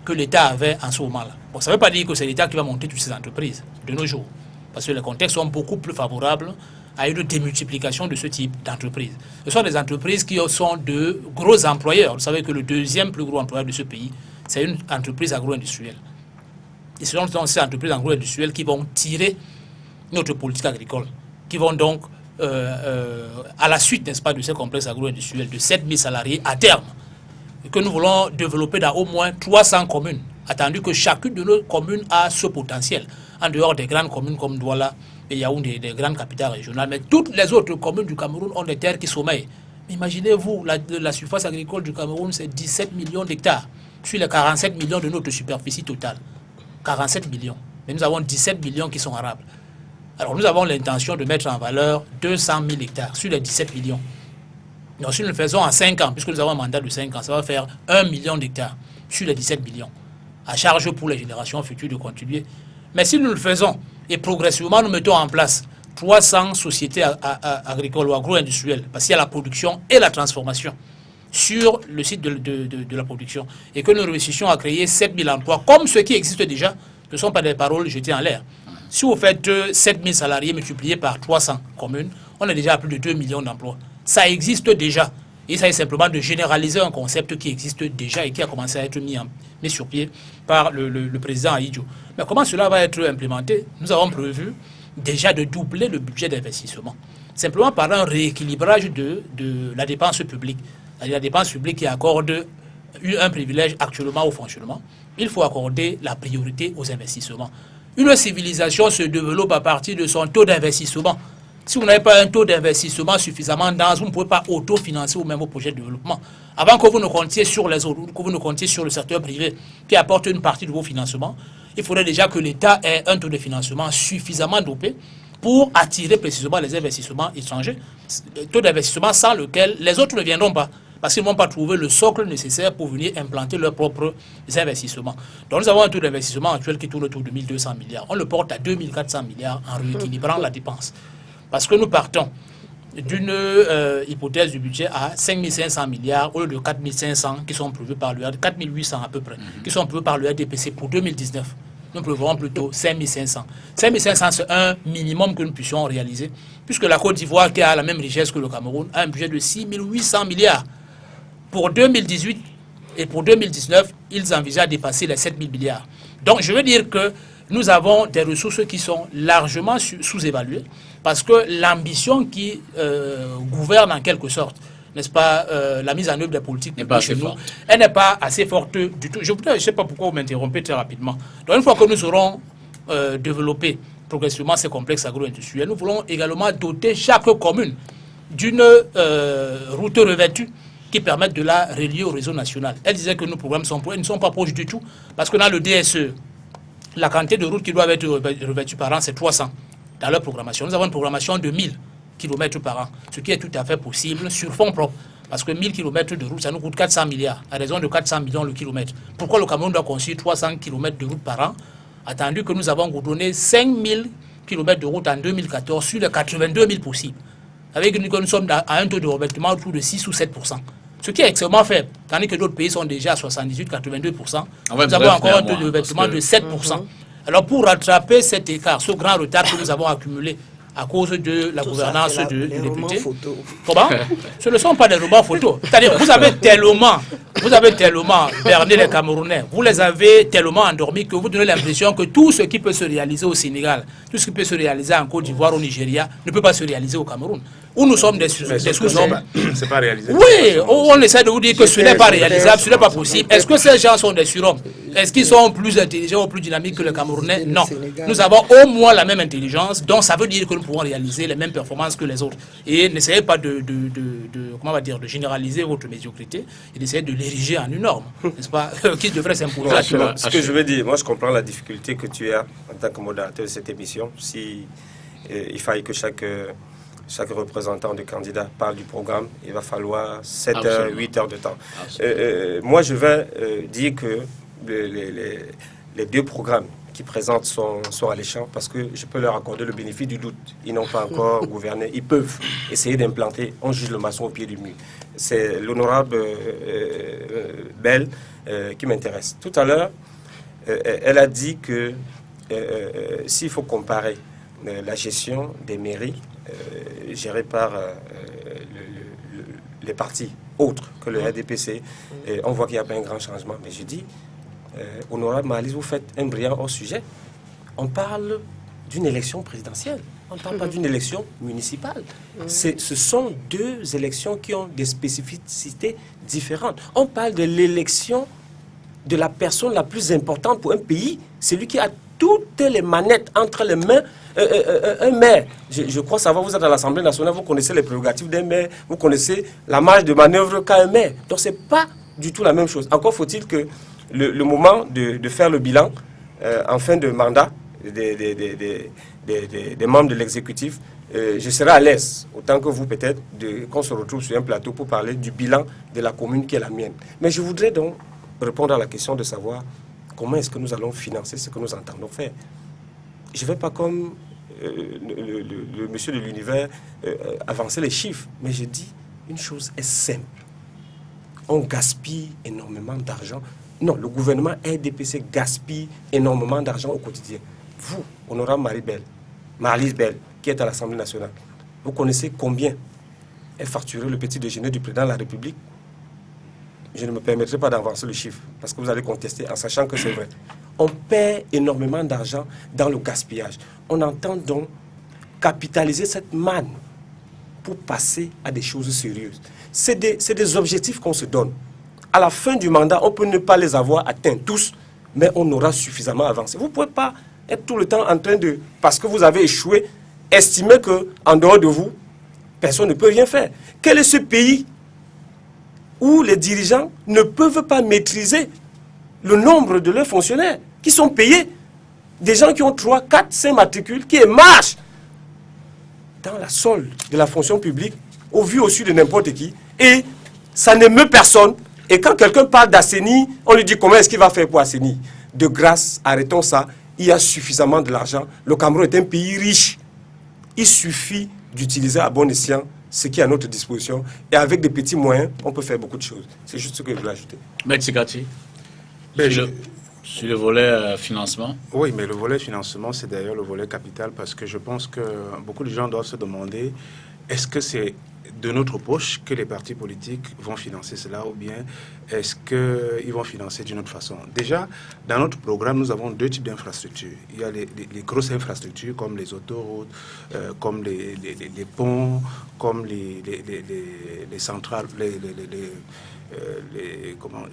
que l'État avait en ce moment-là. Bon, ça ne veut pas dire que c'est l'État qui va monter toutes ces entreprises de nos jours, parce que les contextes sont beaucoup plus favorables à une démultiplication de ce type d'entreprises. Ce sont des entreprises qui sont de gros employeurs. Vous savez que le deuxième plus gros employeur de ce pays, c'est une entreprise agro-industrielle. Et ce sont ces entreprises agro-industrielles qui vont tirer notre politique agricole, qui vont donc, à la suite, n'est-ce pas, de ces complexes agro-industriels de 7000 salariés à terme, que nous voulons développer dans au moins 300 communes, attendu que chacune de nos communes a ce potentiel, en dehors des grandes communes comme Douala et Yaoundé, des grandes capitales régionales. Mais toutes les autres communes du Cameroun ont des terres qui sommeillent. Imaginez-vous, la surface agricole du Cameroun, c'est 17 millions d'hectares, sur les 47 millions de notre superficie totale. 47 millions. Mais nous avons 17 millions qui sont arables. Alors nous avons l'intention de mettre en valeur 200 000 hectares sur les 17 millions. Donc si nous le faisons en 5 ans, puisque nous avons un mandat de 5 ans, ça va faire 1 million d'hectares sur les 17 millions. À charge pour les générations futures de contribuer. Mais si nous le faisons, et progressivement nous mettons en place 300 sociétés agricoles ou agro-industrielles, parce qu'il y a la production et la transformation sur le site de la production, et que nous réussissions à créer 7000 emplois, comme ceux qui existent déjà, ne sont pas des paroles jetées en l'air. Si vous faites 7000 salariés multipliés par 300 communes, on est déjà à plus de 2 millions d'emplois. Ça existe déjà. Il s'agit simplement de généraliser un concept qui existe déjà et qui a commencé à être mis sur pied par le président Ahidjo. Mais comment cela va être implémenté? Nous avons prévu déjà de doubler le budget d'investissement, simplement par un rééquilibrage de la dépense publique. La dépense publique qui accorde un privilège actuellement au fonctionnement. Il faut accorder la priorité aux investissements. Une civilisation se développe à partir de son taux d'investissement. Si vous n'avez pas un taux d'investissement suffisamment dense, vous ne pouvez pas autofinancer vous-même vos projets de développement. Avant que vous ne comptiez sur les autres, que vous ne comptiez sur le secteur privé qui apporte une partie de vos financements, il faudrait déjà que l'État ait un taux de financement suffisamment dopé pour attirer précisément les investissements étrangers. Le taux d'investissement sans lequel les autres ne viendront pas, parce qu'ils ne vont pas trouver le socle nécessaire pour venir implanter leurs propres investissements. Donc nous avons un taux d'investissement actuel qui tourne autour de 1200 milliards. On le porte à 2400 milliards en rééquilibrant la dépense. Parce que nous partons d'une hypothèse du budget à 5500 milliards au lieu de 4500 qui sont prévus par le 4800 à peu près, qui sont prévus par le RDPC pour 2019. Nous prévoyons plutôt 5500. 5500, c'est un minimum que nous puissions réaliser, puisque la Côte d'Ivoire, qui a la même richesse que le Cameroun, a un budget de 6800 milliards. Pour 2018 et pour 2019, ils envisagent de dépasser les 7000 milliards. Donc, je veux dire que nous avons des ressources qui sont largement sous-évaluées, parce que l'ambition qui gouverne en quelque sorte, n'est-ce pas, la mise en œuvre des politiques chez nous, elle n'est pas assez forte du tout. Je ne sais pas pourquoi vous m'interrompez très rapidement. Donc une fois que nous aurons développé progressivement ces complexes agro-industriels, nous voulons également doter chaque commune d'une route revêtue qui permette de la relier au réseau national. Elle disait que nos programmes ne sont pas proches du tout, parce que dans le DSE, la quantité de routes qui doivent être revêtues par an, c'est 300 dans leur programmation. Nous avons une programmation de 1000 km par an, ce qui est tout à fait possible sur fonds propres. Parce que 1000 km de route, ça nous coûte 400 milliards, à raison de 400 millions le kilomètre. Pourquoi le Cameroun doit construire 300 km de route par an, attendu que nous avons goudronné 5000 km de route en 2014 sur les 82 000 possibles, avec que nous sommes à un taux de revêtement autour de 6 ou 7%. Ce qui est extrêmement faible, tandis que d'autres pays sont déjà à 78-82%. Nous avons encore un taux de revêtement de 7%. Alors pour rattraper cet écart, ce grand retard que nous avons accumulé à cause de la gouvernance de députés. Comment? Ce ne sont pas des romans photos. C'est-à-dire vous avez tellement berné les Camerounais, vous les avez tellement endormis que vous donnez l'impression que tout ce qui peut se réaliser au Sénégal, tout ce qui peut se réaliser en Côte d'Ivoire, au Nigeria, ne peut pas se réaliser au Cameroun. Où nous sommes des sous-hommes. C'est pas réalisé. Oui, on essaie de vous dire que ce n'est pas réalisable, ce n'est pas possible. Est-ce que ces gens sont des surhommes? Est-ce qu'ils sont plus intelligents ou plus dynamiques que les Camerounais? Non. Nous avons au moins la même intelligence, donc ça veut dire que nous pouvons réaliser les mêmes performances que les autres. Et n'essayez pas de généraliser votre médiocrité et d'essayer de l'ériger en une norme, n'est-ce pas, qui devrait s'imposer. Ce que je veux dire, moi je comprends la difficulté que tu as en tant que modérateur de cette émission. Si il faille que chaque représentant de candidat parle du programme, il va falloir 7 heures, 8 heures de temps. Moi, je vais dire que les deux programmes qui présentent sont alléchants parce que je peux leur accorder le bénéfice du doute. Ils n'ont pas encore gouverné. Ils peuvent essayer d'implanter. On juge le maçon au pied du mur. C'est l'honorable Belle qui m'intéresse. Tout à l'heure, elle a dit que s'il faut comparer la gestion des mairies gérées par les partis autres que le RDPC. On voit qu'il n'y a pas un grand changement. Mais je dis, honorable Mahalise, vous faites un brillant hors-sujet. On parle d'une élection présidentielle. On ne parle pas d'une élection municipale. Ce sont deux élections qui ont des spécificités différentes. On parle de l'élection de la personne la plus importante pour un pays, celui qui a toutes les manettes entre les mains. Un maire, je crois savoir, vous êtes à l'Assemblée nationale, vous connaissez les prérogatives d'un maire, vous connaissez la marge de manœuvre qu'a un maire. Donc ce n'est pas du tout la même chose. Encore faut-il que le moment de faire le bilan en fin de mandat des membres de l'exécutif, je serai à l'aise, autant que vous peut-être, qu'on se retrouve sur un plateau pour parler du bilan de la commune qui est la mienne. Mais je voudrais donc répondre à la question de savoir comment est-ce que nous allons financer ce que nous entendons faire. Je ne vais pas comme le monsieur de l'univers avancer les chiffres, mais je dis une chose est simple. On gaspille énormément d'argent. Non, le gouvernement RDPC gaspille énormément d'argent au quotidien. Vous, honorable Mahalise Belle, qui est à l'Assemblée nationale, vous connaissez combien est facturé le petit déjeuner du président de la République? Je ne me permettrai pas d'avancer le chiffre, parce que vous allez contester en sachant que c'est vrai. On perd énormément d'argent dans le gaspillage. On entend donc capitaliser cette manne pour passer à des choses sérieuses. C'est des objectifs qu'on se donne. À la fin du mandat, on peut ne pas les avoir atteints tous, mais on aura suffisamment avancé. Vous ne pouvez pas être tout le temps en train de, parce que vous avez échoué, estimer qu'en dehors de vous, personne ne peut rien faire. Quel est ce pays où les dirigeants ne peuvent pas maîtriser le nombre de leurs fonctionnaires qui sont payés, des gens qui ont 3, 4, 5 matricules, qui marchent dans la solde de la fonction publique, au vu au su de n'importe qui, et ça n'émeut personne. Et quand quelqu'un parle d'assainir, on lui dit comment est-ce qu'il va faire pour assainir. De grâce, arrêtons ça, il y a suffisamment de l'argent. Le Cameroun est un pays riche. Il suffit d'utiliser à bon escient ce qui est à notre disposition. Et avec des petits moyens, on peut faire beaucoup de choses. C'est juste ce que je voulais ajouter. Maître Sikati, sur le volet financement. Oui, mais le volet financement, c'est d'ailleurs le volet capital, parce que je pense que beaucoup de gens doivent se demander, est-ce que c'est de notre poche que les partis politiques vont financer cela, ou bien est-ce qu'ils vont financer d'une autre façon? Déjà, dans notre programme, nous avons deux types d'infrastructures. Il y a les grosses infrastructures comme les autoroutes, comme les ponts, comme les centrales,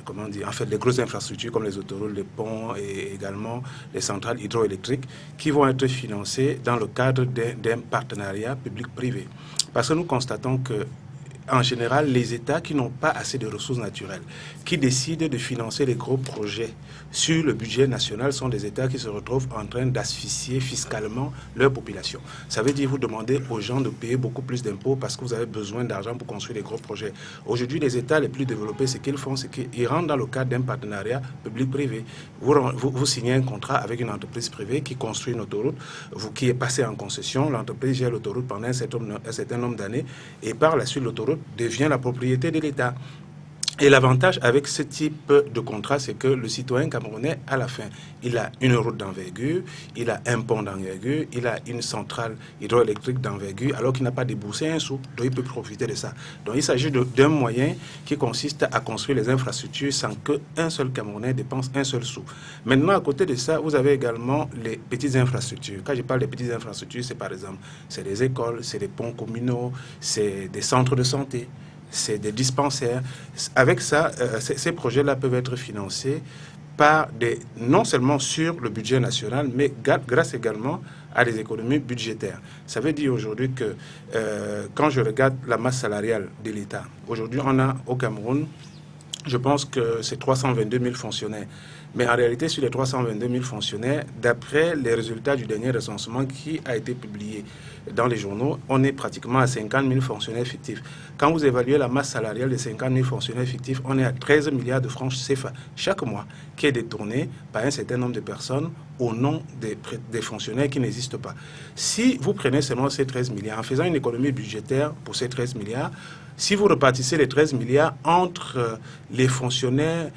comment dire, en fait, les grosses infrastructures comme les autoroutes, les ponts et également les centrales hydroélectriques qui vont être financées dans le cadre d'un partenariat public-privé. Parce que nous constatons que, en général, les États qui n'ont pas assez de ressources naturelles, qui décident de financer les gros projets sur le budget national, sont des États qui se retrouvent en train d'asphyxier fiscalement leur population. Ça veut dire vous demandez aux gens de payer beaucoup plus d'impôts parce que vous avez besoin d'argent pour construire des gros projets. Aujourd'hui, les États les plus développés, ce qu'ils font, c'est qu'ils rentrent dans le cadre d'un partenariat public-privé. Vous signez un contrat avec une entreprise privée qui construit une autoroute, qui est passée en concession, l'entreprise gère l'autoroute pendant un certain nombre d'années, et par la suite, l'autoroute devient la propriété de l'État. Et l'avantage avec ce type de contrat, c'est que le citoyen camerounais, à la fin, il a une route d'envergure, il a un pont d'envergure, il a une centrale hydroélectrique d'envergure, alors qu'il n'a pas déboursé un sou, donc il peut profiter de ça. Donc il s'agit d'un moyen qui consiste à construire les infrastructures sans qu'un seul Camerounais dépense un seul sou. Maintenant, à côté de ça, vous avez également les petites infrastructures. Quand je parle des petites infrastructures, c'est par exemple, c'est des écoles, c'est des ponts communaux, c'est des centres de santé, c'est des dispensaires. Avec ça, ces projets-là peuvent être financés par non seulement sur le budget national, mais grâce également à des économies budgétaires. Ça veut dire aujourd'hui que quand je regarde la masse salariale de l'État, aujourd'hui on a au Cameroun, je pense que c'est 322 000 fonctionnaires. Mais en réalité, sur les 322 000 fonctionnaires, d'après les résultats du dernier recensement qui a été publié dans les journaux, on est pratiquement à 50 000 fonctionnaires fictifs. Quand vous évaluez la masse salariale de 50 000 fonctionnaires fictifs, on est à 13 milliards de francs CFA chaque mois, qui est détourné par un certain nombre de personnes au nom des fonctionnaires qui n'existent pas. Si vous prenez seulement ces 13 milliards, en faisant une économie budgétaire pour ces 13 milliards, Si vous repartissez les 13 milliards entre les fonctionnaires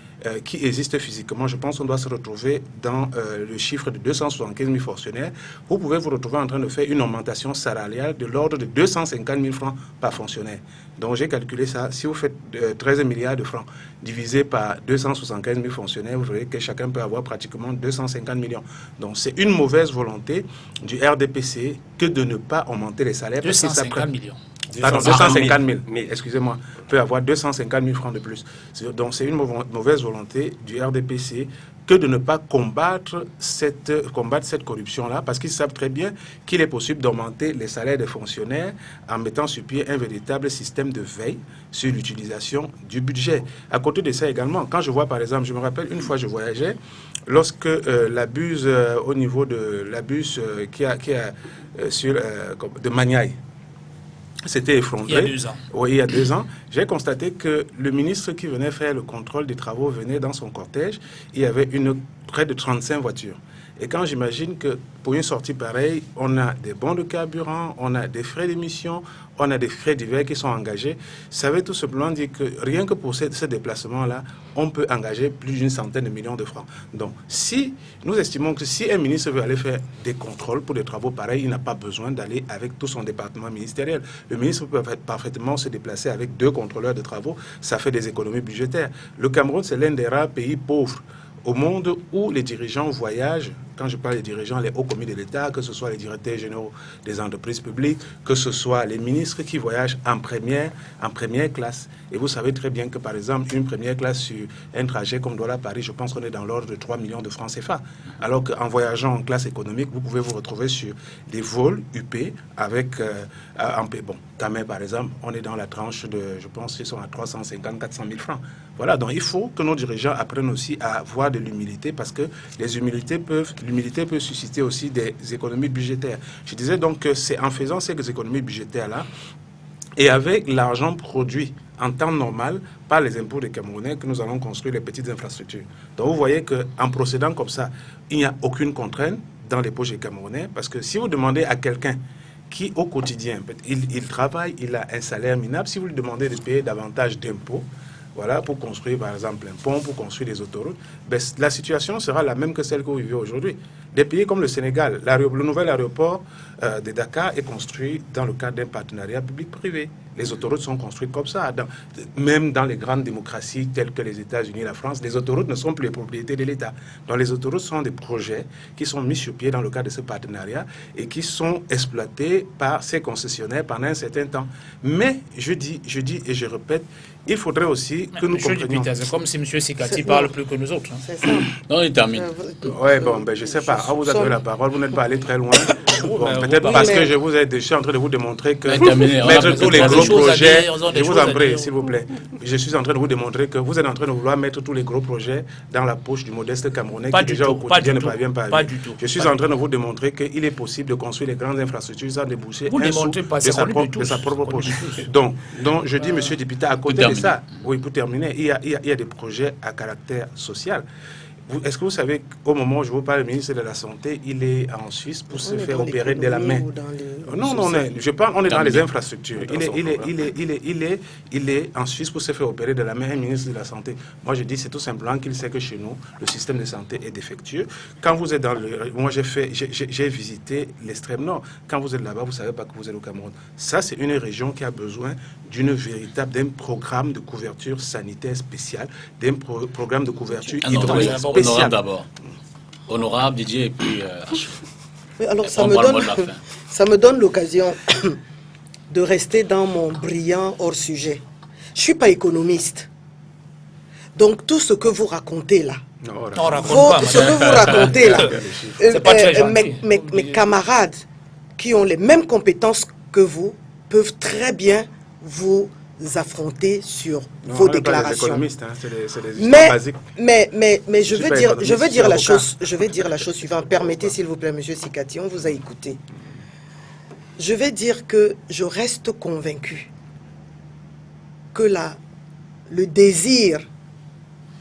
qui existent physiquement, je pense qu'on doit se retrouver dans le chiffre de 275 000 fonctionnaires. Vous pouvez vous retrouver en train de faire une augmentation salariale de l'ordre de 250 000 francs par fonctionnaire. Donc j'ai calculé ça. Si vous faites 13 milliards de francs divisé par 275 000 fonctionnaires, vous verrez que chacun peut avoir pratiquement 250 millions. Donc c'est une mauvaise volonté du RDPC que de ne pas augmenter les salaires. 250 millions. Pardon, 250 000, excusez-moi, peut avoir 250 000 francs de plus. Donc c'est une mauvaise volonté du RDPC que de ne pas combattre cette corruption-là, parce qu'ils savent très bien qu'il est possible d'augmenter les salaires des fonctionnaires en mettant sur pied un véritable système de veille sur l'utilisation du budget. À côté de ça également, quand je vois par exemple, je me rappelle une fois je voyageais, lorsque l'abus au niveau de l'abus de Maniaï, c'était effondré. Il y a 2 ans. Oui, il y a 2 ans. J'ai constaté que le ministre qui venait faire le contrôle des travaux venait dans son cortège. Il y avait près de 35 voitures. Et quand j'imagine que pour une sortie pareille, on a des bons de carburant, on a des frais d'émission, on a des frais divers qui sont engagés, ça veut tout simplement dire que rien que pour ce déplacement-là, on peut engager plus d'une centaine de millions de francs. Donc, si nous estimons que si un ministre veut aller faire des contrôles pour des travaux pareils, il n'a pas besoin d'aller avec tout son département ministériel. Le ministre peut parfaitement se déplacer avec 2 contrôleurs de travaux, ça fait des économies budgétaires. Le Cameroun, c'est l'un des rares pays pauvres au monde où les dirigeants voyagent. Quand je parle des dirigeants, les hauts commis de l'État, que ce soit les directeurs généraux des entreprises publiques, que ce soit les ministres qui voyagent en première classe. Et vous savez très bien que, par exemple, une première classe sur un trajet comme Douala-Paris, je pense qu'on est dans l'ordre de 3 millions de francs CFA. Alors qu'en voyageant en classe économique, vous pouvez vous retrouver sur des vols UP avec bon, Tamé, par exemple, on est dans la tranche de, je pense qu'ils sont à 350 400 000 francs. Voilà, donc il faut que nos dirigeants apprennent aussi à avoir de l'humilité, parce que l'humilité peut susciter aussi des économies budgétaires. Je disais donc que c'est en faisant ces économies budgétaires-là et avec l'argent produit en temps normal par les impôts des Camerounais que nous allons construire les petites infrastructures. Donc vous voyez qu'en procédant comme ça, il n'y a aucune contrainte dans les poches des Camerounais, parce que si vous demandez à quelqu'un qui au quotidien, il travaille, il a un salaire minable, si vous lui demandez de payer davantage d'impôts, voilà, pour construire par exemple un pont, pour construire des autoroutes, ben, la situation sera la même que celle que vous vivez aujourd'hui. Des pays comme le Sénégal, le nouvel aéroport de Dakar est construit dans le cadre d'un partenariat public-privé. Les autoroutes sont construites comme ça. Même dans les grandes démocraties telles que les États-Unis et la France, les autoroutes ne sont plus les propriétés de l'État. Donc les autoroutes sont des projets qui sont mis sur pied dans le cadre de ce partenariat et qui sont exploités par ces concessionnaires pendant un certain temps. Mais je dis et je répète, il faudrait aussi que nous comprenions... C'est comme si M. Sikati parle plus que nous autres. Hein. C'est ça. Non, il termine. Oui, bon, ben, je ne sais pas. Ah, vous avez la parole, vous n'êtes pas allé très loin. Bon, peut-être parce que je suis en train de vous démontrer que mettre tous les gros projets, je vous en prie, s'il vous plaît. Je suis en train de vous démontrer que vous êtes en train de vouloir mettre tous les gros projets dans la poche du modeste Camerounais qui déjà au quotidien ne parvient pas à vivre. Je suis en train de vous démontrer qu'il est possible de construire les grandes infrastructures sans déboucher un sou de sa propre poche. Donc, je dis, monsieur le député, à côté de ça, oui, pour terminer, il y a des projets à caractère social. Est-ce que vous savez qu'au moment où je vous parle, le ministre de la Santé, il est en Suisse pour se faire opérer de la main? Non, je parle, on est dans les infrastructures. Il est en Suisse pour se faire opérer de la main, un ministre de la Santé. Moi, je dis, c'est tout simplement qu'il sait que chez nous, le système de santé est défectueux. Quand vous êtes dans le... Moi, j'ai visité l'extrême nord. Quand vous êtes là-bas, vous ne savez pas que vous êtes au Cameroun. Ça, c'est une région qui a besoin d'un programme de couverture sanitaire spécial, d'un programme de couverture hydraulique. Honorable d'abord. Honorable Didier et puis... Oui, alors ça me donne l'occasion de rester dans mon brillant hors-sujet. Je ne suis pas économiste. Donc tout ce que vous racontez là, mes camarades qui ont les mêmes compétences que vous peuvent très bien vous affronter sur vos déclarations. Mais je veux dire la chose suivante. Permettez s'il vous plaît, monsieur Sikati, on vous a écouté. Je vais dire que je reste convaincu que le désir,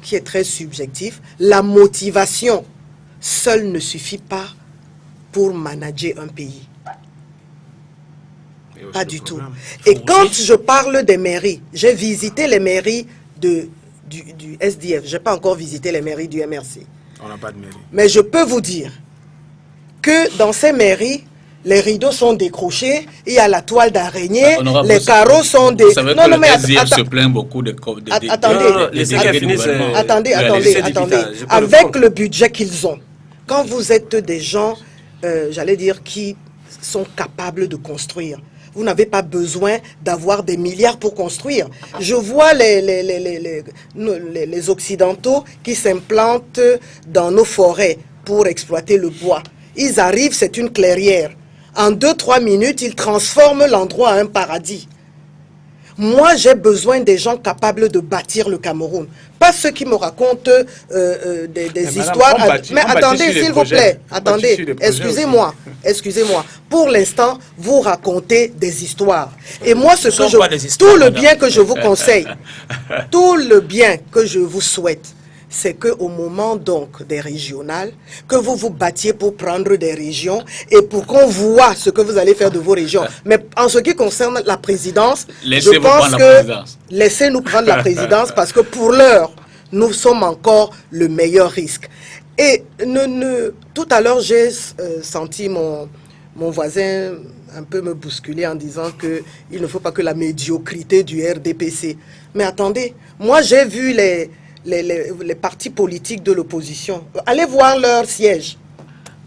qui est très subjectif, la motivation seule ne suffit pas pour manager un pays. Pas du tout. Et quand je parle des mairies, j'ai visité les mairies du SDF. Je n'ai pas encore visité les mairies du MRC. On n'a pas de mairie. Mais je peux vous dire que dans ces mairies, les rideaux sont décrochés, il y a la toile d'araignée, les carreaux sont des... Vous savez que le SDF se plaint beaucoup de... Attendez. Avec le budget qu'ils ont, quand vous êtes des gens, j'allais dire, qui sont capables de construire, vous n'avez pas besoin d'avoir des milliards pour construire. Je vois les Occidentaux qui s'implantent dans nos forêts pour exploiter le bois. Ils arrivent, c'est une clairière. En 2-3 minutes, ils transforment l'endroit en un paradis. Moi, j'ai besoin des gens capables de bâtir le Cameroun. Pas ceux qui me racontent des histoires. Mais attendez, s'il vous plaît. Attendez, excusez-moi. Pour l'instant, vous racontez des histoires. Et moi, tout le bien que je vous conseille, tout le bien que je vous souhaite, c'est qu'au moment donc des régionales, que vous vous battiez pour prendre des régions et pour qu'on voit ce que vous allez faire de vos régions. Mais en ce qui concerne la présidence, je pense que laissez-nous prendre la présidence parce que pour l'heure, nous sommes encore le meilleur risque. Et tout à l'heure, j'ai senti mon voisin un peu me bousculer en disant qu'il ne faut pas que la médiocrité du RDPC. Mais attendez, moi j'ai vu les partis politiques de l'opposition. Allez voir leur siège.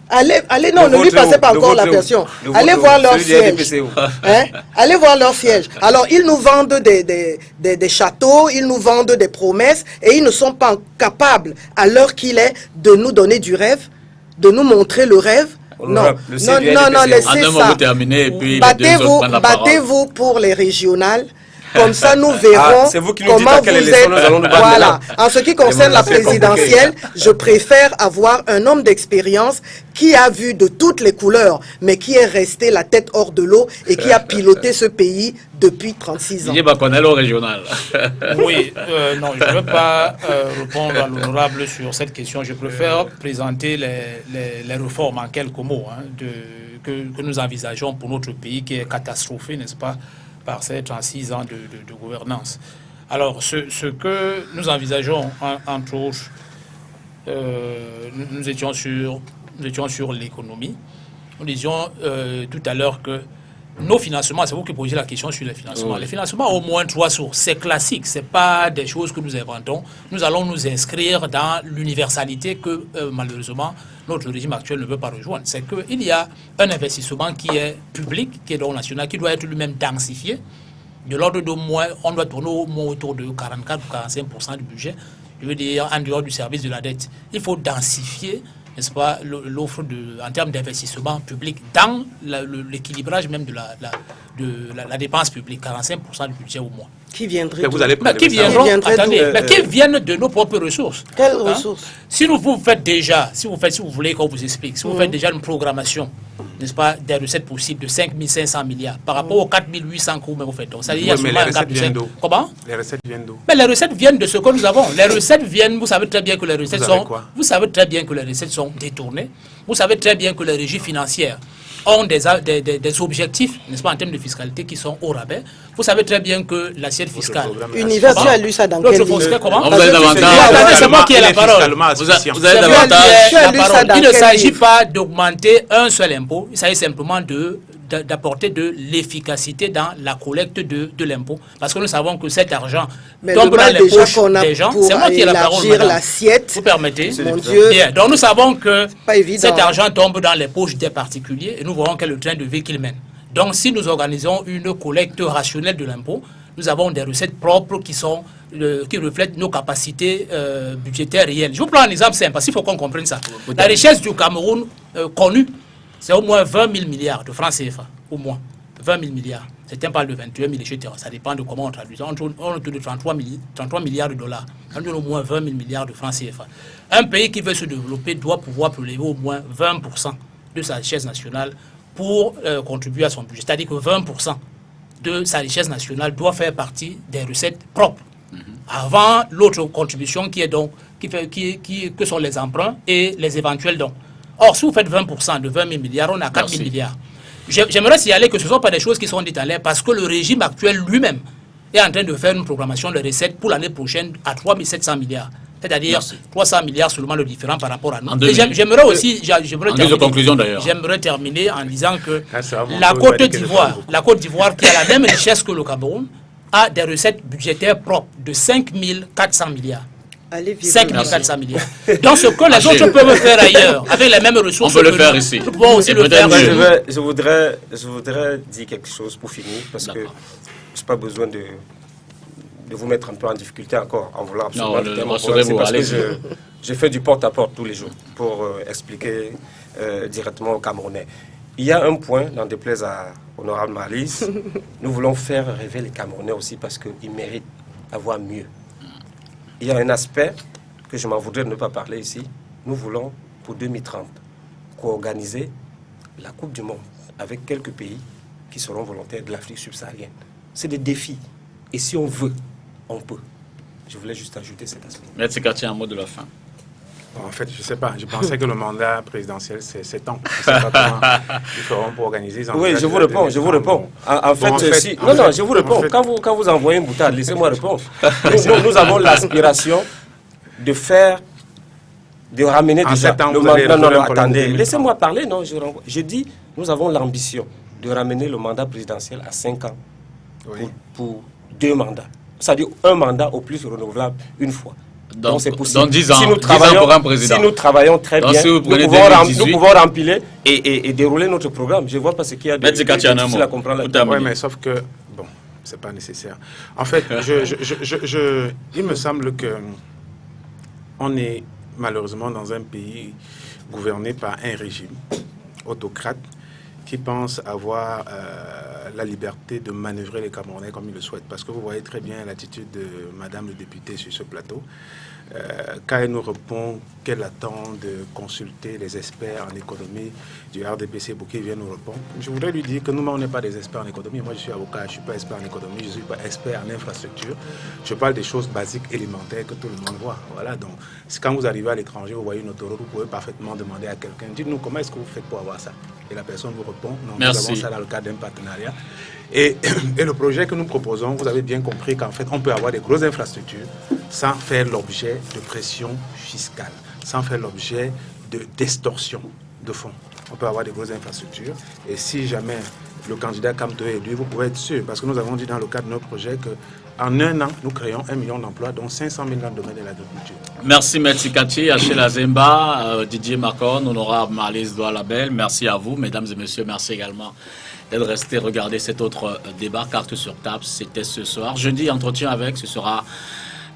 Non, ne lui passez pas encore la version. Allez voir leur siège. Allez voir leur siège. Alors, ils nous vendent des châteaux, ils nous vendent des promesses, et ils ne sont pas capables, à l'heure qu'il est, de nous donner du rêve, de nous montrer le rêve. Non, laissez ça. Battez-vous pour les régionales. Comme ça, nous verrons comment vous êtes. Voilà. En ce qui concerne la présidentielle, je préfère avoir un homme d'expérience qui a vu de toutes les couleurs, mais qui est resté la tête hors de l'eau et qui a piloté ce pays depuis 36 ans. Il va connaître au régional. Oui, non, je ne veux pas répondre à l'honorable sur cette question. Je préfère présenter les réformes en quelques mots que nous envisageons pour notre pays qui est catastrophé, n'est-ce pas, par ces 36 ans de gouvernance. Alors, ce que nous envisageons, entre autres, nous étions sur l'économie. Nous disions tout à l'heure que nos financements, c'est vous qui posez la question sur les financements. Oui. Les financements, au moins 3 sources. C'est classique, ce n'est pas des choses que nous inventons. Nous allons nous inscrire dans l'universalité que, malheureusement, notre régime actuel ne veut pas rejoindre. C'est qu'il y a un investissement qui est public, qui est donc national, qui doit être lui-même densifié. De l'ordre de moins, on doit tourner au moins autour de 44 ou 45% du budget. Je veux dire, en dehors du service de la dette. Il faut densifier, n'est-ce pas, l'offre en termes d'investissement public dans l'équilibrage même de la dépense publique, 45% du budget au moins. Qui viendrait qui viennent de nos propres ressources. Quelles ressources? Si vous faites déjà, si vous voulez qu'on vous explique, si vous faites déjà une programmation, n'est-ce pas, des recettes possibles de 5 500 milliards par rapport aux 4 800 que vous faites. Donc, ça veut dire mais les recettes viennent d'où? Comment? Les recettes viennent d'où? Mais les recettes viennent de ce que nous avons. Les recettes viennent, vous savez très bien que les recettes sont détournées. Vous savez très bien que les régies financières ont des objectifs, n'est-ce pas, en termes de fiscalité qui sont au rabais. Vous savez très bien que l'assiette fiscale... Univers, tu as lu ça dans quel livre? Comment? C'est moi qui ai la parole. Vous avez davantage... Il ne s'agit pas d'augmenter un seul impôt, il s'agit simplement d'apporter de l'efficacité dans la collecte de l'impôt. Parce que nous savons que cet argent tombe dans les poches des gens. C'est moi qui ai la parole, madame. Vous permettez? Mon Dieu. Bien. Donc nous savons que cet argent tombe dans les poches des particuliers et nous voyons quel est le train de vie qu'ils mènent. Donc si nous organisons une collecte rationnelle de l'impôt, nous avons des recettes propres qui reflètent nos capacités budgétaires réelles. Je vous prends un exemple simple, parce qu'il faut qu'on comprenne ça. La richesse du Cameroun connue, c'est au moins 20 000 milliards de francs CFA, au moins 20 000 milliards. Certains parlent de 21 000, etc. Ça dépend de comment on traduit. On tourne autour de 33 milliards de dollars. On tourne au moins 20 000 milliards de francs CFA. Un pays qui veut se développer doit pouvoir prélever au moins 20% de sa richesse nationale pour contribuer à son budget. C'est-à-dire que 20% de sa richesse nationale doit faire partie des recettes propres. Avant l'autre contribution qui est donc, que sont les emprunts et les éventuels dons. Or, si vous faites 20% de 20 000 milliards, on a 4 000 milliards. j'aimerais signaler que ce ne sont pas des choses qui sont dites à l'air parce que le régime actuel lui-même est en train de faire une programmation de recettes pour l'année prochaine à 3 700 milliards. C'est-à-dire 300 milliards seulement le différent par rapport à nous. J'aimerais aussi, j'aimerais terminer en disant que la Côte d'Ivoire, qui a la même richesse que le Cameroun, a des recettes budgétaires propres de 5 400 milliards. 5 400 milliards. Dans ce que les autres peuvent faire ailleurs, avec les mêmes ressources, on peut le faire ici. Nous pouvons aussi le faire. Je voudrais dire quelque chose pour finir, parce que je n'ai pas besoin de vous mettre un peu en difficulté encore en voulant absolument c'est parce que je fais du porte-à-porte tous les jours pour expliquer directement aux Camerounais. Il y a un point, n'en déplaise à Honorable Malice, nous voulons faire rêver les Camerounais aussi parce qu'ils méritent d'avoir mieux. Il y a un aspect que je m'en voudrais ne pas parler ici. Nous voulons, pour 2030, co-organiser la Coupe du Monde avec quelques pays qui seront volontaires de l'Afrique subsaharienne. C'est des défis. Et si on veut, on peut. Je voulais juste ajouter cet aspect. Merci Katia, un mot de la fin. En fait, je ne sais pas. Je pensais que le mandat présidentiel, c'est 7 ans. Je ne sais pas comment ils feront pour organiser. Oui, je vous réponds. En fait, je vous réponds. Quand vous envoyez une boutade, laissez-moi répondre. Nous avons l'aspiration de ramener déjà le mandat. Non, attendez. Laissez-moi parler. Non, je dis, nous avons l'ambition de ramener le mandat présidentiel à 5 ans pour 2 mandats. C'est-à-dire un mandat au plus renouvelable une fois. Donc c'est possible. Dans 10 ans, si nous travaillons, pour un président. Si nous travaillons très bien, si nous pouvons remplir et dérouler notre programme. Je ne vois pas ce qu'il y a de difficile à comprendre. Oui, mais sauf que, bon, ce n'est pas nécessaire. En fait, il me semble que on est malheureusement dans un pays gouverné par un régime autocrate qui pense avoir la liberté de manœuvrer les Camerounais comme il le souhaite. Parce que vous voyez très bien l'attitude de Madame le député sur ce plateau. Quand elle nous répond qu'elle attend de consulter les experts en économie du RDPC pour qu'ils viennent nous répondre, je voudrais lui dire que nous, on n'est pas des experts en économie. Moi, je suis avocat, je ne suis pas expert en économie, je ne suis pas expert en infrastructure. Je parle des choses basiques, élémentaires que tout le monde voit. Voilà, donc quand vous arrivez à l'étranger, vous voyez une autoroute, vous pouvez parfaitement demander à quelqu'un, dites-nous comment est-ce que vous faites pour avoir ça? Et la personne vous répond, non, merci. Nous avons ça dans le cadre d'un partenariat. Et le projet que nous proposons, vous avez bien compris qu'en fait, on peut avoir des grosses infrastructures sans faire l'objet de pression fiscale, sans faire l'objet d'extorsion de fonds. On peut avoir des grosses infrastructures. Et si jamais le candidat Kamto est élu, vous pouvez être sûr, parce que nous avons dit dans le cadre de notre projet qu'en 1 an, nous créons 1 million d'emplois, dont 500 000 dans le domaine de l'agriculture. Merci Merci Kachi, Achille Azemba, Didier Macron, Honorable Malice Doualabel. Merci à vous, mesdames et messieurs. Merci également d'être resté regarder cet autre débat, carte sur table. C'était ce soir. Jeudi, entretien avec, ce sera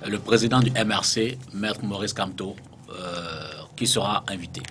le président du MRC, Maître Maurice Kamto, qui sera invité.